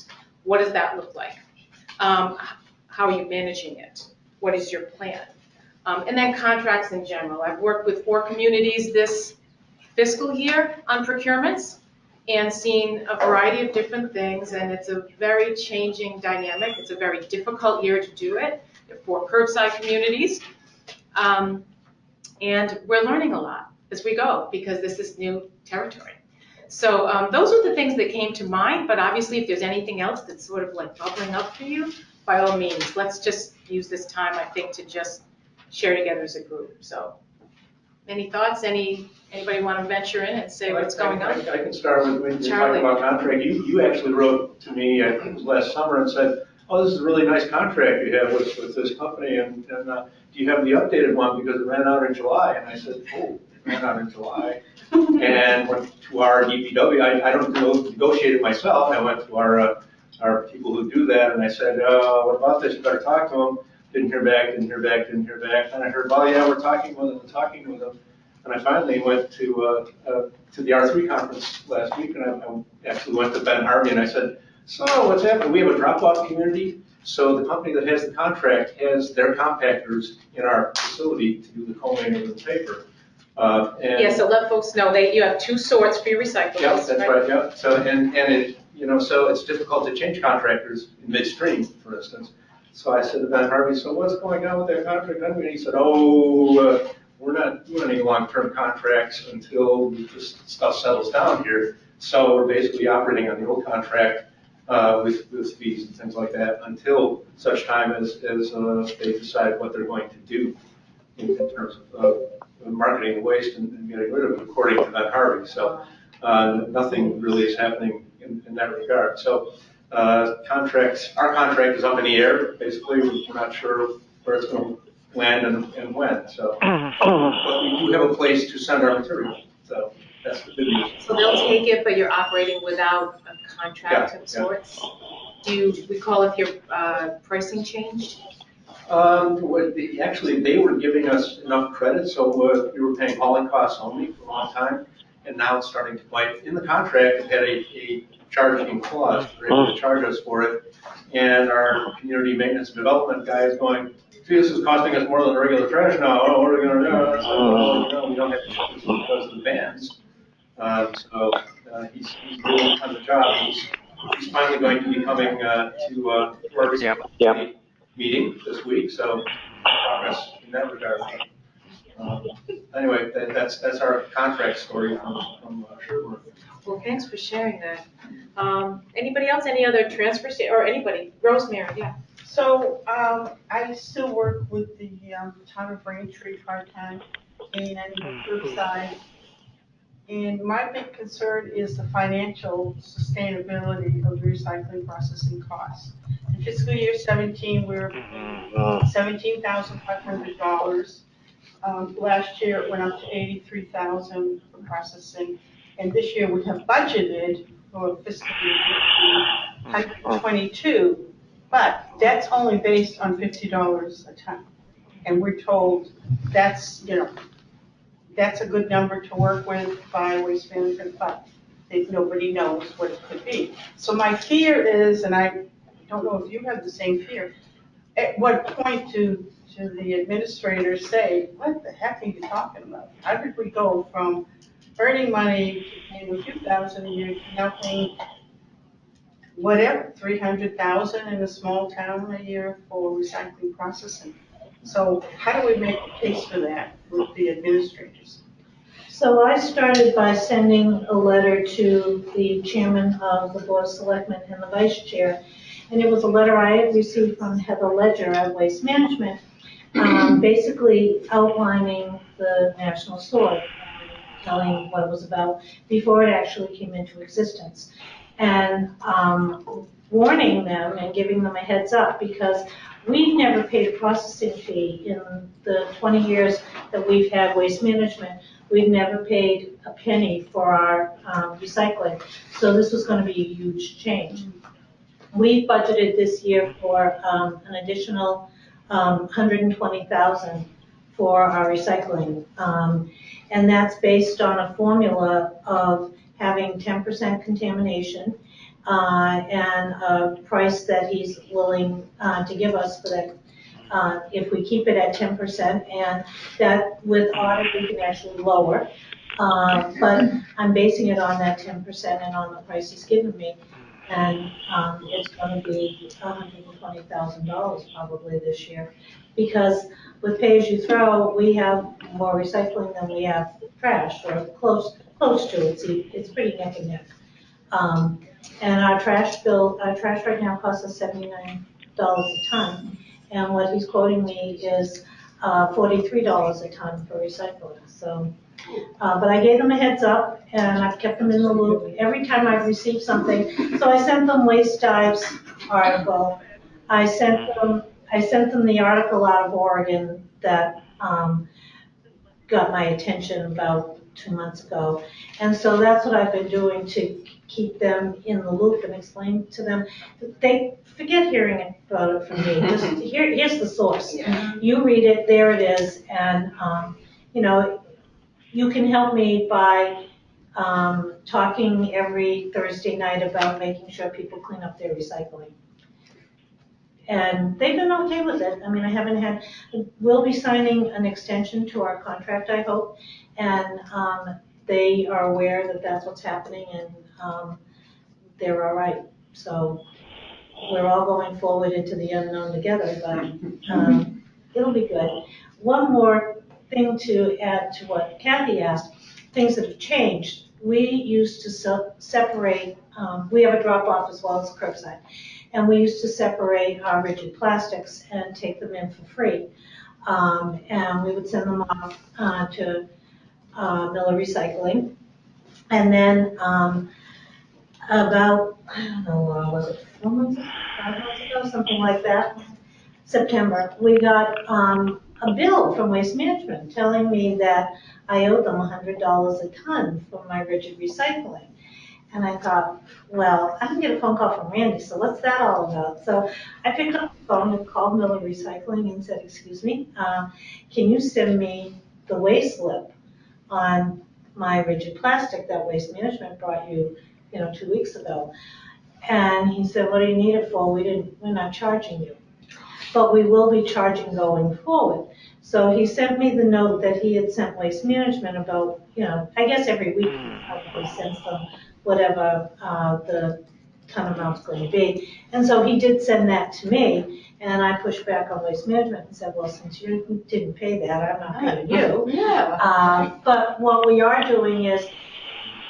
What does that look like? How are you managing it? What is your plan? And then contracts in general. I've worked with 4 communities this fiscal year on procurements and seen a variety of different things, and it's a very changing dynamic. It's a very difficult year to do it. There are 4 curbside communities, and we're learning a lot as we go because this is new territory. So those are the things that came to mind, but obviously if there's anything else that's sort of like bubbling up for you, by all means, let's just use this time, I think, to just share together as a group. So any thoughts? Anybody want to venture in and say what's going on? I can start with when you're talking about contract. You actually wrote to me, I think it was last summer, and said, oh, this is a really nice contract you have with this company, and do you have the updated one because it ran out in July? And I said, oh, it ran out in July. And went to our DPW. I don't negotiate it myself. I went to our people who do that, and I said, what about this? You better talk to them. Didn't hear back. And I heard, oh yeah, we're talking with them. And I finally went to the R3 conference last week, and I actually went to Ben Harvey, and I said, so what's happening? We have a drop-off community, so the company that has the contract has their compactors in our facility to do the combing of the paper. So let folks know that you have 2 sorts for your recyclables. Yeah, that's right. Yeah. So and it, you know, so it's difficult to change contractors in midstream, for instance. So I said to Ben Harvey, so what's going on with that contract? And he said, we're not doing any long-term contracts until this stuff settles down here. So we're basically operating on the old contract with fees and things like that until such time as they decide what they're going to do in terms of marketing the waste and getting rid of it according to that Harvey. So nothing really is happening in that regard. So our contract is up in the air. Basically, we're not sure where it's going to land and when. So, but we do have a place to send our material. So that's the good news. So they'll take it, but you're operating without a contract of sorts? Do you recall if your pricing changed? Actually, they were giving us enough credit, so we were paying hauling costs only for a long time, and now it's starting to bite. In the contract, it had a charging clause. They're able to charge us for it, and our community maintenance development guy is going, gee, this is costing us more than regular trash now. Oh, what are we going to do? It's like, well, no, we don't have to ship this because of the bans. He's really on the job. He's finally going to be coming to our meeting this week, so progress in that regard. Anyway, that's our contract story from Sherwood. Well, thanks for sharing that. Anybody else? Any other transfer or anybody? Rosemary, yeah. So, I still work with the town of Braintree part-time and the curbside. And my big concern is the financial sustainability of the recycling processing costs. In fiscal year 17, we were paying $17,500. Last year it went up to $83,000 for processing. And this year we have budgeted for fiscal year 122, but that's only based on $50 a ton. And we're told that's a good number to work with by Waste Management, but nobody knows what it could be. So my fear is, and I don't know if you have the same fear, at what point do the administrators say, what the heck are you talking about? How did we go from earning money to paying a few thousand a year to now paying whatever, 300,000 in a small town a year for recycling processing? So how do we make a case for that with the administrators? So I started by sending a letter to the chairman of the Board of Selectmen and the vice chair. And it was a letter I had received from Heather Ledger at Waste Management, basically outlining the national story, telling what it was about before it actually came into existence. And warning them and giving them a heads up, because we've never paid a processing fee in the 20 years that we've had Waste Management. We've never paid a penny for our recycling. So this was going to be a huge change. We've budgeted this year for an additional $120,000 for our recycling. And that's based on a formula of having 10% contamination and a price that he's willing to give us for that if we keep it at 10%, and that with audit we can actually lower. But I'm basing it on that 10% and on the price he's given me. And it's going to be $120,000 probably this year, because with pay-as-you-throw, we have more recycling than we have trash, or close to it. It's pretty neck and neck. And our trash right now costs us $79 a ton, and what he's quoting me is $43 a ton for recycling. So. But I gave them a heads up, and I've kept them in the loop every time I've received something. So I sent them Waste Dive's article. I sent them the article out of Oregon that got my attention about 2 months ago. And so that's what I've been doing to keep them in the loop and explain to them. They forget hearing about it from me. Just here's the source. Yeah. You read it, there it is, and you can help me by talking every Thursday night about making sure people clean up their recycling. And they've been okay with it. I mean, we'll be signing an extension to our contract, I hope, and they are aware that that's what's happening, and they're all right. So we're all going forward into the unknown together, but it'll be good. One more thing to add to what Kathy asked, things that have changed. We used to separate, we have a drop-off as well as curbside, and we used to separate our rigid plastics and take them in for free. And we would send them off to Miller Recycling. And then about, I don't know, was it 4 months ago, 5 months ago, something like that, September, we got a bill from Waste Management telling me that I owed them $100 a ton for my rigid recycling. And I thought, well, I can get a phone call from Randy, so what's that all about? So I picked up the phone and called Miller Recycling and said, excuse me, can you send me the waste slip on my rigid plastic that Waste Management brought you, 2 weeks ago? And he said, what do you need it for? We're not charging you, but we will be charging going forward. So he sent me the note that he had sent Waste Management about, I guess every week he probably sends them whatever the ton amount's going to be. And so he did send that to me, and I pushed back on Waste Management and said, well, since you didn't pay that, I'm not paying you. Yeah. But what we are doing is,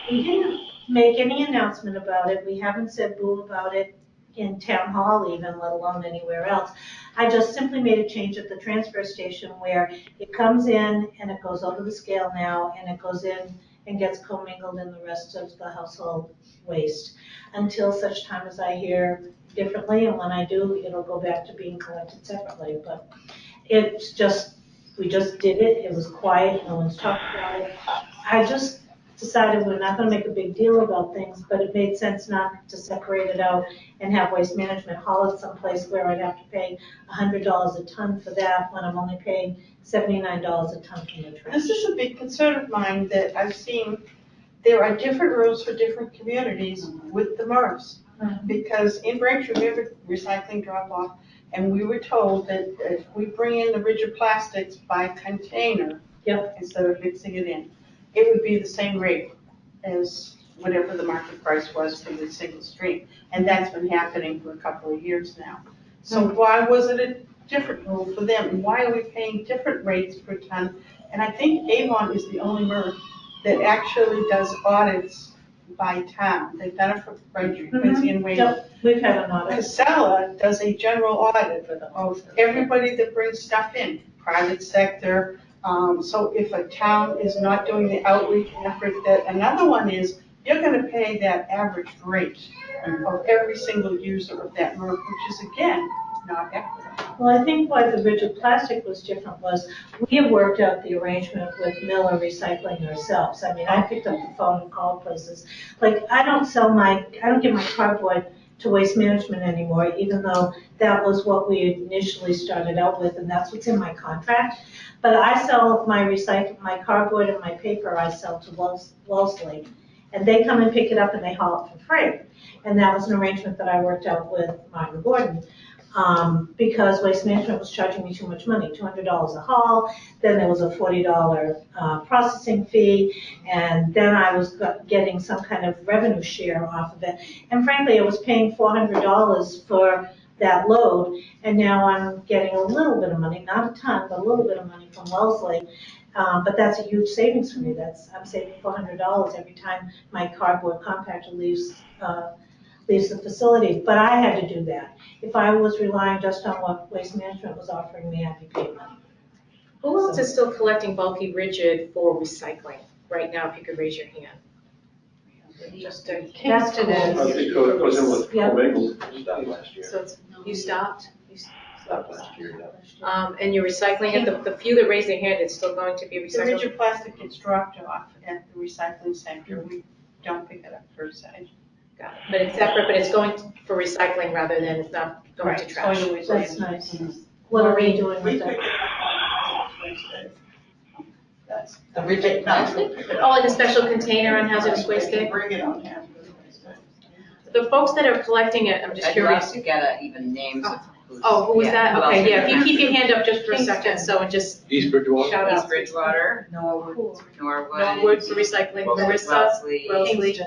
we didn't make any announcement about it. We haven't said boo about it in town hall even, let alone anywhere else. I just simply made a change at the transfer station where it comes in and it goes over the scale now, and it goes in and gets commingled in the rest of the household waste until such time as I hear differently, and when I do, it'll go back to being collected separately. But it's just, we just did it. It was quiet. No one's talked about it. I just decided we're not going to make a big deal about things, but it made sense not to separate it out and have Waste Management haul it someplace where I'd have to pay $100 a ton for that when I'm only paying $79 a ton from the trash. This is a big concern of mine that I've seen. There are different rules for different communities with the MRFs. Because in Braintree, we have a recycling drop-off, and we were told that if we bring in the rigid plastics by container, instead of mixing it in, it would be the same rate as whatever the market price was for the single stream. And that's been happening for a couple of years now. So why was it a different rule for them? And why are we paying different rates per ton? And I think Avon is the only MRF that actually does audits by town. They've done it for Braintree, Quincy, and Wayne. Yep, we've had an audit. Casella does a general audit of everybody that brings stuff in, private sector. So if a town is not doing the outreach effort, that another one is, you're gonna pay that average rate of every single user of that MRF, which is again, not equitable. Well, I think why the rigid plastic was different was we have worked out the arrangement with Miller Recycling ourselves. I mean, I picked up the phone and called places. Like, I don't give my cardboard to Waste Management anymore, even though that was what we initially started out with, and that's what's in my contract. But I sell my cardboard and my paper, I sell to Wellesley, and they come and pick it up and they haul it for free. And that was an arrangement that I worked out with Martin Gordon. Because Waste Management was charging me too much money, $200 a haul, then there was a $40 processing fee, and then I was getting some kind of revenue share off of it. And frankly, I was paying $400 for that load, and now I'm getting a little bit of money, not a ton, but a little bit of money from Wellesley. But that's a huge savings for me. I'm saving $400 every time my cardboard compactor leaves the facility, but I had to do that. If I was relying just on what Waste Management was offering me, I'd be paying money. Who else is still collecting bulky rigid for recycling right now, if you could raise your hand? Just to Kingston is. I think it was in with commingled stuff last year. So you stopped? You stopped last year, and you're recycling it, the few that raise their hand, it's still going to be The recycled? rigid plastic gets dropped off at the recycling center. We don't pick it up curbside. Got it. But it's separate, but it's going for recycling rather than it's not going to trash. That's nice. What are we doing with that? That's the rigid plastic? Oh, in a special container on hazardous waste day? Bring it on hazardous waste day. The folks that are collecting it, I'm just curious. I'd love to get even names of who's. Oh, who was that? who else Okay, is yeah, if you doing keep your hand up just for a second, so and just East Bridgewater. shout that. out. East Bridgewater, Norwood Norwood. for recycling, Wellesley, Marissa, Wellesley.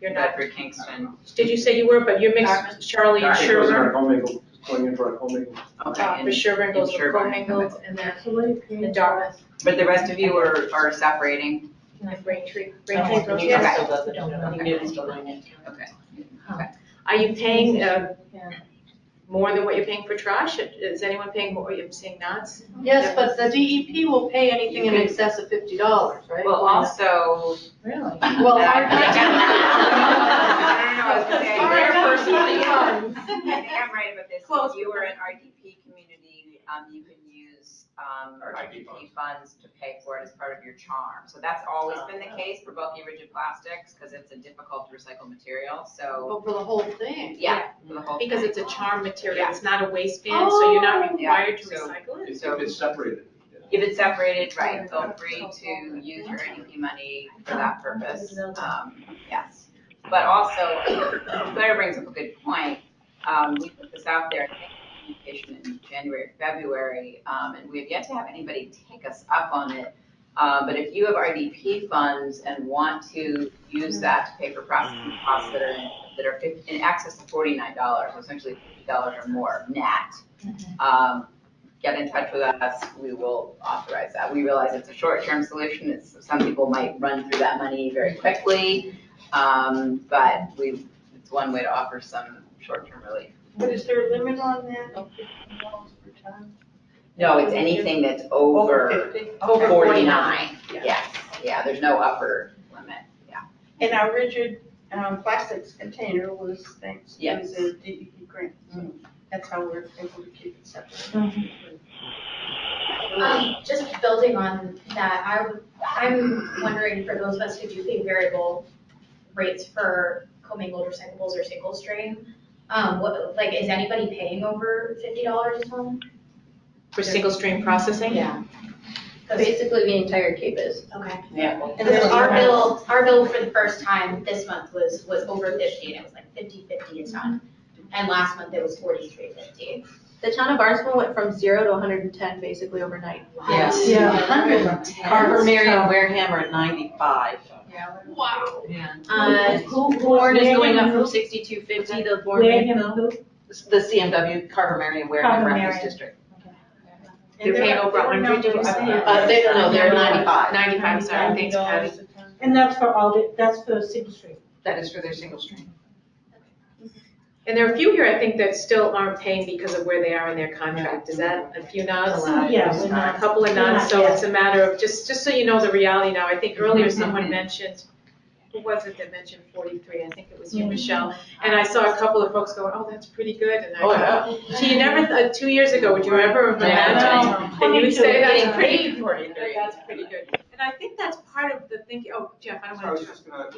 You're not. Bedford, Kingston. Did you say you were, but you're mixed, Charlie and It was in our Sherwood? commingled going into our homing. For Sherburne goes with commingled and then in Dartmouth. But the rest of you are separating? And Braintree. Okay. Braintree Okay. Okay. Are you paying more than what you're paying for trash? Is anyone paying more? I'm saying nods. Yes, but the DEP will pay anything in excess of $50, right? Well, also. Really? Well, our. Their personal funds. I think I'm right about this. If you were an RDP community, you can use RDP funds to pay for it as part of your charm. So that's always been the case for bulky rigid plastics because it's a difficult to recycle material. So. Oh, for the whole thing? Yeah, for the whole thing. Because it's a charm material, it's not a waistband, so you're not required to So- recycle it. If it's separated. If it's separated, right, feel free to use your RDP money for that purpose. Yes. But also, Claire brings up a good point. We put this out there, I think, communication in January, February, and we have yet to have anybody take us up on it. But if you have RDP funds and want to use that to pay for processing costs that are in excess of $49, essentially $50 or more net, get in touch with us. We will authorize that. We realize it's a short-term solution. Some people might run through that money very quickly, but it's one way to offer some short-term relief. But is there a limit on that of $15 per ton? No, it's anything that's over 49. Yes, yeah, there's no upper limit, yeah. And our rigid plastics container was thanks to Yes. the DEP grant. So that's how we're able to keep it separate. Just building on that, I'm wondering for those of us who do pay variable rates for commingled recyclables or single stream, is anybody paying over $50 a ton? For single stream processing? Yeah. Basically, the entire Cape is. Okay. Yeah. Because our bill for the first time this month was over 50, and it was like 50.50 a ton. And last month it was 43.50. The town of Barnstable went from 0 to 110 basically overnight. Yes. Yeah. 110. Carver, Mary, and Wareham are at 95. Wow. Yeah. Bourne is going up from 62.50, the Bourne. The CMW, Carver, Mary, and Wareham Carver, Reference Mary. District. They're paying over 100, did you say? They're 95. 95, sorry, thanks Patty. And that's for that's for single stream. That is for their single stream. And there are a few here, I think, that still aren't paying because of where they are in their contract. Is that a few nods? Yeah, A couple of nods, so it's a matter of, just so you know the reality now, I think earlier someone mentioned, who was it that mentioned 43? I think it was you, Michelle. And I saw a couple of folks going, oh, that's pretty good. And I thought, gee, you never, 2 years ago, would you ever have imagined that you would say that's pretty good? And I think that's part of the thinking, oh, Jeff, I don't So I want was to. just gonna,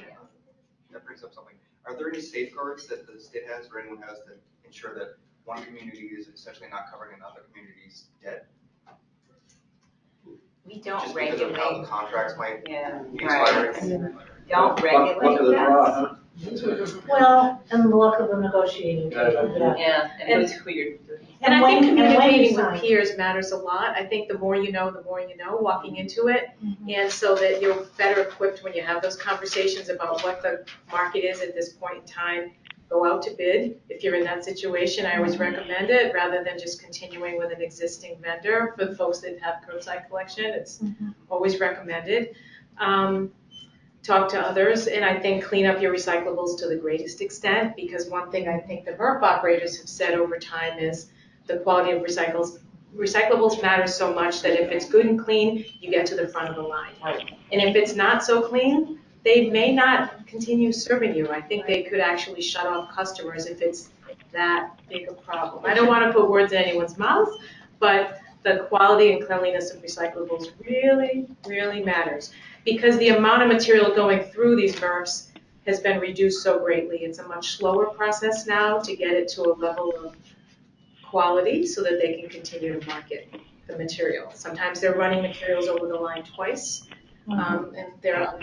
that brings up something. Are there any safeguards that the state has or anyone has that ensure that one community is essentially not covering another community's debt? We don't Just because of how regulate. the contracts might Yeah, be right. expiring? Don't regulate that. Well, and the luck of the negotiating table, yeah. Yeah, and that's who you're. And I And think when you communicating sign. with peers matters a lot. I think the more you know, walking into it. And so that you're better equipped when you have those conversations about what the market is at this point in time. Go out to bid. If you're in that situation, I always recommend it rather than just continuing with an existing vendor. For the folks that have curbside collection, it's always recommended. Talk to others, and I think clean up your recyclables to the greatest extent, because one thing I think the MRF operators have said over time is the quality of recyclables matters so much that if it's good and clean, you get to the front of the line. And if it's not so clean, they may not continue serving you. I think they could actually shut off customers if it's that big a problem. I don't want to put words in anyone's mouth, but the quality and cleanliness of recyclables really, really matters. Because the amount of material going through these MRFs has been reduced so greatly. It's a much slower process now to get it to a level of quality so that they can continue to market the material. Sometimes they're running materials over the line twice, and they're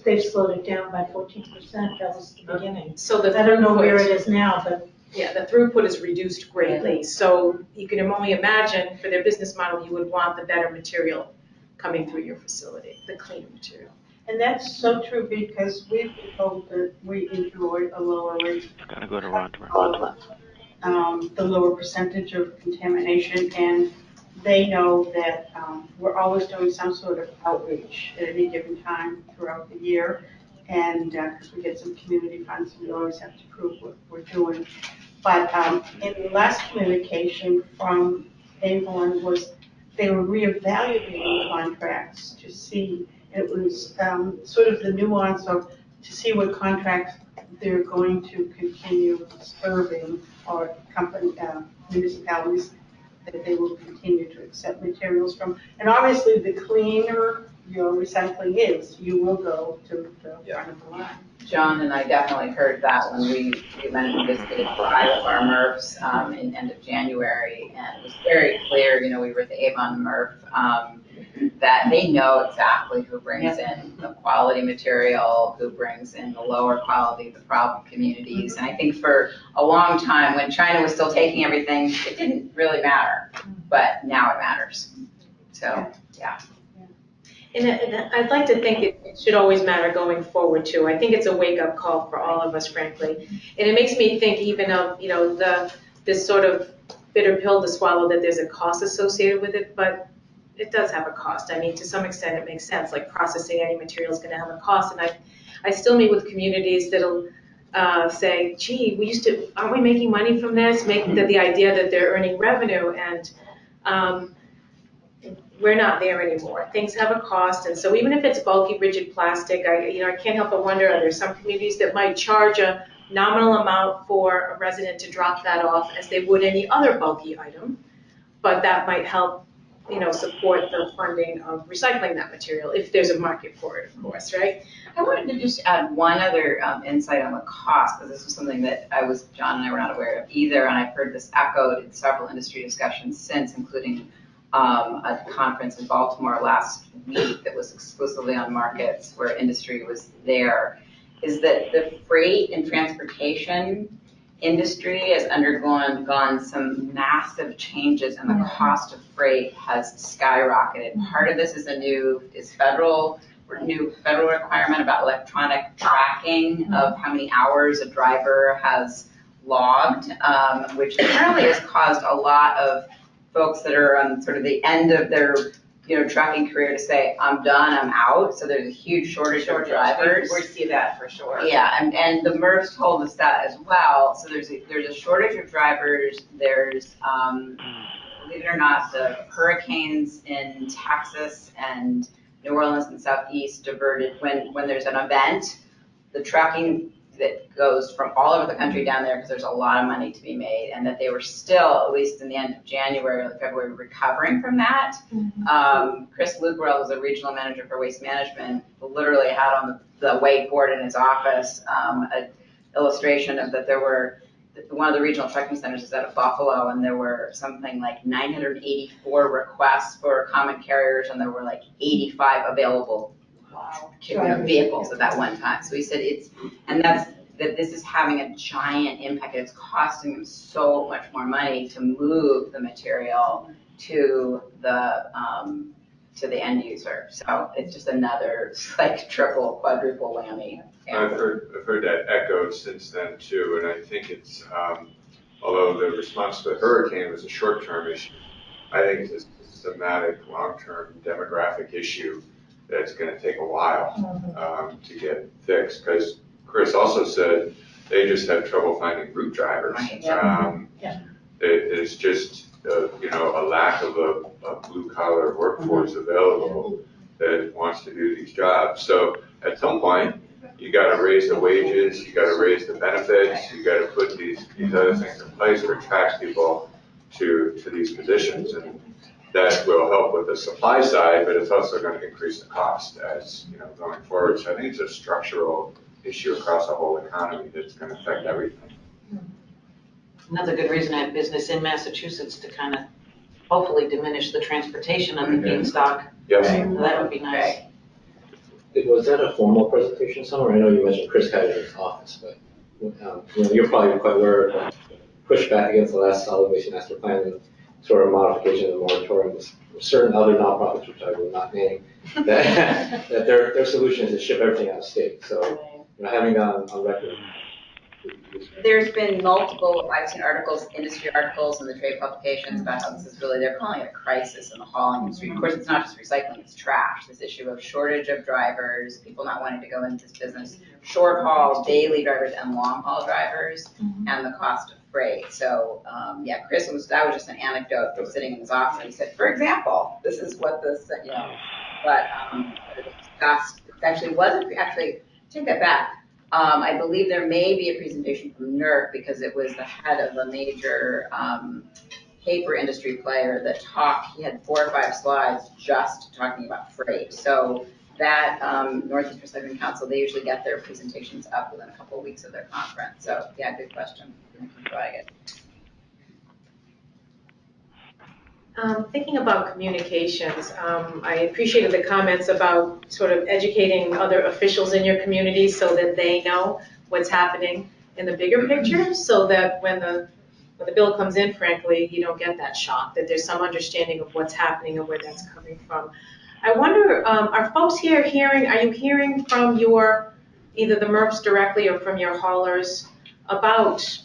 They've slowed it down by 14%, that was the beginning. So the I don't know where throughput- it is now, but. Yeah, the throughput is reduced greatly. So you can only imagine for their business model, you would want the better material coming through your facility, the clean material. And that's so true because we've been told that we enjoy a lower rate. Gotta go to Wrentham. the lower percentage of contamination, and they know that we're always doing some sort of outreach at any given time throughout the year. And because we get some community funds, we always have to prove what we're doing. But in the last communication from Avon was they were reevaluating contracts to see, it was sort of the nuance of to see what contracts they're going to continue serving or company, municipalities that they will continue to accept materials from. And obviously, the cleaner your recycling is, you will go to the front of the line. John and I definitely heard that when we went and visited 5 of our MRFs in end of January, and it was very clear, you know, we were at the Avon MRF, that they know exactly who brings in the quality material, who brings in the lower quality, the problem communities. And I think for a long time, when China was still taking everything, it didn't really matter, but now it matters. So, yeah. And I'd like to think it should always matter going forward too. I think it's a wake-up call for all of us, frankly. And it makes me think even of, you know, this sort of bitter pill to swallow that there's a cost associated with it, but it does have a cost. I mean, to some extent it makes sense, like processing any material is gonna have a cost. And I still meet with communities that'll say, gee, aren't we making money from this? Making the idea that they're earning revenue, and we're not there anymore. Things have a cost, and so even if it's bulky, rigid plastic, I can't help but wonder, are there some communities that might charge a nominal amount for a resident to drop that off as they would any other bulky item, but that might help, you know, support the funding of recycling that material, if there's a market for it, of course, right? I wanted to just add one other insight on the cost, because this was something that John and I were not aware of either, and I've heard this echoed in several industry discussions since, including a conference in Baltimore last week that was exclusively on markets where industry was there, is that the freight and transportation industry has undergone some massive changes, and the cost of freight has skyrocketed. Part of this is a new federal requirement about electronic tracking of how many hours a driver has logged, which apparently has caused a lot of folks that are on sort of the end of their, you know, trucking career to say, I'm done, I'm out. So there's a huge shortage of drivers. We see that for sure. Yeah, and the MRFs told us that as well. So there's a shortage of drivers. There's, believe it or not, the hurricanes in Texas and New Orleans and Southeast diverted, when there's an event, the trucking that goes from all over the country down there, because there's a lot of money to be made, and that they were still, at least in the end of January or February, recovering from that. Chris Lugrell was a regional manager for waste management, literally had on the whiteboard in his office an illustration of that there were, one of the regional trucking centers is out of Buffalo, and there were something like 984 requests for common carriers, and there were like 85 available vehicles at that one time. So he said that this is having a giant impact. It's costing them so much more money to move the material to the end user. So it's just another like triple, quadruple whammy. I've heard that echoed since then too, and I think it's although the response to the hurricane was a short-term issue, I think it's a systematic, long-term demographic issue that's going to take a while to get fixed. Because Chris also said they just have trouble finding route drivers. It's just a lack of a blue-collar workforce available that wants to do these jobs. So at some point, you got to raise the wages, you got to raise the benefits, you got to put these other things in place to attract people to these positions, and that will help with the supply side, but it's also going to increase the cost as going forward. So I think it's a structural issue across the whole economy that's going to affect everything. Another good reason to have business in Massachusetts to kind of hopefully diminish the transportation of the beanstalk. Yes. So that would be nice. Was that a formal presentation somewhere? I know you mentioned Chris had it in his office, but you're probably quite aware of the pushback against the last solid waste master plan and sort of modification of the moratorium. There's certain other nonprofits, which I will not name, that their solution is to ship everything out of state. So having gone on record There's been multiple, I've seen articles, industry articles in the trade publications about how this is really, they're calling it a crisis in the hauling industry. Of course, it's not just recycling, it's trash. This issue of shortage of drivers, people not wanting to go into this business, short haul, daily drivers and long haul drivers, and the cost of freight. So, yeah, Chris, that was just an anecdote from sitting in his office. He said, for example, this is what this, but it was discussed. It actually wasn't, take that back. I believe there may be a presentation from NERC because it was the head of a major paper industry player that talked. He had 4 or 5 slides just talking about freight. So that Northeast Recycling Council, they usually get their presentations up within a couple of weeks of their conference. So yeah, good question. Thinking about communications, I appreciated the comments about sort of educating other officials in your community so that they know what's happening in the bigger picture, so that when the bill comes in, frankly, you don't get that shock, that there's some understanding of what's happening and where that's coming from. I wonder, are folks here are you hearing from either the MRFs directly or from your haulers about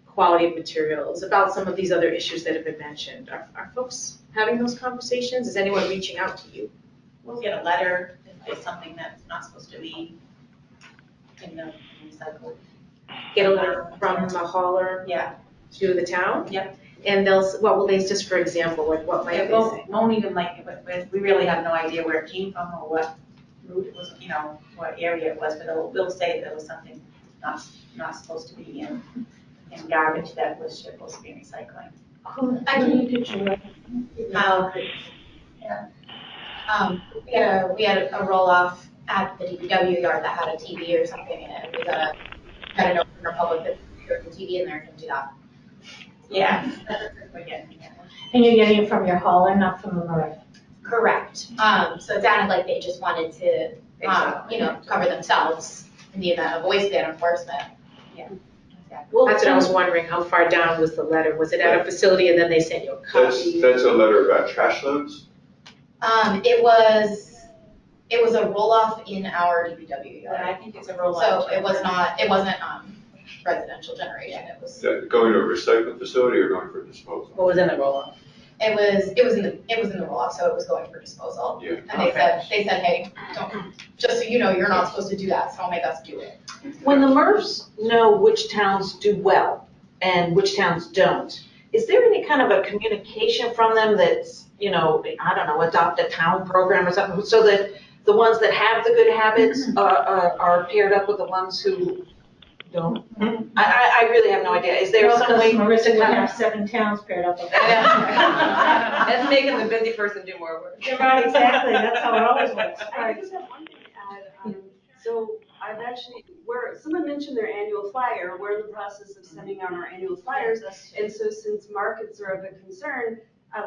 quality of materials, about some of these other issues that have been mentioned? Are folks having those conversations? Is anyone reaching out to you? We'll get a letter if there's something that's not supposed to be in the recycle. Get a letter from the hauler to the town? Yep. And what will they, just for example, what might they say? Won't even we really have no idea where it came from or what route it was, what area it was, but we'll say there was something not supposed to be in garbage that was supposed to be in recycling. I can you picture it. We had a roll-off at the DPW yard that had a TV or something in it. We got a note from the public that there's a TV in there, don't do that. Yeah. And you're getting it from your hauler, not from the MRF? Correct. So it sounded like they just wanted to, cover themselves in the event of a waste ban enforcement. Yeah. Well, that's what I was wondering, how far down was the letter? Was it at a facility and then they sent you a copy? That's a letter about trash loads? It was a roll-off in our DPW yard. I think it's a roll-off. So it wasn't residential generation. It was. Is that going to a recycling facility or going for disposal? What was in the roll-off? It was in the roll-off, so it was going for disposal. Yeah. And they said, hey, just so you know, you're not supposed to do that, so don't make us do it. When the MRFs know which towns do well and which towns don't, is there any kind of a communication from them that's, adopt a town program or something, so that the ones that have the good habits are paired up with the ones who don't? I really have no idea. Is there some way Marissa to would kind have of? 7 towns paired up. That's making the busy person do more work. Right, exactly, that's how it always works. I just have one thing to add. So I've actually, someone mentioned their annual flyer. We're in the process of sending out our annual flyers. And so since markets are of a concern,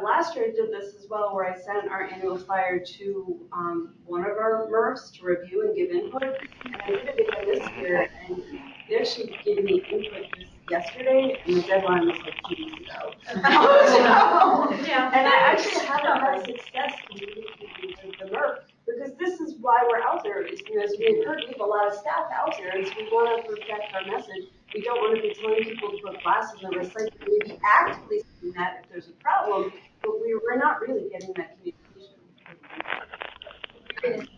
last year I did this as well, where I sent our annual flyer to one of our MRFs to review and give input. And I did it again this year, and they actually gave me input just yesterday, and the deadline was like 2 weeks ago. And I actually haven't had success communicating with the MRF, because this is why we're out there, is because we encourage a lot of staff out there, and so we want to protect our message. We don't want to be telling people to put glasses in recycling, maybe actively saying that if there's a problem, but we're not really getting that communication.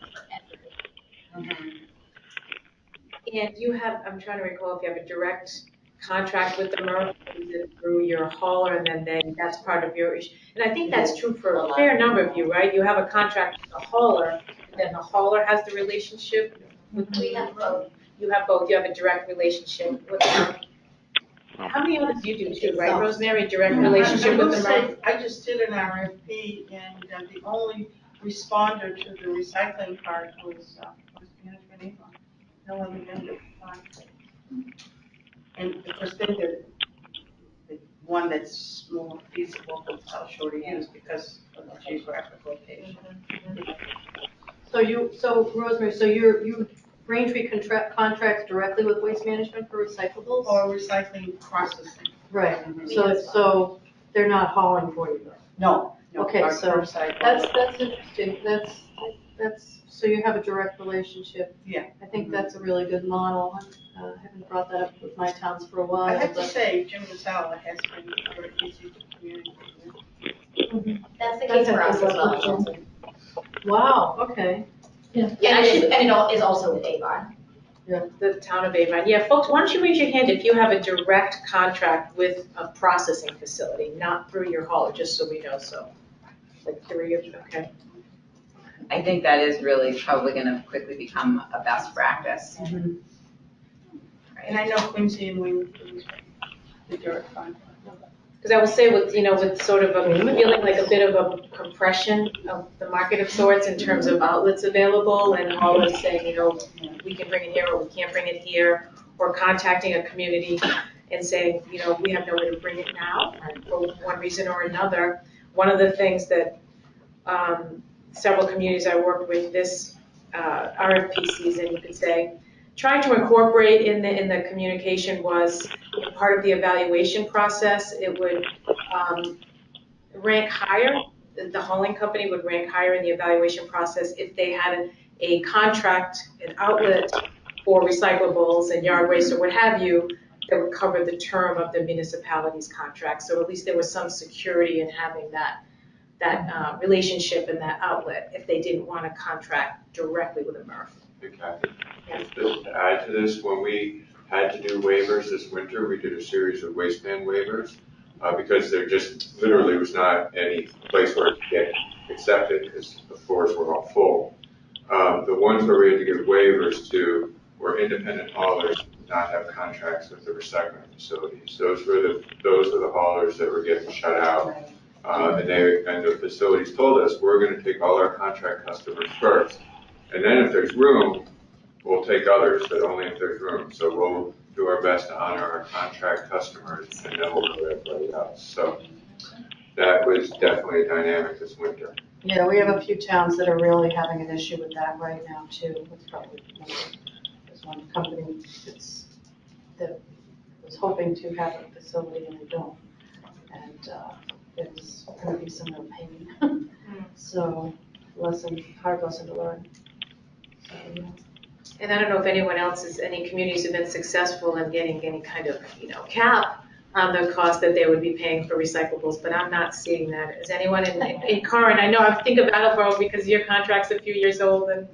And you have, I'm trying to recall if you have a direct contract with the MRF, or is it through your hauler, and then that's part of your issue? And I think that's true for a fair number of you, right? You have a contract with the hauler, and then the hauler has the relationship with the We have both. You have both. You have a direct relationship with them. How many others you do too, right, Rosemary? Direct relationship with the MRF? I just did an RFP, and the only responder to the recycling part was Management Avon. No other vendor responded. And of course, then the one that's more feasible for South Shore to use because of the geographic location. So Rosemary, you Braintree contracts directly with Waste Management for recyclables? Or recycling processing. Right, so they're not hauling for you though? No. Okay, so that's interesting. So you have a direct relationship. Yeah. I think that's a really good model. I haven't brought that up with my towns for a while. I have to but- say, Jim Gonzalez has been very easy to communicate with. That's the case for us as well. Wow, okay. Yeah, and it is also with Avon. The town of Avon. Yeah, folks, why don't you raise your hand if you have a direct contract with a processing facility, not through your hauler, just so we know, so. Like through okay. I think that is really probably gonna quickly become a best practice. And I know Quincy and Wing, the direct contract. Because I will say with sort of a feeling like a bit of a compression of the market of sorts in terms of outlets available and haulers saying, we can bring it here or we can't bring it here, or contacting a community and saying, we have nowhere to bring it now for one reason or another. One of the things that several communities I worked with this RFP season, you could say, trying to incorporate in the communication was part of the evaluation process. It would rank higher. The hauling company would rank higher in the evaluation process if they had a contract, an outlet for recyclables and yard waste or what have you that would cover the term of the municipality's contract. So at least there was some security in having that relationship and that outlet if they didn't want to contract directly with a MRF. Hey, Kathy, just to add to this, when we had to do waivers this winter, we did a series of wasteman waivers because there just literally was not any place where it could get accepted because the floors were all full. The ones where we had to give waivers to were independent haulers who did not have contracts with the recycling facilities. Those were the haulers that were getting shut out. And the facilities told us, we're going to take all our contract customers first. And then if there's room, we'll take others, but only if there's room. So we'll do our best to honor our contract customers, and then we'll go to everybody else. So that was definitely a dynamic this winter. Yeah, we have a few towns that are really having an issue with that right now too. It's probably, there's one company that was hoping to have a facility and they don't. And it's going to be some real pain. So hard lesson to learn. So, yeah. And I don't know if anyone else any communities have been successful in getting any kind of, cap on the cost that they would be paying for recyclables, but I'm not seeing that. Is anyone in Corin? I know I think of Attleboro because your contract's a few years old and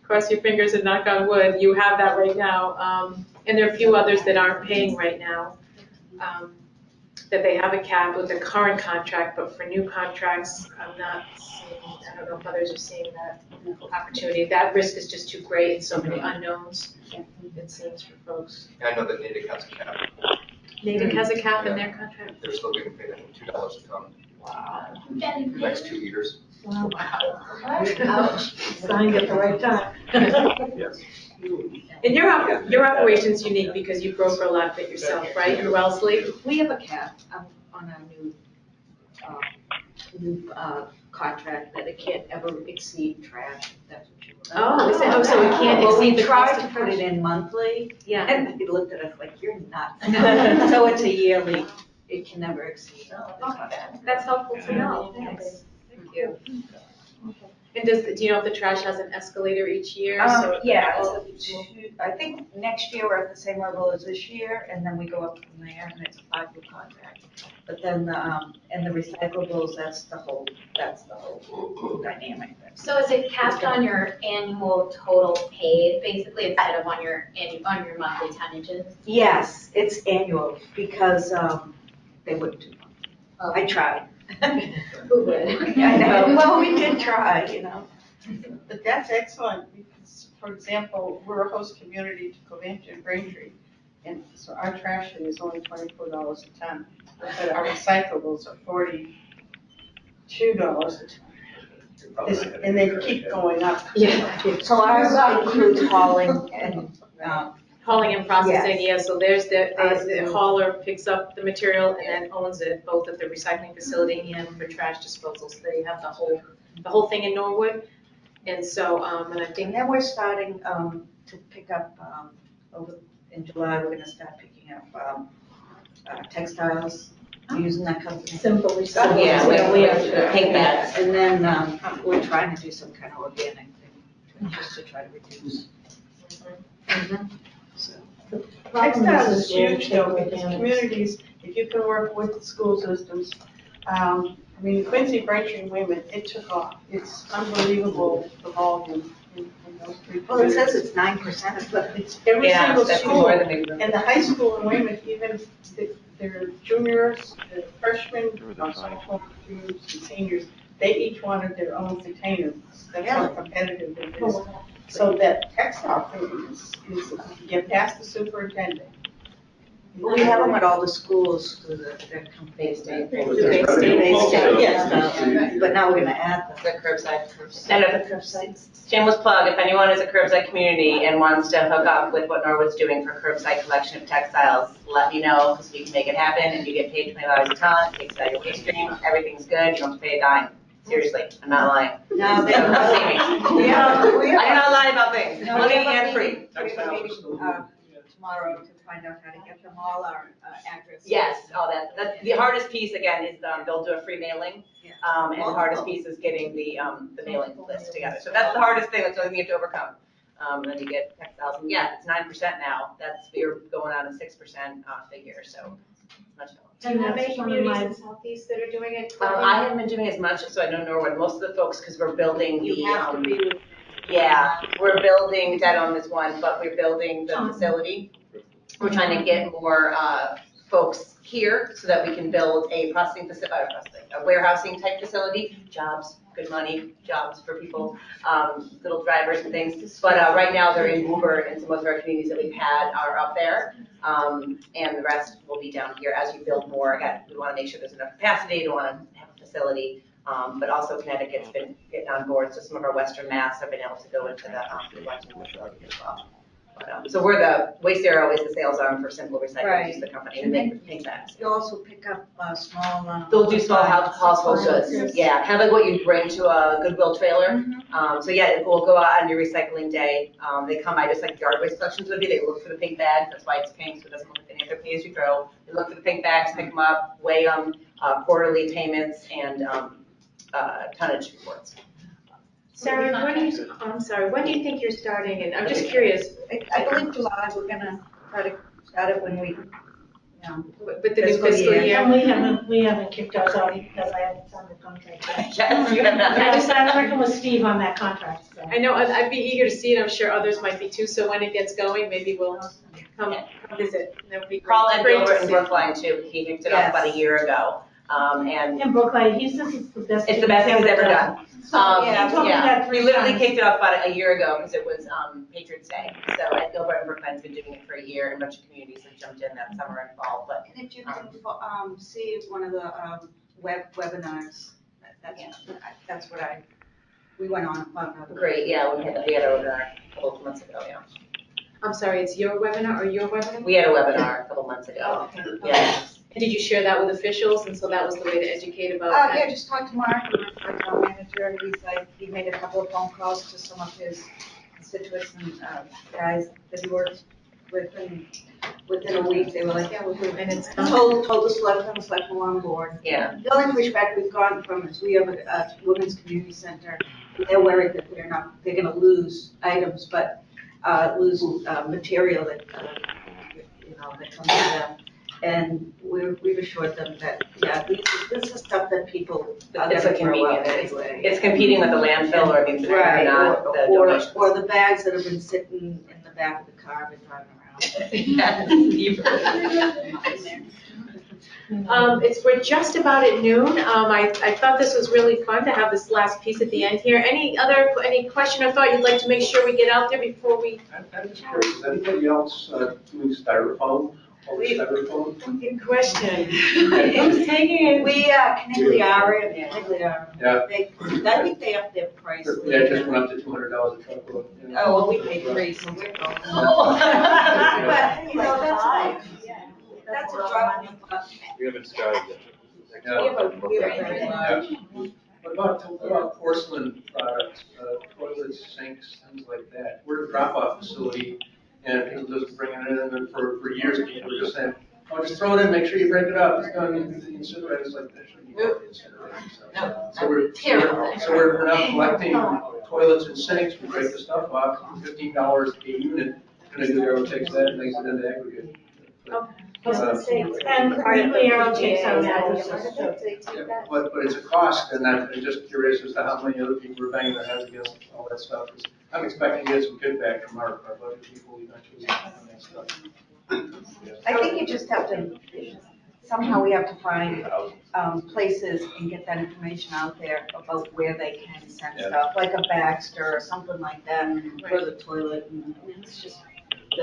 cross your fingers and knock on wood, you have that right now. And there are a few others that aren't paying right now. That they have a cap with the current contract, but for new contracts, I'm not seeing, I don't know if others are seeing that opportunity. That risk is just too great and so many unknowns, it seems, for folks. Yeah, I know that Natick has a cap. Natick has a cap in their contract? They're still getting paid, I think, $2 a ton. Wow. For the next 2 years. Wow. Ouch. Signed at the right time. Yes. And your operation's unique because you broker a lot of it yourself, right, in Wellesley? We have a cap on our new contract that it can't ever exceed trash. That's what you. Oh, so it can't Well, exceed we the tried cost to of put it trash? in monthly. Yeah. And they looked at us like, you're nuts. So it's a yearly, it can never exceed. That's helpful to know, thanks. Thank you. And do you know if the trash has an escalator each year? Yeah, I think next year we're at the same level as this year, and then we go up from there, and it's a 5-year contract. But then, and the recyclables, that's the whole dynamic. So is it capped on your annual total paid, basically, instead of on your monthly tonnages? Yes, it's annual, because they wouldn't do it. I tried. Who would? I know, well, we did try, But that's excellent, because, for example, we're a host community to Covanta and Braintree, and so our trash is only $24 a ton, but our recyclables are $42 a ton. And they keep going up. Yeah. So ours includes hauling and, Hauling and processing, yeah, so there's the hauler picks up the material and then owns it, both at the recycling facility and for trash disposal, so they have the whole thing in Norwood. And so, and I think. And then we're starting to pick up, in July, we're gonna start picking up textiles, using that company. Simple recycling. Yeah, we have pig bags. And then we're trying to do some kind of organic thing just to try to reduce. Textiles is huge though, because communities, if you can work with the school systems, I mean, Quincy, Braintree, and Weymouth, it took off. It's unbelievable, the volume in those three Well, it communities. says it's 9%, but It's every Yeah, single that's school, more than we- and the high school in Weymouth, even their juniors, the freshmen, sophomores, juniors, and seniors, they each wanted their own container. That's how competitive it is. So that textile thing is, if you get past the superintendent. well, we have them at all the schools through the company. Yes. But now we're gonna add The curbside. And if, shameless plug, if anyone is a curbside community and wants to hook up with what Norwood's doing for curbside collection of textiles, let me know, because we can make it happen, and you get paid $20 a ton, takes out your waste stream, everything's good, you don't have to pay a dime. Seriously, I'm not lying. No, they, So come see me. I do not lie about things, No, money we have a and free. meeting, tomorrow to find out how to get them all our addresses. Yes, all that. That's the hardest piece again is they'll do a free mailing. And the hardest piece is getting the mailing list together. So that's the hardest thing. That's something you have to overcome. Then you get textiles, and yeah, it's 9% now. We're going on a 6% figure, so it's much lower. And how many communities in Southeast that are doing it? I haven't been doing as much, so I don't know where most of the folks, because we're building You have to be with. yeah, we're building, Dedham is one, but we're building the facility. We're trying to get more folks here so that we can build a a warehousing type facility, jobs, good money, jobs for people, little drivers and things. But right now they're in Woburn, and some of our communities that we've had are up there. And the rest will be down here as we build more. Again, we want to make sure there's enough capacity, we don't want to have a facility. But also Connecticut's been getting on board, so some of our Western Mass have been able to go into the Western facility as well. But, so we're the, Waste Arrow is the sales arm for Simple Recycling, Right. which is the company to make paint bags. You also pick up small. They'll do small household goods, yeah, kind of like what you'd bring to a Goodwill trailer. So yeah, we'll go out on your recycling day. They come by just like yard waste collections would be. They look for the pink bags, that's why it's pink, so it doesn't look like any other pay as you throw. They look for the pink bags, pick them up, weigh them, quarterly payments, and tonnage reports. Sarah, when do you think you're starting? And I'm just curious. I believe July, we're gonna try to start it when we, With the new fiscal year. And we haven't kicked ours out because I haven't signed the contract yet. Yes, you have not. I'm working with Steve on that contract, so. I know, I'd be eager to see it, I'm sure others might be too, so when it gets going, maybe we'll come visit. That would be great. Carl and Great to Gilbert in see. Brookline too, he picked it up about a year ago. And In Brookline, he says it's the best. it's the best thing he's ever done. He told me that He 3 literally times. kicked it off about a year ago because it was Patriots Day. So at Gilbert and Brookline's been doing it for a year, and a bunch of communities have jumped in that summer and fall, but. and if you can see one of the webinars, that's what we went on. Great, yeah, we had a webinar a couple of months ago, yeah. I'm sorry, it's your webinar or your webinar? We had a webinar a couple months ago. Yeah. And did you share that with officials, and so that was the way to educate about that? Yeah, just talked to Mark, our town manager, and he's like, he made a couple of phone calls to some of his constituents and guys that he works with, and within a week, they were like, yeah, we'll do it. And it's told the selectmen were on board. Yeah. The only pushback we've gotten from is we have a women's community center. They're worried that they're gonna lose items, but lose material that, that comes to them. And we've assured them that, yeah, this is stuff that people are It's a gonna throw out convenient, anyway. it's competing with the landfill or the Right, not the donations. or the bags that have been sitting in the back of the car and driving around. We're just about at noon. I thought this was really fun to have this last piece at the end here. Any question or thought you'd like to make sure we get out there before we? I'm just curious, is anybody else doing styrofoam? Styrofoam? Good question. Who's taking it? We, Canegliara. Yeah. I think they upped their price. Yeah, it just went up to $200 a truckload. You know. Oh, well, we paid 3, so we're going. But, that's a drop in the bucket. We haven't started yet. We have a very large. What about porcelain products, toilets, sinks, things like that? We're a drop-off facility, and people just bring it in, and for years, people were just saying, oh, just throw it in, make sure you break it up, it's going into the incinerator. It's like, that shouldn't be going to the incinerator. So we're now collecting toilets and sinks, we break the stuff off, $15 a unit. Gonna do Arrow takes that and makes it into aggregate. And currently Arrow takes on that also. But it's a cost, and I'm just curious as to how many other people are banging their heads against all that stuff. I'm expecting to get some kickback from our budget people eventually on that stuff. I think you just have to, somehow we have to find places and get that information out there about where they can send stuff, like a Baxter or something like that for the toilet. And it's just.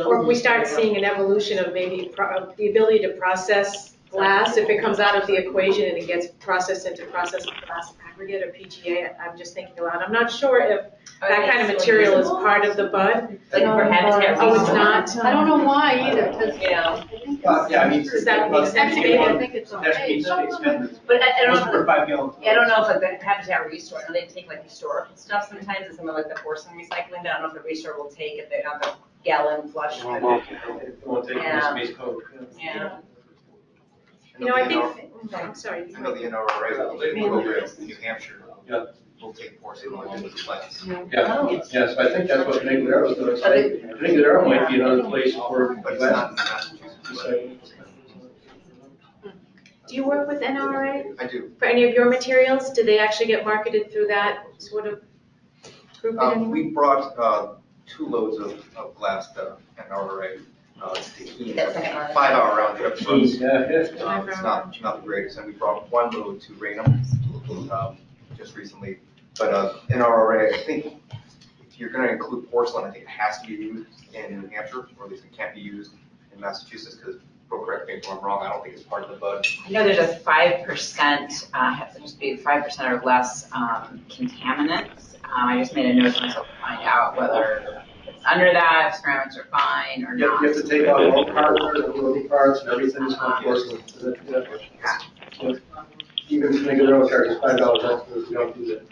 Or if we start seeing an evolution of maybe the ability to process glass, if it comes out of the equation and it gets processed into processed glass aggregate or PGA, I'm just thinking aloud. I'm not sure if that kind of material is part of the BUD. Like for habitat. Oh, it's not? I don't know why either, because Yeah, I mean. Does that make sense to me? I think it's okay. But I don't know. For 5 gallons. I don't know if the Habitat Restore, they take like historical stuff sometimes, and some of like the porcelain recycling, I don't know if the Restore will take if they have the gallon flush. Yeah. You know, I think, I'm sorry. I know the NRA program in New Hampshire. Yeah. Will take porcelain into the plants. Yeah, yeah, so I think that's what Naked Arrow's doing. So I think Naked Arrow might be another place for. But it's not in Massachusetts. Do you work with NRA? I do. For any of your materials? Do they actually get marketed through that sort of group in any way? We brought 2 loads of glass to NRA. It's the key, 5-hour round trip. So it's not the greatest. And we brought 1 load to Wrentham just recently. But NRA, I think if you're going to include porcelain, I think it has to be used in New Hampshire, or at least it can't be used in Massachusetts, because, correct me if I'm wrong, I don't think it's part of the BUD. I know there's a 5%, has to just be 5% or less contaminants. I just made a note to myself to find out whether it's under that, if ceramics are fine or not. You have to take out all parts and everything's on porcelain. So even Naked Arrow charges $5 extra if you don't do that.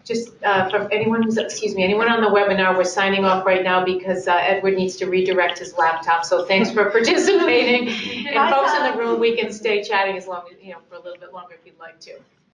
Just from anyone who's, anyone on the webinar, we're signing off right now because Edward needs to redirect his laptop. So thanks for participating. And folks in the room, we can stay chatting as long as, for a little bit longer if you'd like to.